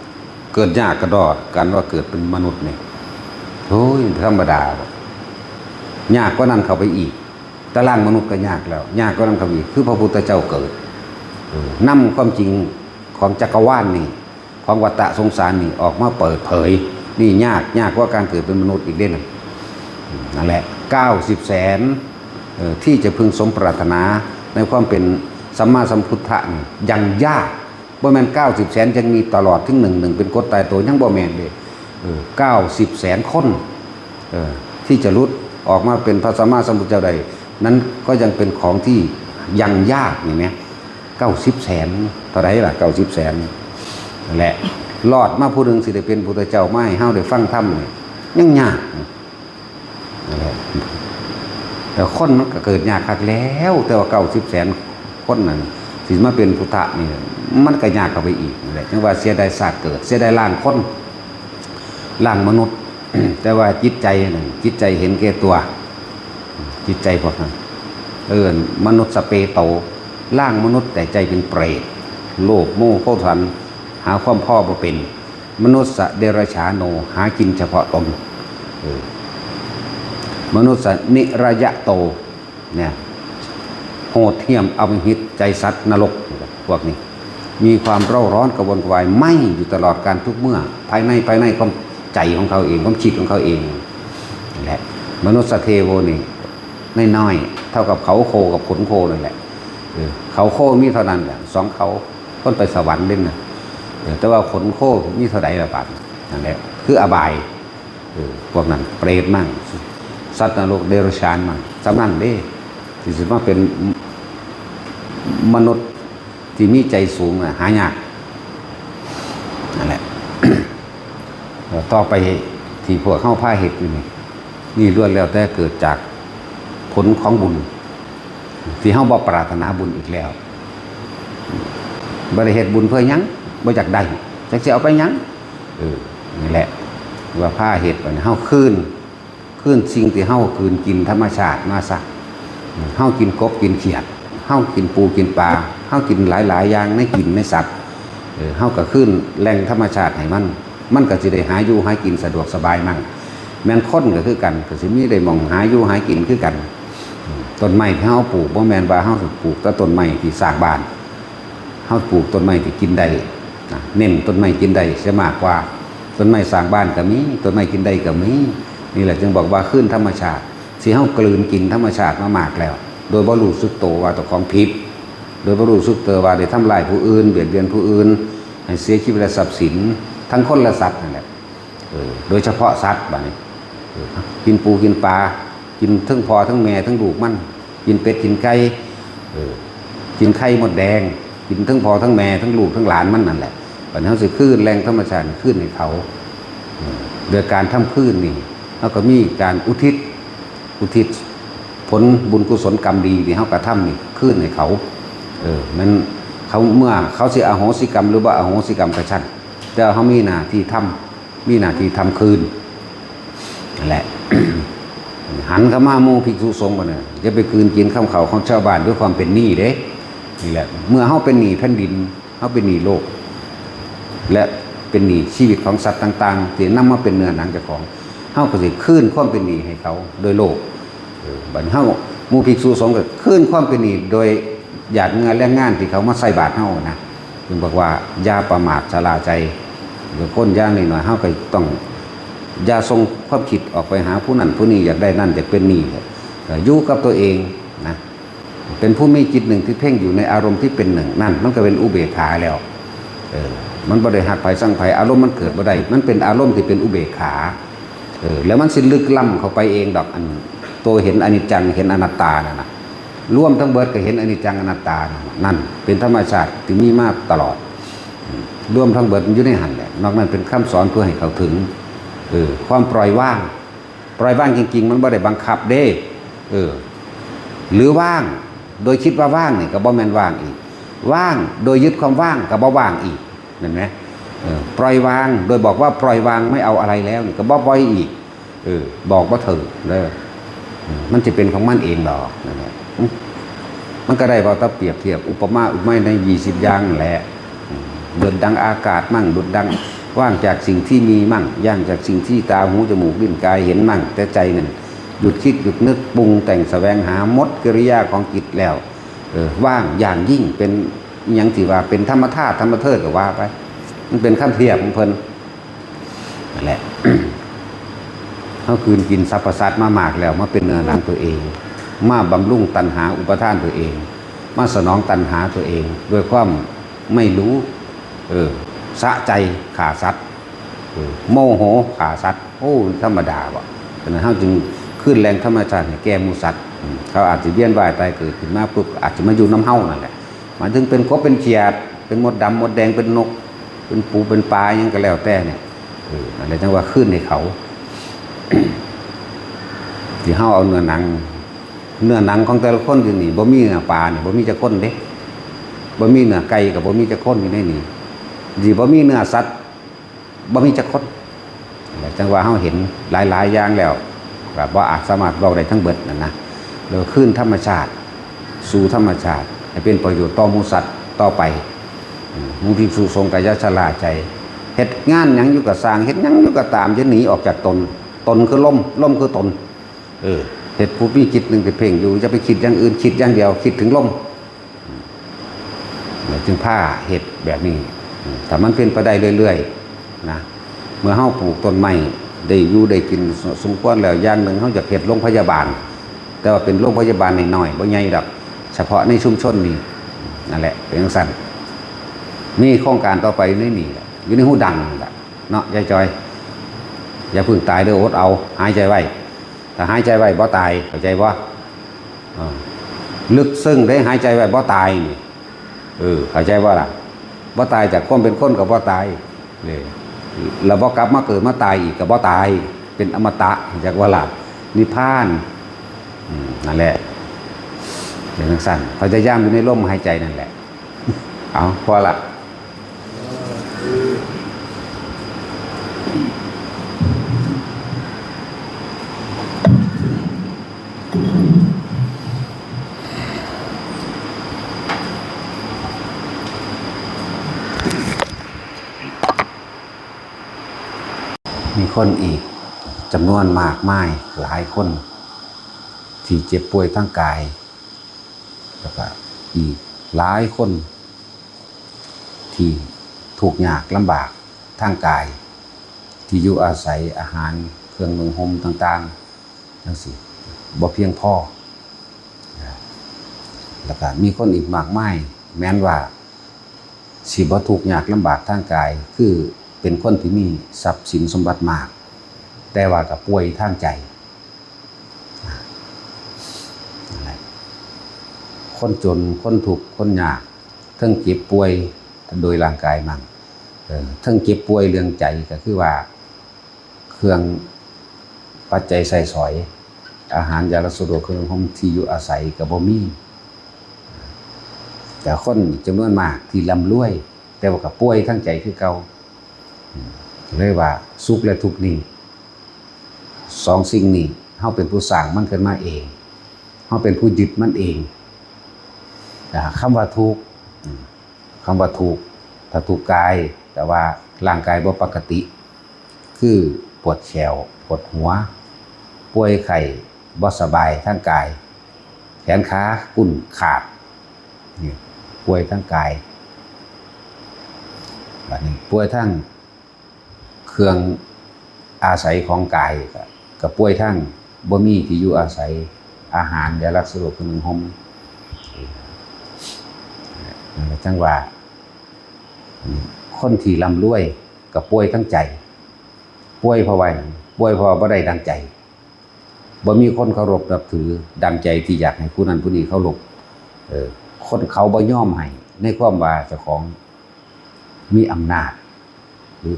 เกิดยากกระดอกันว่าเกิดเป็นมนุษย์นี่โอ้ยธรรมดายากกว่านั้นเข้าไปอีกแต่ร่างมนุษย์ก็ยากแล้วยากกว่านั้นเข้าไปอีกคือพระพุทธเจ้าเกิดนำความจริงของจักรวาลนี่ของวัฏสงสารนี่ออกมาเปิดเผยนี่ยากกว่าการเกิดเป็นมนุษย์อีกเด้นะ นั่นแหละ90 แสนที่จะพึงสมปรารถนาในความเป็นสัมมาสัมพุทธะนี่ยังยากบ่แม่น90 แสนยังมีตลอดถึง1เป็นกฎตายตัวยังบ่แม่นเด้90 แสนคนที่จะหลุดออกมาเป็นพระสัมมาสัมพุทธเจ้าใดนั้นก็ยังเป็นของที่ยังยากนี่แหม90 แสนเท่าไหร่ล่ะ90 แสนนั่นแหละรอดมาผู้หนึงสิได้เป็นพุทธเจ้ามาให้เฮาได้ฟังธรรมนี่ยังยากนั่นแหละแต่คนมันก็เกิดยากคักแล้วแต่ว่า90 แสนคนนั้นสิมาเป็นพุทธะนี่มันก็ยากเข้าไปอีกนั่นแหละจังว่าเสียดายศาสตร์เกิดเสียดายร่างคนร่างมนุษย์ แต่ว่าจิตใจนั่นจิตใจเห็นแก่ตัวจิตใจพวกนั้นมนุษย์สเปโตร่างมนุษย์แต่ใจเป็นเปรตโลภโมโหโทสันหาความพ่อบ่เป็นมนุษย์เดรัจฉานโนหากินเฉพาะตนมนุษย์นิรยะโตเนี่ยโหดเหี้ยมอำมหิตใจสัตว์นรกพวกนี้มีความเร่าร้อนกระวนกระวายไหม้อยู่ตลอดการทุกเมื่อภายในความใจของเขาเองความคิดของเขาเองแหละมนุษย์เทโวนี่น้อยๆเท่ากับเขาโคกับขนโคนั่นแหละเขาโคมีเท่านั้นแหละ2เขาต้นไปสวรรค์เด่นนะแต่ว่าขนโคมีเท่าไหร่ละบาทนั่นแหละคืออบายพวกนั้นเปรตมั่งสัตว์นรกเดรัจฉานมั่งสำนันเด้ที่สิมาเป็นมนุษย์ที่มีใจสูงหายากนั่นแหละ ต่อไปที่พวกเข้าผ้าเห็ดอยู่นี่ล้วนแล้วแต่เกิดจากผลของบุญที่เฮาบ่ปรารถนาบุญอีกแล้วบ่ได้เฮ็ดบุญเพื่อหยังบ่อยากได้จักสิเอาไปหยังนี่แหละว่าผ้าเห็ดเฮาคืนสิ่งที่เฮาคืนกินธรรมชาติมาซะเฮากินกบกินเขียดเฮากินปูกินปลาเฮากินหลายๆอย่างในกินในสัตว์เฮาก็คืนแหล่งธรรมชาติให้มันก็สิได้หาอยู่หากินสะดวกสบายมั่งแม่นคนก็คือกันก็สิมีได้มองหาอยู่หากินคือกันต้นไม้ที่เฮาปลูกบ่แม่นว่าเฮาสิปลูกแต่ต้นไม้ที่สร้างบ้านเฮาปลูกต้นไม้ที่กินได้เน้นต้นไม้กินได้ซะมากกว่าต้นไม้สร้างบ้านก็มีต้นไม้กินได้ก็มีนี่แหละจึงบอกว่าคืนธรรมชาติสิเฮากลืนกินธรรมชาติมามากแล้วโดยบ่รู้สึกตัวว่าตัวของผิดโดยบ่รู้สึกตัวว่าได้ทำลายผู้อื่นเบียดเบียนผู้อื่นให้เสียชีวิตและทรัพย์สินทั้งคนและสัตว์นั่นแหละโดยเฉพาะสัตว์บัดนี้กินปูกินปลากินทั้งพ่อทั้งแม่ทั้งลูกมันกินเป็ดกินไก่กินไข่มดแดงกินทั้งพ่อทั้งแม่ทั้งลูกทั้งหลานมันนั่นแหละบัดนี้เฮาสิคืนแรงธรรมชาติคืนให้เขาโดยการทำคืนนี่เฮาก็มีการอุทิศผลบุญกุศลกรรมดีที่เฮากระทำนี่คืนให้เขามันเขาเมื่อเขาสิอโหสิกรรมหรือว่าอโหสิกรรมกระชั้นแต่เขามีหน้าที่ทำคืนนั่นแหละ หันเข้ามาหมู่ภิกษุสงฆ์บ่เนี่ยจะไปคืนกินข้าวเขาของชาวบ้านด้วยความเป็นหนี้เด้นี่แหละเมื่อเฮาเป็นหนี้แผ่นดินเฮาเป็นหนี้โลกและเป็นหนี้ชีวิตของสัตว์ต่างๆที่นำมาเป็นเนื้อหนังเจ้าของเฮาก็สิคืนความเป็นหนี้ให้เขาโดยโลกบัดเฮาหมู่ภิกษุสงฆ์ก็คืนความเป็นหนี้โดยหยาดเหงื่อแรงงานที่เขามาใส่บาตรเฮานะจึงบอกว่าอย่าประมาทชราใจหรือคนย่างนิดหน่อยเฮาก็ต้องอย่าส่งความคิดออกไปหาผู้นั้นผู้นี้อยากได้นั่นอยากเป็นนี่อยู่กับตัวเองนะเป็นผู้มีจิตหนึ่งที่เพ่งอยู่ในอารมณ์ที่เป็นหนึ่งนั่นมันก็เป็นอุเบกขาแล้วมันบ่ได้หักไผสั่งไผอารมณ์มันเกิดบ่ได้มันเป็นอารมณ์ที่เป็นอุเบกขาแล้วมันสิลึกล้ำเข้าไปเองดอกอันตัวเห็นอนิจจังเห็นอนัตตานั่นน่ะรวมทั้งเบิดก็เห็นอนิจจังอนัตตานั่นเป็นธรรมชาติที่มีมาตลอดรวมทั้งเบิดมันอยู่ในหันแหละนอกนั้นเป็นคำสอนเพื่อให้เขาถึงความปล่อยว่างจริงๆมันบ่ได้บังคับเด้หรือว่างโดยคิดว่าว่างนี่ก็บ่แม่นว่างอีกว่างโดยยึดความว่างก็บ่ว่างอีกเห็นไหมปล่อยวางโดยบอกว่าปล่อยวางไม่เอาอะไรแล้วนี่ก็บ่ปล่อยอีกบอกว่าเถิดเด้อมันจะเป็นของมันเองดอกนั่นแหละมันก็ได้ว่าถ้าเปรียบเทียบอุปมาอุปไมยใน20อย่างนั่นแหละเดินดังอากาศมั่งดุดดังว่างจากสิ่งที่มีมั่งย่างจากสิ่งที่ตาหูจมูกลิ้นกายเห็นมั่งแต่ใจนั่นหยุดคิดหยุดนึกปรุงแต่งแสวงหามดกิริยาของจิตแล้วว่างอย่างยิ่งเป็นอย่างที่ว่าเป็นธรรมธาตุธรรมเทิดก็ว่าไปมันเป็นขั้นเทียบของเพิ่นนั่นแหละ เฮาคืนกินสรรพสัตว์มามากแล้วมาเป็นเนื้อหนังตัวเองมาบำรุงตัณหาอุปทานตัวเองมาสนองตัณหาตัวเองด้วยความไม่รู้สะใจฆ่าสัตว์โมโหฆ่าสัตว์โอ้ธรรมดาบ่ฉะนั้นเฮาจึงขึ้นแรงธรรมชาติให้แก่หมู่สัตว์เขาอาจจะเวียนว่ายตายเกิดขึ้นมาปุ๊บอาจจะมาอยู่น้ำเฮานั่นแหละหมายถึงเป็นกบเป็นเขียดเป็นมดดำมดแดงเป็นนกเป็นปูเป็นปลายังก็แล้วแต่เนี่ยนั่นแหละจังว่าขึ้นให้เขา ที่เฮาเอาเนื้อหนังของแต่ละคนอยู่นี่บ่มีเนื้อปลานี่บ่มีจักคนเด้บ่มีเนื้อไก่กับบ่มีจักคนอยู่ในนี่สิบ่มีเนื้อสัตว์บ่มีจักคนจังว่าเฮาเห็นหลายๆอย่างแล้วก็บ่อาจสามารถเว้าได้ทั้งเบิดนั่นนะแล้วขึ้นธรรมชาติสู่ธรรมชาติให้เป็นประโยชน์ต่อหมู่สัตว์ต่อไปมุทิสุทรงกายชราใจเฮ็ดงานหยังอยู่ก็สร้างเฮ็ดหยังอยู่ก็ตามจะหนีออกจากตนคือลมคือตนเฮ็ดผู้มีจิตนึงไปเพ่งอยู่จะไปคิดอย่างอื่นคิดอย่างเดียวคิดถึงลมจึงผ้าเฮ็ดแบบนี้ถ้ามันเป็นไปได้เรื่อยๆนะเมื่อเฮาปลูกต้นไม้ได้อยู่ได้กินสมควรแล้วอย่างนึงเฮาจะเฮ็ดโรงพยาบาลแต่ว่าเป็นโรงพยาบาลน้อยๆบ่ใหญ่ดอกเฉพาะในชุมชนนี้นั่นแหละเป็นจังซั่นมีโครงการต่อไปนี่อยู่ในหูดังนั่นแหละเนาะยายจอยอย่าเพิ่งตายเด้ออดเอาหายใจไว้ถ้าหายใจไว้บ่ตายเข้าใจบ่ลึกซึ้งได้หายใจไว้บ่ตายนี่เข้าใจบ่ล่ะบ่ตายจากความเป็นคนก็บ่ตายนี่แล้วบ่กลับมาเกิดมาตายอีกก็บ่ตายเป็นอมตะจากว่าล่ะนิพพานนั่นแหละเป็นจังซั่นพยายามอยู่ในลมหายใจนั่นแหละเอาพอละมีคนอีกจำนวนมากมายหลายคนที่เจ็บป่วยทางกายแล้วก็อีกหลายคนที่ทุกข์ยากลำบากทางกายที่อยู่อาศัยอาหารเครื่องนุ่งห่มต่างๆทั้งสิ้นบ่เพียงพอแล้วก็มีคนอีกมากมายแม้นว่าสิบ่ทุกข์ยากลำบากทางกายคือเป็นคนที่มีทรัพย์สินสมบัติมากแต่ว่าก็ป่วยทางใจคนจนคนทุกข์คนยากทั้งเจ็บป่วยโดยร่างกายมั่งทั้งเจ็บป่วยเรื่องใจก็คือว่าเครื่องปัจจัยใช้สอยอาหารยาละสะดวกเครื่องห่มที่อยู่อาศัยก็บ่มีแต่คนจำนวนมากที่ร่ำรวยแต่ว่าก็ป่วยทั้งใจคือเก่าเลยว่าสุขและทุกข์นี้สองสิ่งนี้เฮาเป็นผู้สร้างมันขึ้นมาเองเฮาเป็นผู้ยึดมันเองคำว่าทุกข์ถ้าทุกข์กายแต่ว่าร่างกายบ่ปกติคือปวดแขวปวดหัวป่วยไข้บ่สบายทางกายแขนขากุ่นขาดนี่ป่วยทางกายบัดนี้ป่วยทางเครื่องอาศัยของกายก็ป่วยทั้งบ่มีที่อยู่อาศัยอาหารยารักษาโรคเครื่องนุ่งห่มจังว่าคนที่ร่ำรวยก็ป่วยทั้งใจป่วยเพราะว่าป่วยเพราะบ่ได้ดังใจบ่มีคนเคารพนับถือดังใจที่อยากให้ผู้นั้นผู้นี้เคารพคนเขาบ่ยอมให้ในความว่าเจ้าของมีอำนาจหรือ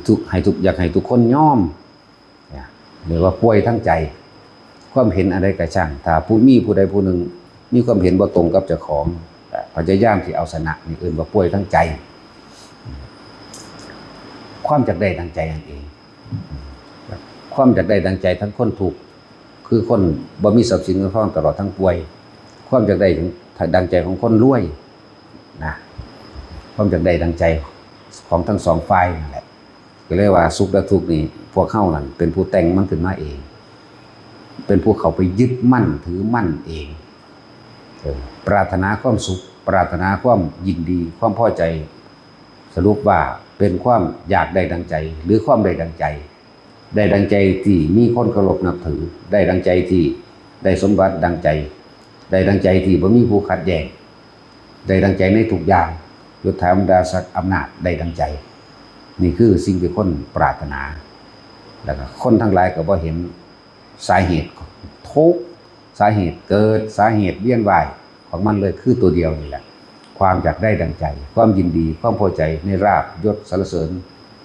อยากให้ทุกคนยอมหรือว่าป่วยทั้งใจความเห็นอะไรก็ช่างถ้าผู้ใดผู้หนึ่งมีความเห็นบ่ตรงกับเจ้าของพยายามที่เอาชนะนี่อื่นว่าป่วยทั้งใจความจากได้ดังใจนั่นเองความจากได้ดังใจทั้งคนถูกคือคนบ่มีทรัพย์สินเงินทองตลอดทั้งป่วยความจากได้ดังใจของคนรวยนะความจากได้ดังใจของทั้งสองฝ่ายนั่นแหละก็เรียกว่าสุขและทุกข์นี่พวกเข้านั่นเป็นผู้แต่งมันขึ้นมาเองเป็นผู้เขาไปยึดมั่นถือมั่นเองปรารถนาความสุขปรารถนาความยินดีความพอใจสรุปว่าเป็นความอยากได้ดังใจหรือความได้ดังใจ ได้ดังใจที่มีคนเคารพนับถือได้ดังใจที่ได้สมบัติดังใจได้ดังใจที่บ่มีผู้ขัดแย้งได้ดังใจในทุกอย่างยศถาบรรดาศักดิ์อำนาจได้ดังใจนี่คือสิ่งที่คนปรารถนาแล้วก็คนทั้งหลายก็บ่เห็นสาเหตุทุกข์สาเหตุเกิดสาเหตุเวียนว่ายของมันเลยคือตัวเดียวนี่แหละความอยากได้ดังใจความยินดีความพอใจในราภยศสรรเสริญ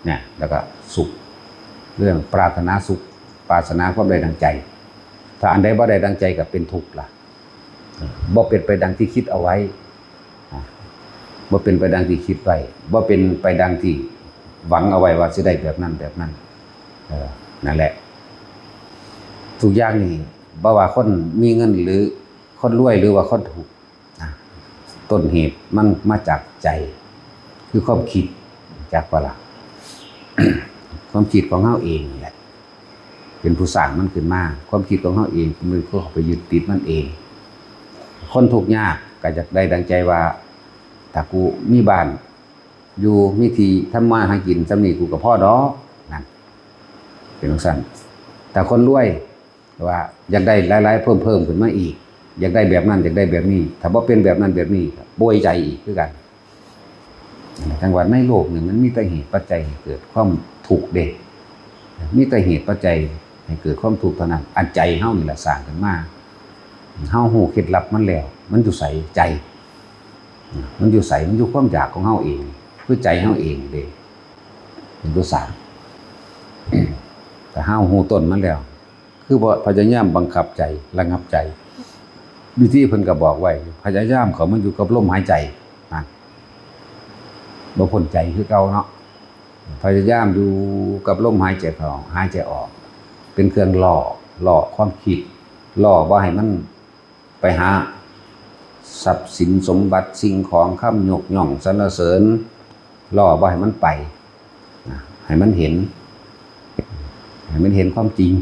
เนี่ยแล้วก็สุขเรื่องปรารถนาสุขปรารถนาความได้ดังใจถ้าอันใดบ่ได้ดังใจก็เป็นทุกข์ล่ะบ่เป็นไปดังที่คิดเอาไว้บ่เป็นไปดังที่คิดไว้บ่เป็นไปดังที่หวังเอาไว้ว่าสิได้แบบนั้นแบบนั้นนั่นแหละทุกอย่างนี่บ่ว่าคนมีเงินหรือคนรวยหรือว่าคนถูกต้นเหตุมันมาจากใจคือความคิดจากว่าล่ะ ความคิดของเฮาเองแหละเป็นผู้สร้างมันขึ้นมาความคิดของเฮาเองมันก็ไปยึดติดมันเองคนทุกข์ยากก็จะได้ดังใจว่าถ้ากูมีบ้านอยู่มีที่ทำมาหากินสำนี้กูก็พอดอกนั่นเป็นจังซั่นแต่คนรวยว่าอยากได้หลายๆเพิ่มขึ้นมาอีกอยากได้แบบนั้นอยากได้แบบนี้ถ้าบ่เป็นแบบนั้นแบบนี้ป่วยใจอีกคือกันทั้งว่าในโลกนี่มันมีแต่เหตุปัจจัยให้เกิดความทุกข์เด้มีแต่เหตุปัจจัยให้เกิดความทุกข์เท่านั้นอันใจเฮานี่แหละสร้างขึ้นมาเฮาฮู้เคล็ดลับมันแล้วมันอยู่ไสใจมันอยู่ไสมันอยู่ความอยากของเฮาเองคือใจเฮาเองเด้เป็นตัวสร้างแต่เฮาฮู้ต้นมันแล้วคือบ่พยายามบังคับใจระงับใจวิธีเพิ่นก็บอกไว้พยายามเขามันอยู่กับลมหายใจนั่นบ่พ้นใจคือเก่าเนาะพยายามอยู่กับลมหายใจเข้าหายใจออกเป็นเครื่องหล่อความคิดหล่อบ่ให้มันไปหาทรัพย์สินสมบัติสิ่งของคำยกย่องสรรเสริญหล่อบ่ให้มันไปให้มันเห็นความจริง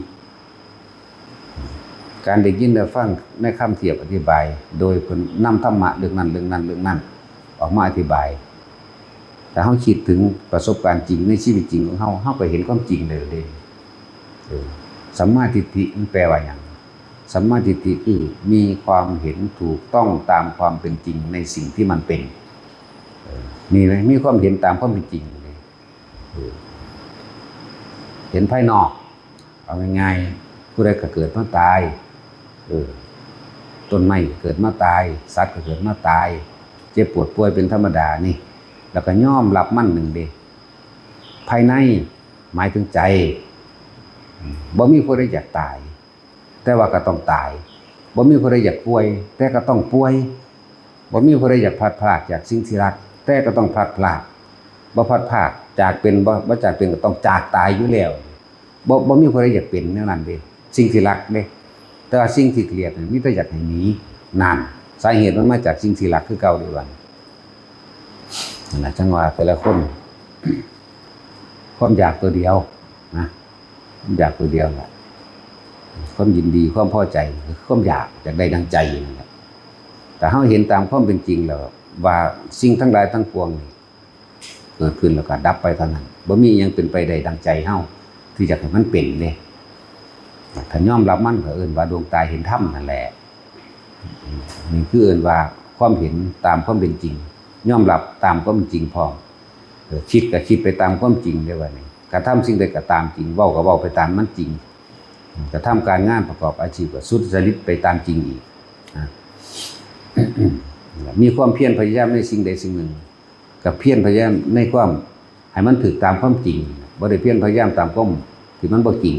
การได้ยินได้ฟังในคำเทียบอธิบายโดยเพิ่นนำธรรมะเรื่องนั้นออกมาอธิบายแต่เฮาคิดถึงประสบการณ์จริงในชีวิตจริงของเฮาก็เห็นความจริงเลยเด้สัมมาทิฏฐิมันแปลว่าหยังสัมมาทิฏฐิคือมีความเห็นถูกต้องตามความเป็นจริงในสิ่งที่มันเป็นมีไหมมีความเห็นตามความเป็นจริงเลยเห็นภายนอกเอาง่ายๆผู้ใดก็เกิดมาตายต้นไม้เกิดมาตายสัตว์ก็เกิดมาตายเจ็บปวดป่วยเป็นธรรมดานี่แล้วก็ยอมรับมันหนึ่งเด้ภายในหมายถึงใจบ่มีผู้ใดอยากตายแต่ว่าก็ต้องตายบ่มีผู้ใดอยากป่วยแต่ก็ต้องป่วยบ่มีผู้ใดอยากพลัดพรากจากสิ่งที่รักแต่ก็ต้องพลัดพรากบ่พลัดพรากจากเป็นบ่จากเป็นก็ต้องจากตายอยู่แล้วบ่มีผู้ใดอยากเป็นแนวนั้นเด้สิ่งที่รักเด้แต่ว่าสิ่งที่เกลียดมีแต่อยากให้หนีนั่นสาเหตุมันมาจากสิ่งที่รักคือเก่าด้วยกันนั่นแหละจังว่าแต่ละคนความอยากตัวเดียวนะความอยากตัวเดียวแหละความยินดีความพอใจความอยากได้ดังใจนั่นแหละแต่เฮาเห็นตามความเป็นจริงแล้วว่าสิ่งทั้งหลายทั้งปวงเกิดขึ้นแล้วก็ดับไปเท่านั้นบ่มีหยังเป็นไปได้ดังใจเฮาที่จะให้มันเป็นเด้ถ้ายอมรับมันก็เอิ้นว่าดวงตาเห็นธรรมนั่นแหละนี่คือเอิ้นว่าความเห็นตามความเป็นจริงยอมรับตามความจริงพร้อมคิดก็คิดไปตามความจริงได้ว่านี่กระทำสิ่งใดก็ตามจริงเว้าก็เว้าไปตามมันจริงกระทำการงานประกอบอาชีพก็สุจริตไปตามจริงอีกมีความเพียรพยายามในสิ่งใดสิ่งหนึ่งกับเพียรพยายามในความให้มันถูกตามความจริงบ่ได้เพียรพยายามตามความที่มันบ่จริง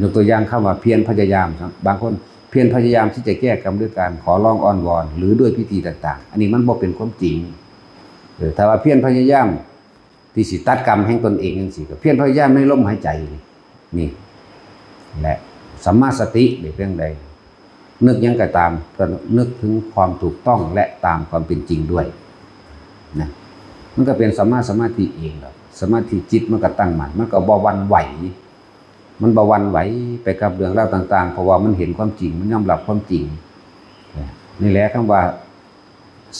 ยกตัวอย่างคำว่าเพียรพยายามบางคนเพียรพยายามที่จะแก้กรรมด้วยการขอร้องอ้อนวอนหรือด้วยพิธีต่างๆอันนี้มันบ่เป็นความจริงถ้าว่าเพียรพยายามที่สิตัดกรรมแห่งตนเองจังซี่ก็เพียรพยายามในลมหายใจนี่แหละสัมมาสติได้เพียงใดนึกยังก็ตามก็นึกถึงความถูกต้องและตามความเป็นจริงด้วยนะมันก็เป็นสัมมาสมาธิเองแล้วสมาธิจิตมันก็ตั้งมั่นมันก็บ่หวั่นไหวมันบ่หวั่นไหวไปกับเรื่องราวต่างๆเพราะว่ามันเห็นความจริงมันยอมรับความจริงนี่แหละคำว่า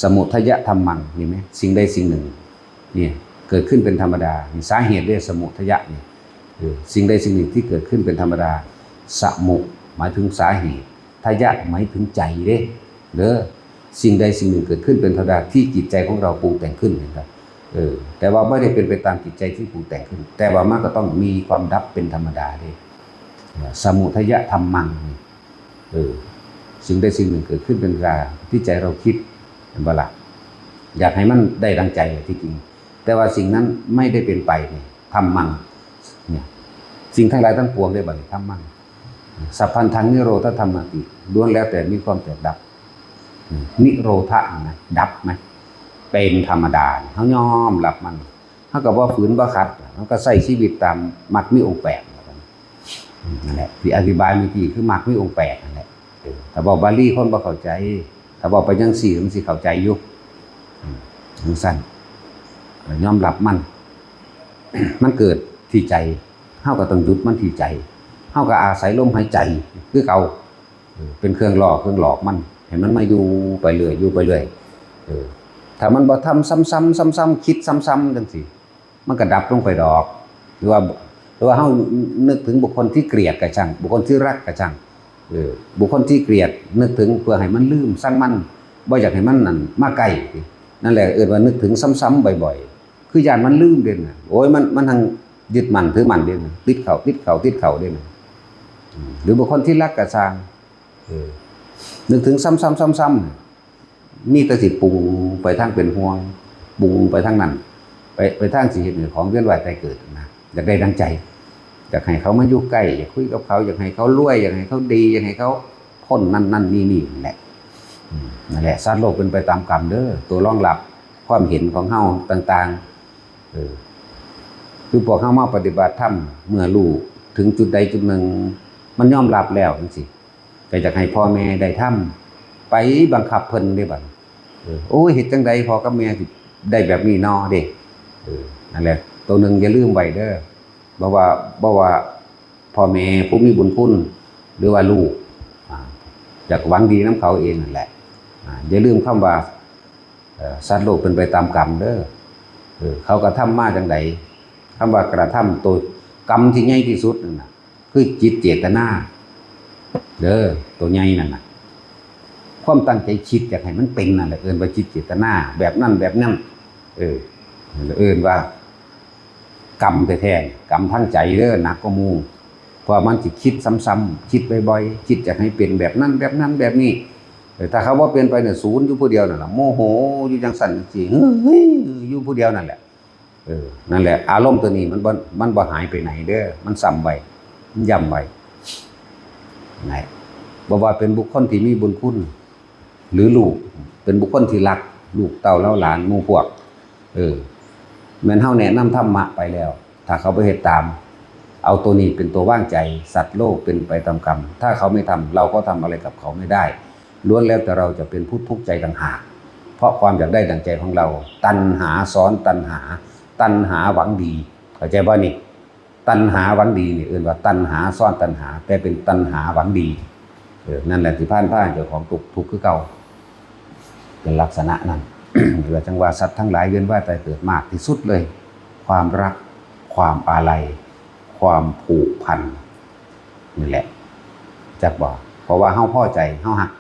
สมุทัยธรรมังนี่มั้ยสิ่งใดสิ่งหนึ่งนี่เกิดขึ้นเป็นธรรมดานี่สาเหตุด้วยสมุทัยนี่ สิ่งใดสิ่งหนึ่งที่เกิดขึ้นเป็นธรรมดาสมุหมายถึงสาเหตุทายะหมายถึงใจเด้อสิ่งใดสิ่งหนึ่งเกิดขึ้นเป็นธรรมดาที่จิตใจของเราปรุงแต่งขึ้นนะครับแต่ว่าไม่ได้เป็นไปตามจิตใจที่ปรุงแต่งขึ้นแต่ว่ามันก็ต้องมีความดับเป็นธรรมดาด้วยสมุทัยธรรมังสิ่งใดสิ่งหนึ่งเกิดขึ้นเป็นธรรมดาที่ใจเราคิดเป็นบาละอยากให้มันได้ดังใจที่จริงแต่ว่าสิ่งนั้นไม่ได้เป็นไปเนี่ยธรรมังเนี่ยสิ่งทั้งหลายทั้งปวงได้บัดธรรมังสัพพันธังนิโรธธรรมติล้วนแล้วแต่มีความแตกดับนิโรธะนะดับไหมเป็นธรรมดาเขายอมรับมันเขาก็บ่ฝืนบ่ขัดเขาก็ใช้ชีวิตตามมรรคมีองค์8นั่นแหละที่อธิบายเมื่อกี้คือมรรคมีองค์8นั่นแหละถ้าบอกบาลีคนบ่เข้าใจถ้าบอกไปยัง4มันสิเข้าใจอยู่จังซั่นยอมรับมัน มันเกิดที่ใจเฮาก็ต้องหยุดมันที่ใจเฮาก็อาศัยลมหายใจคือเก่าเป็นเครื่องล่อเครื่องหลอกมันให้มันมาอยู่ไปเรื่อยอยู่ไปเรื่อยถ้ามันบ่ทำซ้ำๆคิดซ้ำๆจังซี่มันก็ดับลงไปดอกหรือว่าเฮานึกถึงบุคคลที่เกลียดก็ช่างบุคคลที่รักก็ช่างบุคคลที่เกลียดนึกถึงเพื่อให้มันลืมสร้างมันบ่อยากให้มันนั่นมาใกล้นั่นแหละว่านึกถึงซ้ำๆบ่อยๆคือย่านมันลืมเด่นโอ้ยมันทางยึดมั่นถือมั่นเด่นติดเข่าเด่นหรือบุคคลที่รักก็ช่างนึกถึงซ้ำๆมีแต่สิปรุงไปทางเป็นห่วงปรุงไปทางนั้นไปทางสิเฮ็ดของเวียนว่ายตายเกิดนะอยากได้ดังใจอยากให้เขามาอยู่ใกล้อยากคุยกับเขาอยากให้เขารวยอยากให้เขาดีอยากให้เขาพ้นนั่นนี่แหละนั่นแหละสัตว์โลกเป็นไปตามกรรมเด้อตัวรองรับความเห็นของเฮาต่างๆคือพวกเฮามาปฏิบัติธรรมเมื่อรู้ถึงจุดใดจุดหนึ่งมันยอมรับแล้วจังซี่ก็อยากให้พ่อแม่ได้ทำไปบังคับเพิ่นได้บัดโอ้ยเฮ็ดจังไดพ่อกับแม่สิได้แบบนี้น้อเด้นั่นแหละตัวนึงอย่าลืมไว้เด้อบ่ว่าพ่อแม่ผู้มีบุญคุณหรือว่าลูกอยากหวังดีนำเขาเองนั่นแหละอย่าลืมคำว่าสัตว์โลกเป็นไปตามกรรมเด้อเขากระทำมาจังไดคำว่ากระทำตัวกรรมที่ใหญ่ที่สุดนั่นน่ะคือจิตเจตนาเด้อตัวใหญ่นั่นน่ะความตั้งใจคิดอยากให้มันเป็นนั่นแหละว่าจิตเจตนาแบบนั้นว่ากรรมแท้ๆกรรมทั้งใจเด้อหนักกว่าหมู่เพราะมันสิคิดซ้ำๆคิดบ่อยๆคิดอยากให้เป็นแบบนั้นแบบนี้ถ้าเขาว่าเป็นไปเนี่ยศูนย์อยู่ผู้เดียวนั่นแหละโมโหอยู่จังสั่นสิเฮ้ยอยู่ผู้เดียวนั่นแหละนั่นแหละอารมณ์ตัวนี้มันบ่หายไปไหนเด้อมันซ้ำไว้มันย้ำไว้ไหนบ่ว่าเป็นบุคคลที่มีบุญคุณหรือลูกเป็นบุคคลที่รักลูกเต้าเล่าหลานหมู่พวกแม่นเฮาแนะนำธรรมะไปแล้วถ้าเขาไปเฮ็ดตามเอาตัวนี้เป็นตัวว่างใจสัตว์โลกเป็นไปตามกรรมถ้าเขาไม่ทำเราก็ทำอะไรกับเขาไม่ได้ล้วนแล้วแต่เราจะเป็นผู้ทุกข์ใจต่างหากเพราะความอยากได้ดังใจของเราตัณหาซ้อนตัณหาหวังดีเข้าใจบ่นี่ตัณหาหวังดีนี่ว่าตัณหาซ้อนตัณหาแต่เป็นตัณหาหวังดีนั่นแหละที่ผ่านเจ้าของทุกข์คือเก่าเป็นลักษณะนั้น หรือจังว่าสัตว์ทั้งหลายเวียนว่ายตายเกิดมากที่สุดเลยความรักความอาลัยความผูกพันนี่แหละจักบอกเพราะว่าเฮาพอใจเฮาฮัก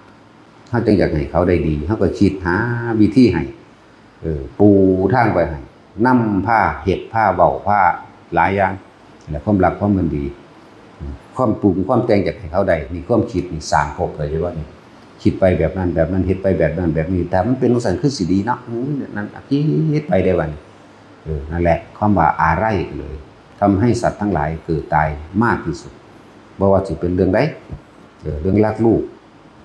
เฮาจึงอยากให้เขาได้ดีเฮาก็คิดหาวิธีให้ปูทางไปให้นำผ้าเฮ็ดผ้าเว้าผ้าหลายอย่างและความรักความมันดีความปรุงความแต่งอยากให้เขาได้นี่ความคิดนี่สร้างภพเลยว่านี่คิดไปแบบนั้นเฮ็ดไปแบบนั้นแบบนี้แต่มันเป็นลักษณะคือสิดีเนาะนั่นคิดไปได้วันนั่นแหละความว่าอะไรเลยทำให้สัตว์ทั้งหลายเกิดตายมากที่สุดบ่ว่าสิเป็นเรื่องใดเรื่องรักลูก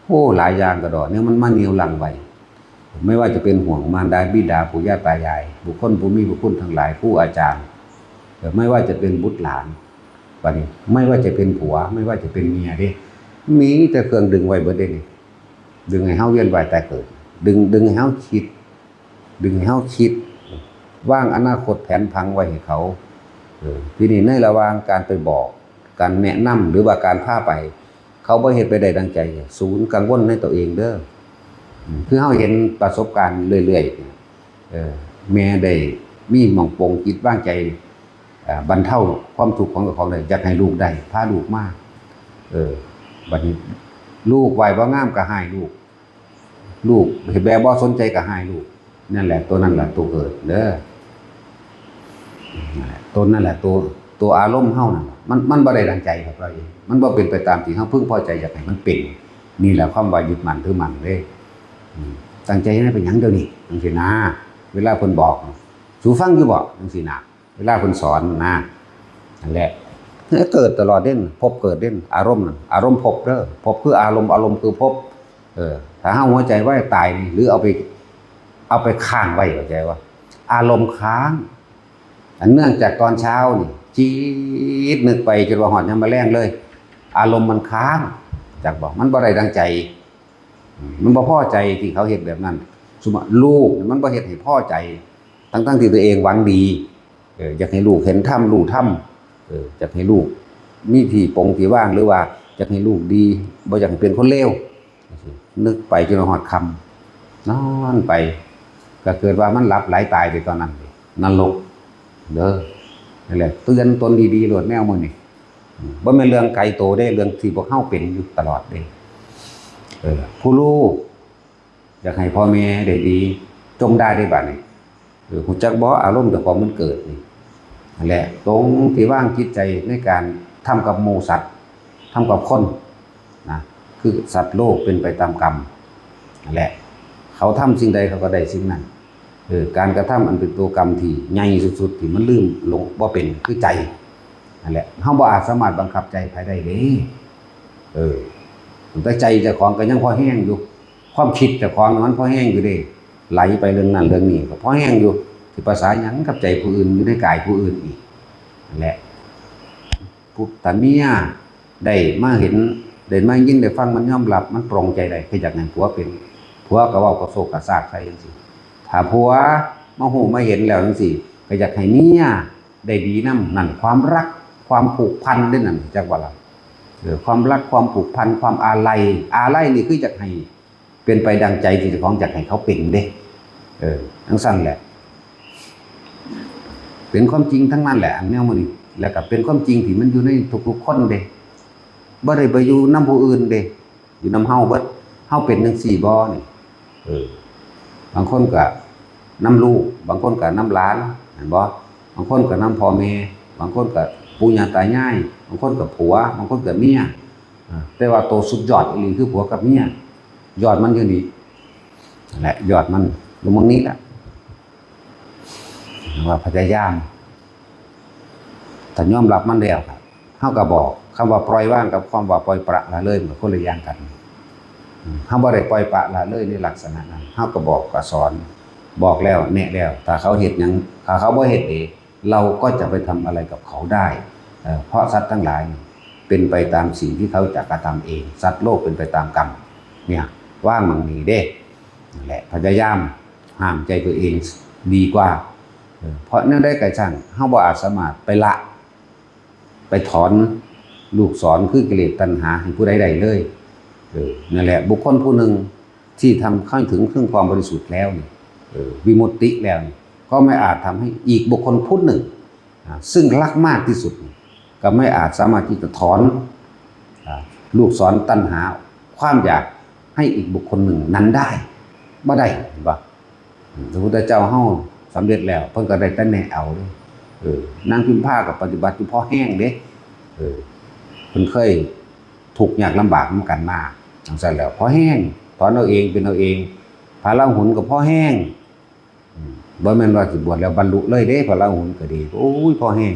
โอ้หลายอย่างกระดอกเนี่ยมันมาเหนียวลังไว้ไม่ว่าจะเป็นห่วงมารดาบิดาปู่ย่าตายายบุคคลผู้มีบุญคุณทั้งหลายผู้อาจารย์ไม่ว่าจะเป็นบุตรหลานบัดนี้ไม่ว่าจะเป็นผัวไม่ว่าจะเป็นเมียเด้มีแต่เครื่องดึงไว้เบิดเด้นี่ดึงให้เฮาเวียนว่ายตายเกิดดึงให้เฮาคิดวางอนาคตแผนพังไว้ให้เขาทีนี้ในระหว่างการไปบอกการแนะนำหรือว่าการพาไปเขาบ่เฮ็ดไปได้ดังใจศูนย์กังวลในตัวเองเด้อคือเฮาเห็นประสบการณ์เรื่อยๆแม่ได้มีหม่องปงจิตวางใจ บรรเทาความทุกข์ของเจ้าของได้อยากให้ลูกได้พาลูกมาบัดนี้ลูกไหวบ่งามก็ให้ลูกเห็นแบบบ่สนใจก็ให้ลูกนั่นแหละตัวนั้นแหละตัวเกิดเด้อตัวนั่นแหละตัวอารมณ์เฮานั่นมันบ่ได้ดังใจครับเราเองมันบ่เป็นไปตามที่เฮาพึงพอใจอยากให้มันเป็นนี่แหละความว่ายึดมั่นถือมั่นเด้ตั้งใจให้เป็นหยังเดี๋ยวนี้จังซี่นะเวลาเพิ่นบอกสู่ฟังอยู่บ่จังซี่นะเวลาเพิ่นสอนนะนั่นแหละเกิดตลอดเด่นพบเกิดเด่นอารมณ์นั่นอารมณ์พบเด้อพบคืออารมณ์คือพบถ้าเฮาหัวใจไว้ตายนี่หรือเอาไปค้างไว้เข้าใจว่าอารมณ์ค้างอันเนื่องจากตอนเช้านี่จี๊ดนึกไปจนว่าหอดยามมื้อแลงเลยอารมณ์มันค้างจากบอกมันบ่ได้ดังใจมันบ่พอใจที่เขาเฮ็ดแบบนั้นสมมุติลูกมันบ่เฮ็ดให้พอใจทั้งที่ตัวเองหวังดีอยากให้ลูกเห็นธรรมรู้ธรรมอยากให้ลูกมีที่ปงที่ว่างหรือว่าอยากให้ลูกดีบ่อยากให้เป็นคนเลวนึกไปจนหอดค่ำนอนไปก็เกิดว่ามันหลับไหลตายไปตอนนั้นนรกเด้อนั่นแหละเตือนตนดีๆโลดแนวมื้อนี้บ่แม่นเรื่องไกลโตเด้เรื่องที่พวกเฮาเป็นอยู่ตลอดเด้ผู้ลูกอยากให้พ่อแม่ได้ดีจงได้บัดนี้ฮู้จักบ่อารมณ์แต่ความมันเกิดนี่นั่นแหละตรงที่ว่างจิตใจในการทำกับหมู่สัตว์ทำกับคนนะคือสัตว์โลกเป็นไปตามกรรมนั่นแหละเขาทำสิ่งใดเขาก็ได้สิ่งนั้นการกระทำอันเป็นตัวกรรมที่ใหญ่สุดๆที่มันลืมหลงบ่เป็นคือใจนั่นแหละเฮาบ่อาจสามารถบังคับใจภายได้เด้แต่ใจเจ้าของก็ยังพอแห้งอยู่ความคิดเจ้าของมันพอแห้งอยู่เด้ไหลไปเรื่องนั้นเรื่องนี้ก็พอแห้งอยู่สิภาษาหยังกับใจผู้อื่นอยู่ในกายผู้อื่นอีกนั่นแหละผู้ตาเมียได้มาเห็นได้มายิ่งได้ฟังมันยอมรับมันปรงใจได้คืออยากให้ผัวเป็นผัวก็เว้าก็โศกกระซากใส่จังซี่ถ้าผัวมาฮู้มาเห็นแล้วจังซี่ก็อยากให้เมียได้ดีนำนั่นความรักความผูกพันด้วยนั่นจักว่าล่ะความรักความผูกพันความอาลัยนี่คืออยากให้เป็นไปดังใจที่เจ้าของอยากให้เขาเป็นเด้ทั้งสั้นแหละเป็นความจริงทั้งนั้นแหละอันแนวมื้อนี้แล้วก็เป็นความจริงที่มันอยู่ในทุกๆคนเด้บ่ได้ไปอยู่นำผู้อื่นเด้อยู่นำเฮาเบิดเฮาเป็นจังซี่บ่นี่บางคนก็นำลูกบางคนก็นำหลานเห็นบ่บางคนก็นำพ่อแม่บางคนก็ปู่ย่าตายายบางคนก็ผัวบางคนก็เมียแต่ว่าโตสุดยอดอีหลีคือผัวกับเมียยอดมันอยู่นี่นั่นแหละยอดมันอยู่ตรงนี้แหละว่าพยายามถ้ายอมรับมันแล้วครับเฮาก็บอกคำว่าปล่อยว่างกับความว่าปล่อยปละละเลยมันคนละอย่างกันเฮาบ่ได้ปล่อยปละละเลยในลักษณะนั้นเฮาก็บอกก็สอนบอกแล้วแนะแล้วถ้าเขาเฮ็ดหยังถ้าเขาบ่เฮ็ดเองเราก็จะไปทำอะไรกับเขาได้เพราะสัตว์ทั้งหลายเป็นไปตามสิ่งที่เขาจะกระทำเองสัตว์โลกเป็นไปตามกรรมเนี่ยว่างมั่งมีเด้นั่นแหละพยายามห้ามใจตัวเองดีกว่าเพราะนั่นได้ไก่ช่างเฮาบ่อาจสามารถไปถอนลูกศรคือกิเลสตัณหาให้ผู้ใดได้เลยนั่นแหละบุคคลผู้หนึ่งที่ทำเข้าถึงเครื่องความบริสุทธิ์แล้วนี่วิมุตติแล้วนี่ก็ไม่อาจทำให้อีกบุคคลผู้หนึ่งซึ่งรักมากที่สุดก็ไม่อาจสามารถที่จะถอนลูกศรตัณหาความอยากให้อีกบุคคลหนึ่งนั้นได้บ่ได้บ่พระพุทธเจ้าเฮาสำเร็จแล้วเพิ่นก็ได้แต่แนะเอานางพิมพากับปฏิบัติอยู่พอแห้งเด้เพิ่นเคยทุกข์ยากลำบากนำกันมาจังซั่นแล้วพอแห้งถอนเอาเองเป็นเอาเองพระราหุลก็พอแห้งบ่แม่นว่าสิบวชแล้วบรรลุเลยเด้พระราหุลก็ดีโอ้ยพอแห้ง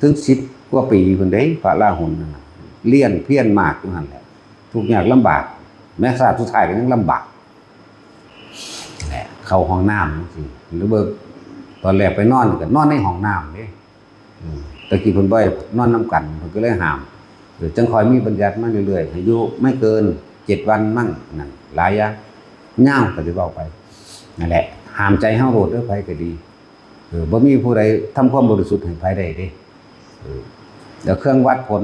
ถึง10 กว่าปีเพิ่นเด้พระราหุลนั่นน่ะเลี้ยนเพี้ยนมากอยู่นั่นแหละทุกข์ยากลำบากแม้ชาติสุดท้ายก็ยังลำบากแหละเข้าห้องน้ำจังซี่หรือว่าตอนแรกไปนอนก็นอนในห้องน้ำเด้ตะกี้เพิ่นบ่ให้นอนนำกันเพิ่นก็เลยห้ามจังค่อยมีบัญญัติมาเรื่อยๆอายุไม่เกิน7 วันมั่งนั่นหลายอย่างยาวก็สิเว้าไปนั่นแหละห้ามใจเฮาโลดเด้อไผก็ดีบ่มีผู้ใดทำความบริสุทธิ์ให้ไผได้เด้เดี๋ยวเครื่องวัดผล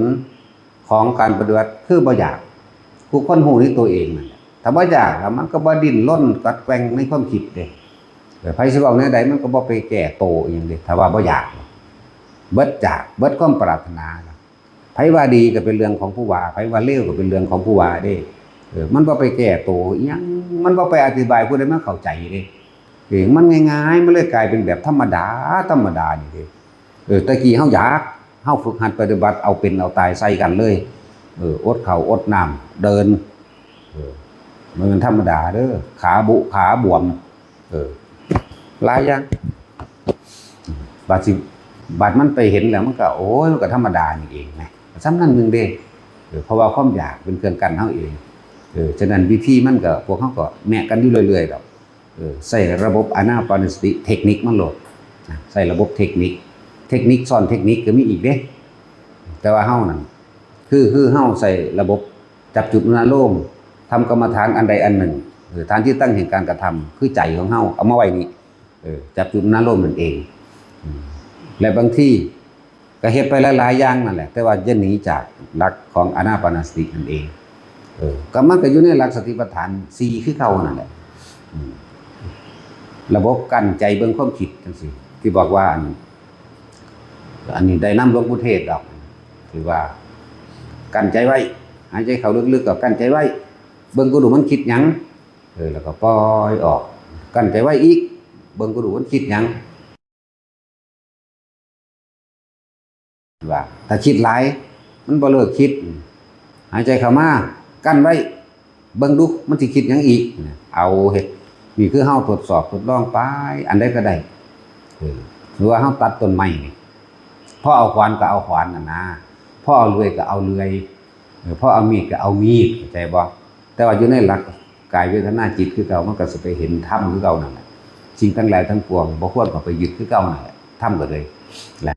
ของการปฏิบัติคือบ่อยากผู้คนฮู้ในตัวเองนั่นแหละถ้าบ่อยากมันก็บ่ดิ้นรนกัดแกว่งในความคิดเด้ไผสิเว้าแนวใดมันก็บ่ไปแก้โตอีหยังเด้ถ้าว่าบ่อยาก เบิดจากเบิดความปรารถนาไผว่าดีก็เป็นเรื่องของผู้ว่าไผว่าเลวก็เป็นเรื่องของผู้ว่าเด้มันบ่ไปแก้ตัวอิหยังมันบ่ไปอธิบายผู้ใดมาเข้าใจเด้มันง่ายๆมันเลยกลายเป็นแบบธรรมดานี่เด้ตะกี้เฮาอยากเฮาฝึกหัดปฏิบัติเอาเป็นเอาตายใส่กันเลยอดข้าวอดน้ำเดินมันเป็นธรรมดาเด้อขาบวมหลายอย่างบาดมันไปเห็นแล้วมันก็โอ้ยมันก็ธรรมดานี่เองนะสำคัญนึงเด้เพราะว่าความอยากเป็นเครื่องกั้นเฮาเองฉะนั้นวิธีมันก็พวกเฮาก็แมะกันอยู่เรื่อยๆดอกใส่ระบบอานาปานสติเทคนิคมันโหลดใส่ระบบเทคนิคซ้อนเทคนิคก็มีอีกเด้แต่ว่าเฮานั่นคือเฮาใส่ระบบจับจุดอารมณ์ทำกรรมฐานอันใดอันหนึ่งฐานที่ตั้งแห่งการกระทำคือใจของเฮาเอามาไว้นี่จับจุดอารมณ์นั่นเองและบางที่ก็เฮ็ดไปหลายๆอย่างนั่นแหละแต่ว่าอย่าหนีจากหลักของอานาปานสตินั่นเองก็มันก็อยู่ในหลักสติปัฏฐาน4คือเก่านั่นแหละระบบกั้นใจเบิ่งความคิดจังซี่ที่บอกว่าอันนี้ได้นำหลวงปู่เทศดอกคือว่ากั้นใจไว้หายใจเข้าลึกๆก็กั้นใจไว้เบิ่งก็ดูมันคิดหยังแล้วก็ปล่อยออกกั้นใจไว้อีกเบิ่งก็ดูมันคิดหยังว่าถ้าคิดหลายมันบ่เลิกคิดหายใจเข้ามากั้นไว้เบิ่งดูมันสิคิดหยังอีกเอาเฮ็ดนี่คือเฮาทดสอบทดลองไปอันใดก็ได้หรือว่าเฮาตัดต้นไม้นี่พอเอาขวานก็เอาขวานน่ะนะพอเอาเลื่อยก็เอาเลื่อยพอเอามีดก็เอามีดเข้าใจบ่แต่ว่าอยู่ในหลักกายเวทนาจิตคือเก่ามันก็สิไปเห็นธรรมคือเก่านั่นแหละสิ่งทั้งหลายทั้งปวงบ่ควรเข้าไปยึดคือเก่านั่นแหละธรรมก็เลยแหละ